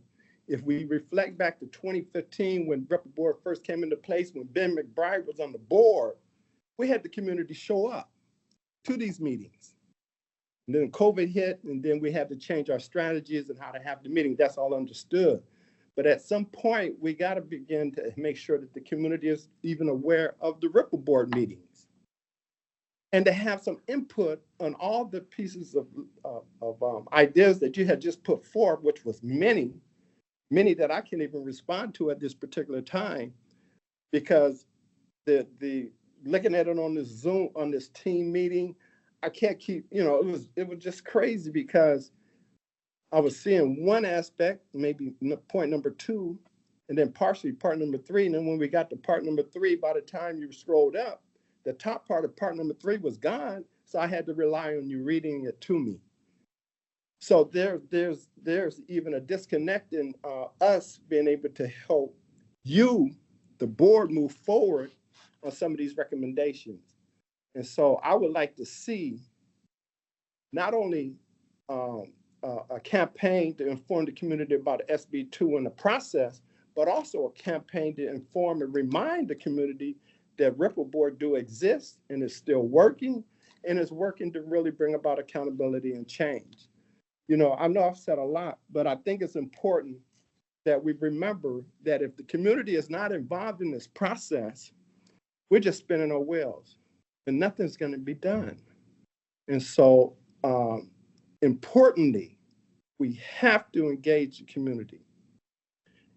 if we reflect back to 2015 when RIPA board first came into place, when Ben McBride was on the board, we had the community show up to these meetings. And then COVID hit, and then we had to change our strategies and how to have the meeting. That's all understood. But at some point, we got to begin to make sure that the community is even aware of the RIPA board meetings and to have some input on all the pieces of ideas that you had just put forth, which was many that I can't even respond to at this particular time, because the looking at it on this Zoom, on this team meeting, I can't keep, it was just crazy, because I was seeing one aspect, maybe point number 2, and then partially part number 3. And then when we got to part number 3, by the time you scrolled up, the top part of part number 3 was gone. So I had to rely on you reading it to me. So there's even a disconnect in us being able to help you, the board, move forward on some of these recommendations. And so I would like to see not only a campaign to inform the community about SB2 and the process, but also a campaign to inform and remind the community that RIPA board do exist and is still working, and is working to really bring about accountability and change. I know I've said a lot, but I think it's important that we remember that if the community is not involved in this process, we're just spinning our wheels and nothing's going to be done. And so, importantly, we have to engage the community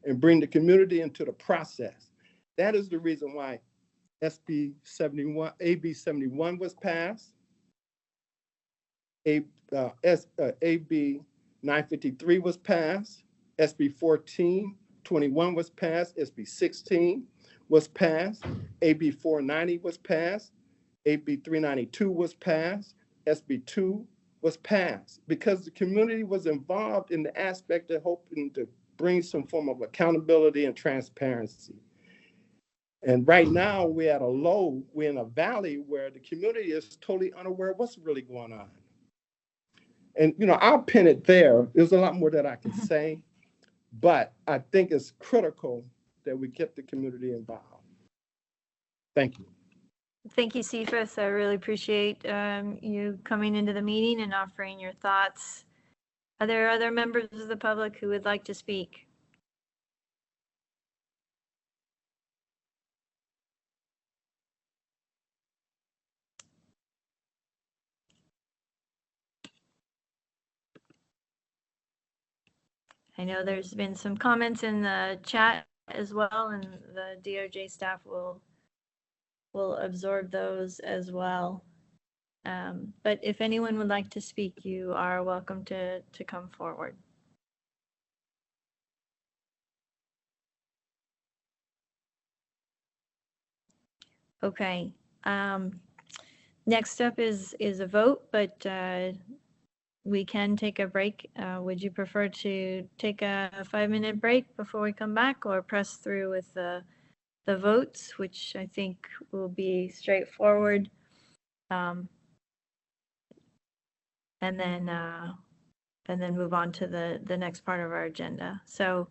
and bring the community into the process. That is the reason why AB 71 was passed. AB 953 was passed. SB 1421 was passed. SB 16 was passed. AB 490 was passed. AB 392 was passed. SB 2 was passed, because the community was involved in the aspect of hoping to bring some form of accountability and transparency. And right now we're at a low, we're in a valley where the community is totally unaware of what's really going on. And, I'll pin it there. There's a lot more that I can say, but I think it's critical that we get the community involved. Thank you. Thank you, Cephas. I really appreciate you coming into the meeting and offering your thoughts. Are there other members of the public who would like to speak? I know there's been some comments in the chat as well, and the DOJ staff will absorb those as well. But if anyone would like to speak, you are welcome to come forward. Okay. Next up is a vote, but we can take a break. Would you prefer to take a 5-minute break before we come back, or press through with the the votes, which I think will be straightforward. Um, and then move on to the next part of our agenda. So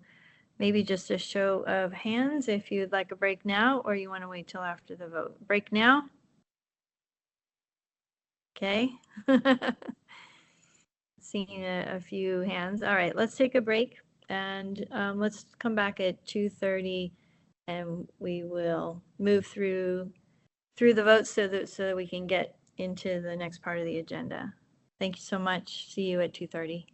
maybe just a show of hands if you'd like a break now, or you want to wait till after the vote. Break now? Okay. Seeing a few hands. All right, let's take a break and let's come back at 2:30 and we will move through the votes so that we can get into the next part of the agenda. Thank you so much. See you at 2:30.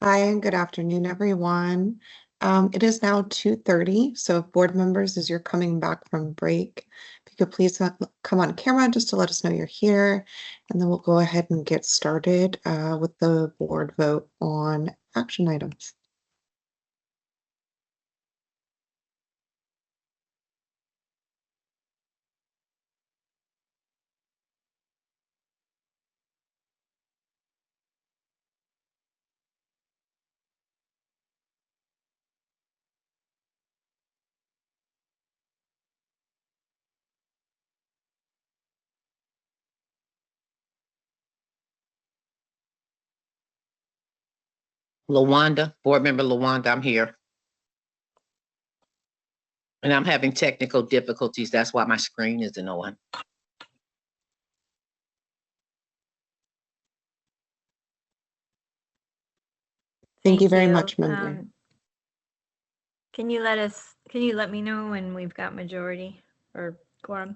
Hi, and good afternoon, everyone. It is now 2:30, so if board members, as you're coming back from break, if you could please come on camera just to let us know you're here, and then we'll go ahead and get started with the board vote on action items. LaWanda, Board Member LaWanda, I'm here. And I'm having technical difficulties. That's why my screen isn't on. Thank you very much, member. Can you let me know when we've got majority or quorum?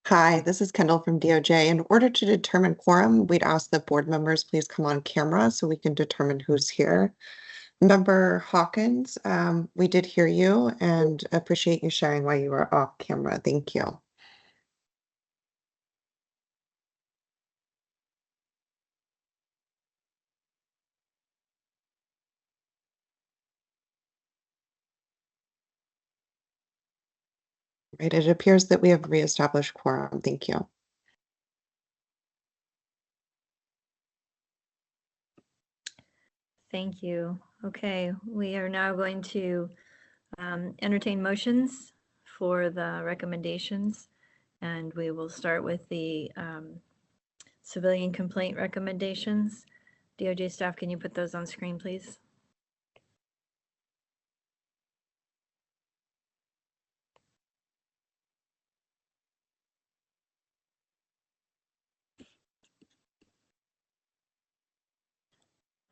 Hi, this is Kendall from DOJ. In order to determine quorum, we'd ask that board members please come on camera so we can determine who's here. Member Hawkins, we did hear you and appreciate you sharing why you were off camera. Thank you. Right, it appears that we have reestablished quorum. Thank you. Thank you. Okay, we are now going to entertain motions for the recommendations, and we will start with the civilian complaint recommendations. DOJ staff, can you put those on screen, please?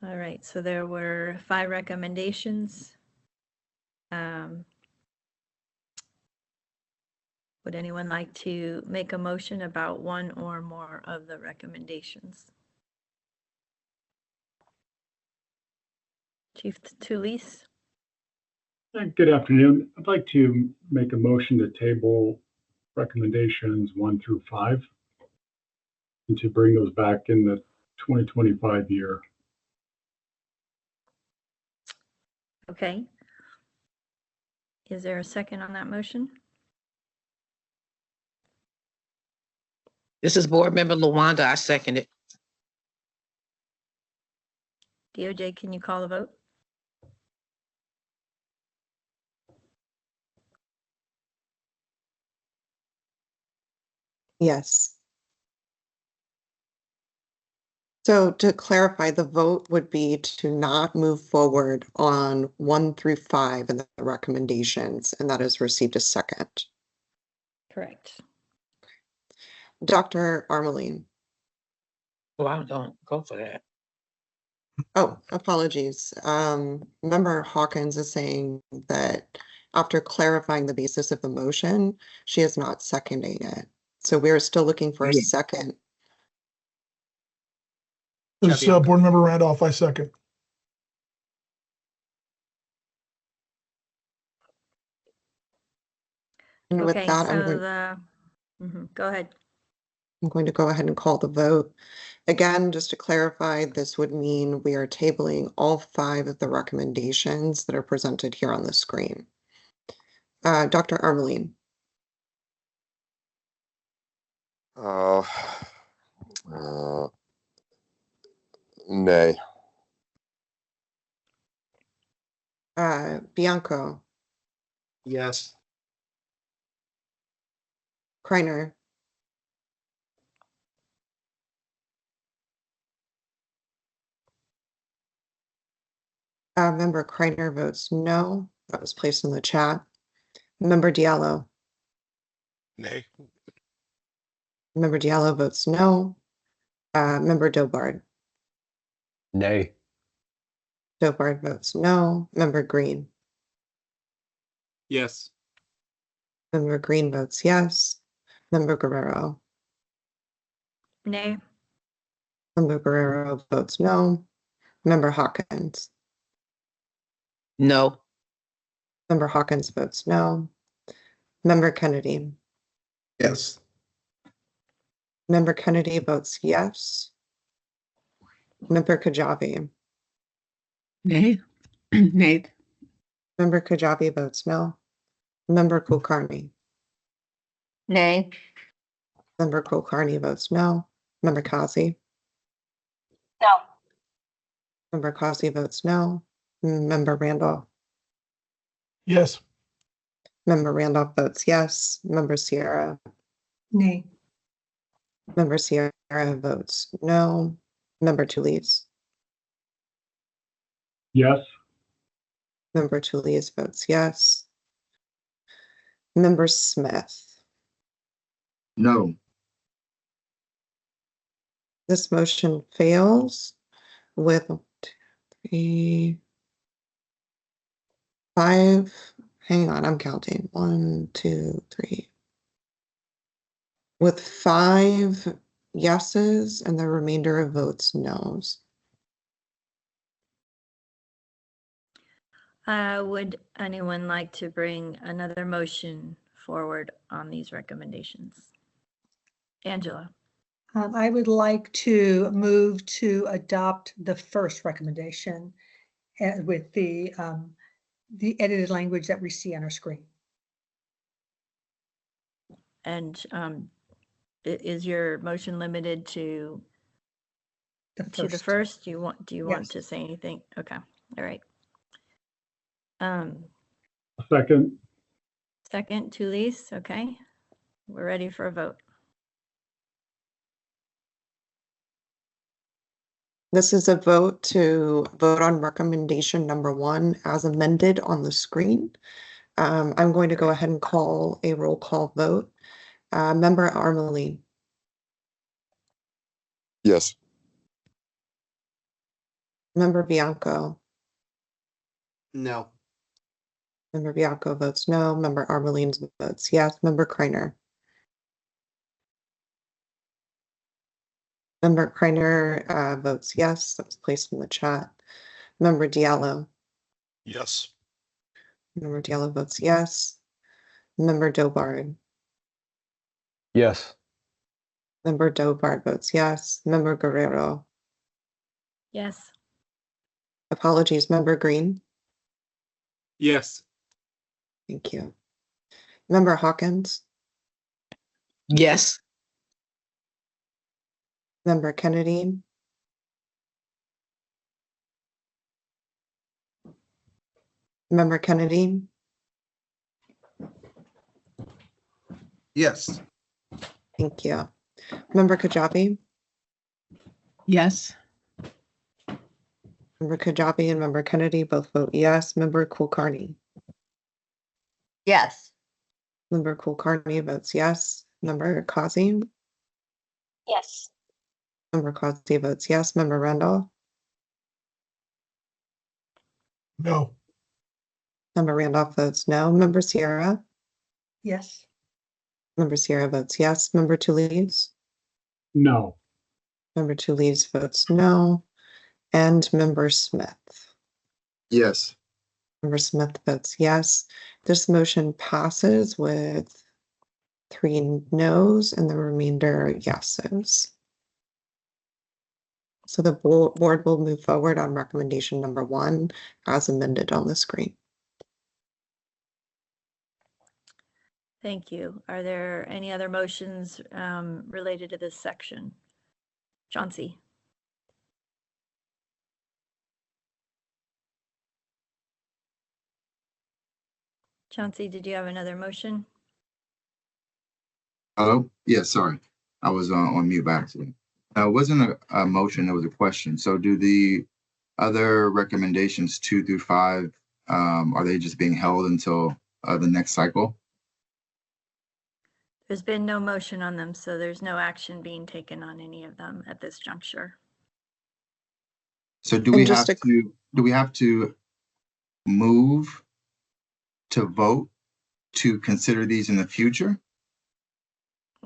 All right, so there were 5 recommendations. Would anyone like to make a motion about one or more of the recommendations? Chief Tulise? Good afternoon. I'd like to make a motion to table recommendations 1 through 5 and to bring those back in the 2025 year. Okay. Is there a second on that motion? This is Board Member LaWanda. I second it. DOJ, can you call the vote? Yes. So to clarify, the vote would be to not move forward on 1 through 5 in the recommendations, and that has received a second. Correct. Dr. Armeline. Well, I don't go for that. Oh, apologies. Member Hawkins is saying that after clarifying the basis of the motion, she is not seconding it. So we're still looking for a second. This is Board Member Randolph. I second. And with Okay, that, so go ahead. I'm going to go ahead and call the vote. Again, just to clarify, this would mean we are tabling all 5 of the recommendations that are presented here on the screen. Dr. Armeline. Nay. Bianco. Yes. Kreiner. Member Kreiner votes no. That was placed in the chat. Member Diallo. Nay. Member Diallo votes no. Member Dobard. Nay. Dobard votes no. Member Green. Yes. Member Green votes yes. Member Guerrero. Nay. Member Guerrero votes no. Member Hawkins. No. Member Hawkins votes no. Member Kennedy. Yes. Member Kennedy votes yes. Member Kajabi. Nay. Nay. Member Kajabi votes no. Member Kulkarni. Nay. Member Kulkarni votes no. Member Kazi. No. Member Kazi votes no. Member Randolph. Yes. Member Randolph votes yes. Member Sierra. Nay. Member Sierra votes no. Member Tulise. Yes. Member Tulise votes yes. Member Smith. No. This motion fails with 1, 2, 3, 5. Hang on, I'm counting. 1, 2, 3. With 5 yeses and the remainder of votes noes. Would anyone like to bring another motion forward on these recommendations? Angela. I would like to move to adopt the first recommendation with the edited language that we see on our screen. And is your motion limited to the first? Do you want Yes. to say anything? Okay. All right. Second. Second, Tulise. Okay. We're ready for a vote. This is a vote to vote on recommendation number 1 as amended on the screen. I'm going to go ahead and call a roll call vote. Member Armeline. Yes. Member Bianco. No. Member Bianco votes no. Member Armelines votes yes. Member Kreiner. Member Kreiner votes yes. That was placed in the chat. Member Diallo. Yes. Member Diallo votes yes. Member Dobard. Yes. Member Dobard votes yes. Member Guerrero. Yes. Apologies. Member Green. Yes. Thank you. Member Hawkins. Yes. Member Kennedy. Member Kennedy. Yes. Thank you. Member Kajabi. Yes. Member Kajabi and Member Kennedy both vote yes. Member Kulkarni. Yes. Member Kulkarni votes yes. Member Kazi. Yes. Member Kazi votes yes. Member Randolph. No. Member Randolph votes no. Member Sierra. Yes. Member Sierra votes yes. Member Tulise. No. Member Tulise votes no. And Member Smith. Yes. Member Smith votes yes. This motion passes with 3 noes and the remainder yeses. So the board will move forward on recommendation number 1 as amended on the screen. Thank you. Are there any other motions related to this section? Chauncey. Chauncey, did you have another motion? Hello? Yeah, sorry. I was on mute by accident. It wasn't a motion, it was a question. So do the other recommendations 2 through 5, are they just being held until the next cycle? There's been no motion on them, so there's no action being taken on any of them at this juncture. So do we have to move to vote to consider these in the future?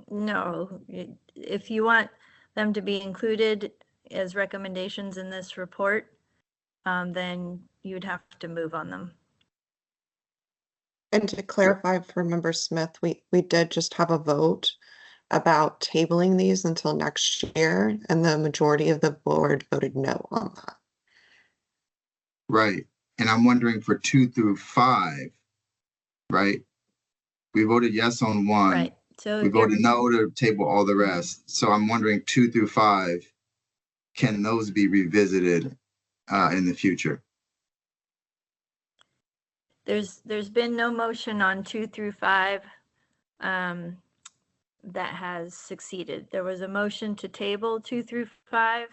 No, if you want them to be included as recommendations in this report, then you'd have to move on them. And to clarify for Member Smith, we did just have a vote about tabling these until next year, and the majority of the board voted no on that. Right. And I'm wondering for 2 through 5, right? We voted yes on one. Right. So we voted no to table all the rest. So I'm wondering 2 through 5, can those be revisited in the future? There's been no motion on 2 through 5 that has succeeded. There was a motion to table 2 through 5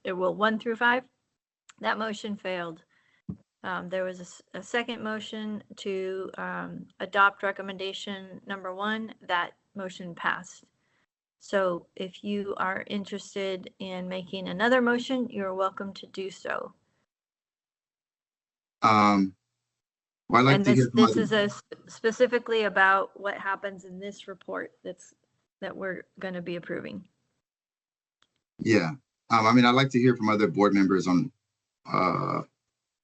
1 through 5. That motion failed. There was a second motion to adopt recommendation number 1. That motion passed. So if you are interested in making another motion, you're welcome to do so. Well, I'd like to hear from this is specifically about what happens in this report that we're going to be approving. Yeah. I mean, I'd like to hear from other board members on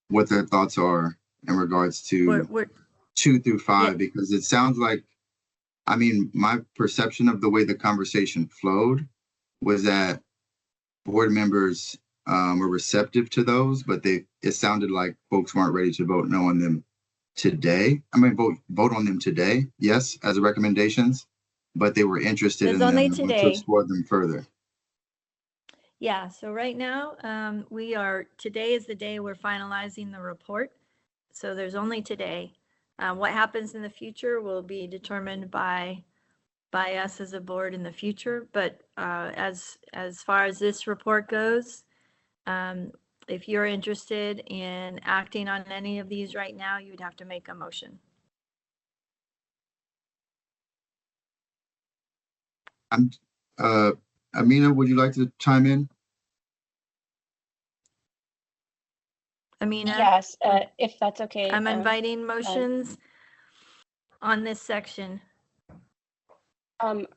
what their thoughts are in regards to 2 through 5, because it sounds like, I mean, my perception of the way the conversation flowed was that board members were receptive to those, but it sounded like folks weren't ready to vote no on them today. I mean, vote on them today, yes, as recommendations, but they were interested in them and want to explore them further. Yeah, so right now, today is the day we're finalizing the report. So there's only today. What happens in the future will be determined by us as a board in the future. But as far as this report goes, if you're interested in acting on any of these right now, you'd have to make a motion. Amina, would you like to chime in? Amina? Yes, if that's okay. I'm inviting motions on this section. Co-Chair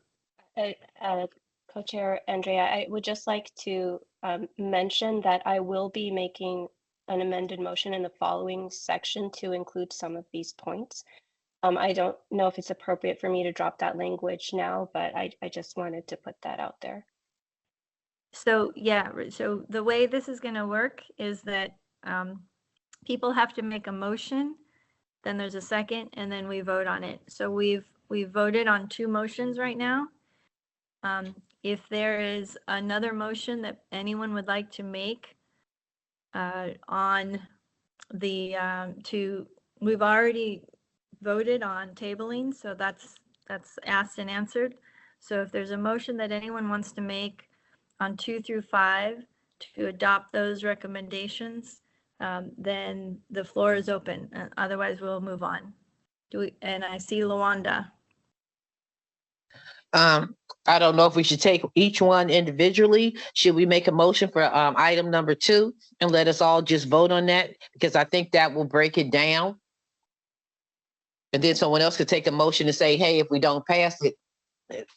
Andrea, I would just like to mention that I will be making an amended motion in the following section to include some of these points. I don't know if it's appropriate for me to drop that language now, but I just wanted to put that out there. So yeah, so the way this is going to work is that people have to make a motion, then there's a second, and then we vote on it. So we've voted on 2 motions right now. If there is another motion that anyone would like to make on the we've already voted on tabling, so that's asked and answered. So if there's a motion that anyone wants to make on 2 through 5 to adopt those recommendations, then the floor is open. Otherwise, we'll move on. And I see Lawanda. I don't know if we should take each one individually. Should we make a motion for item number 2 and let us all just vote on that? Because I think that will break it down. And then someone else could take a motion and say, hey, if we don't pass it,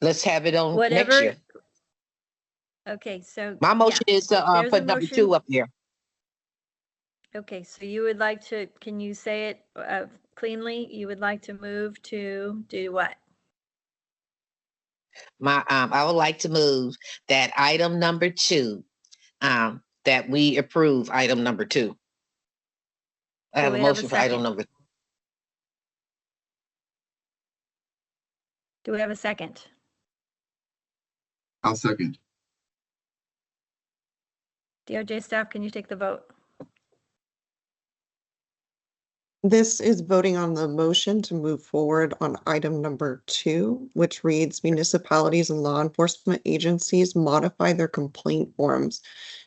let's have it on next year. Okay, so my motion is to put number 2 up here. Okay, so you would like to, can you say it cleanly? You would like to move to do what? I would like to move that item number 2, that we approve item number 2. I have a motion for item number. Do we have a second? I'll second. DOJ staff, can you take the vote? This is voting on the motion to move forward on item number 2, which reads municipalities and law enforcement agencies modify their complaint forms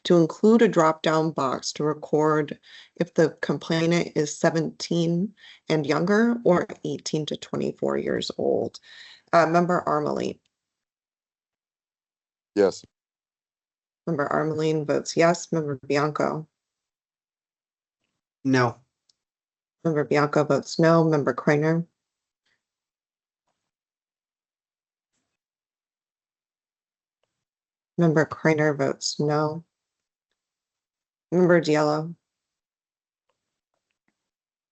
to include a drop-down box to record if the complainant is 17 and younger or 18 to 24 years old. Member Armaline. Yes. Member Armaline votes yes. Member Bianco. No. Member Bianco votes no. Member Kreiner. Member Kreiner votes no. Member Diallo.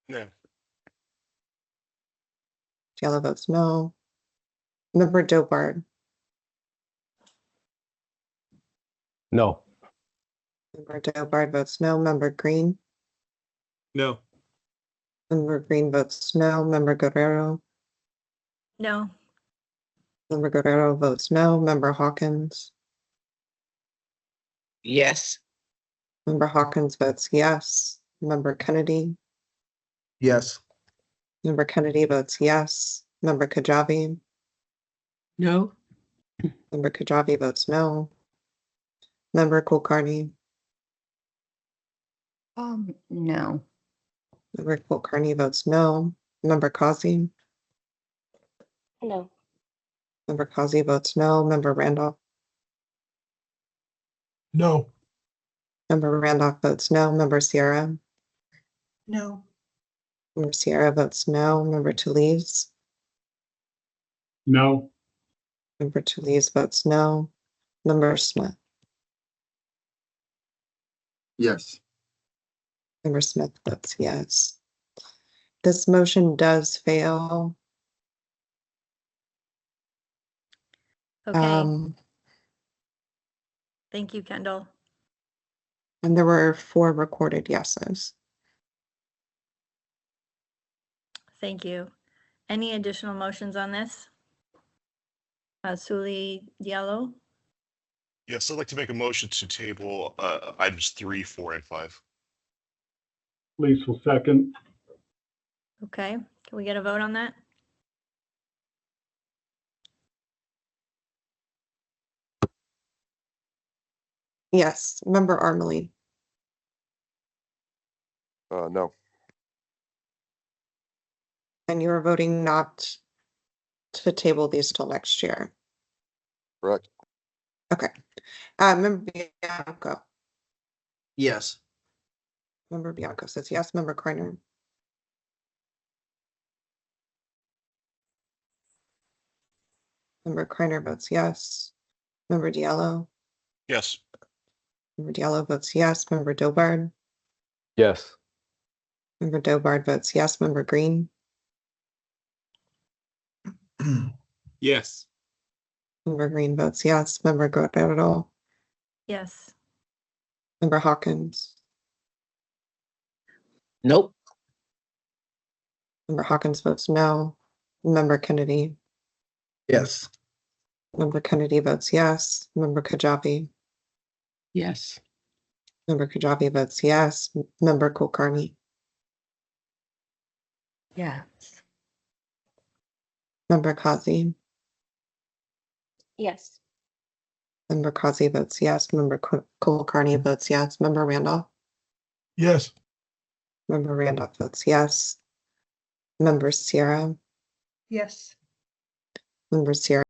No. Diallo votes no. Member Dobard. No. Member Dobard votes no. Member Green. No. Member Green votes no. Member Guerrero. No. Member Guerrero votes no. Member Hawkins. Yes. Member Hawkins votes yes. Member Kennedy. Yes. Member Kennedy votes yes. Member Kajabi. No. Member Kajabi votes no. Member Kulkarni. No. Member Kulkarni votes no. Member Kazi. No. Member Kazi votes no. Member Randolph. No. Member Randolph votes no. Member Sierra. No. Member Sierra votes no. Member Talese. No. Member Talese votes no. Member Smith. Yes. Member Smith votes yes. This motion does fail. Okay. Thank you, Kendall. And there were 4 recorded yeses. Thank you. Any additional motions on this? Suli Diallo? Yes, I'd like to make a motion to table items 3, 4, and 5. Lease will second. Okay, can we get a vote on that? Yes. Member Armaline. No. And you are voting not to table these till next year. Correct. Okay. Member Bianco. Yes. Member Bianco says yes. Member Kreiner. Member Kreiner votes yes. Member Diallo. Yes. Member Diallo votes yes. Member Dobard. Yes. Member Dobard votes yes. Member Green. Yes. Member Green votes yes. Member Guerrero. Yes. Member Hawkins. Nope. Member Hawkins votes no. Member Kennedy. Yes. Member Kennedy votes yes. Member Kajabi. Yes. Member Kajabi votes yes. Member Kulkarni. Yes. Member Kazi. Yes. Member Kazi votes yes. Member Kulkarni votes yes. Member Randolph. Yes. Member Randolph votes yes. Member Sierra. Yes. Member Sierra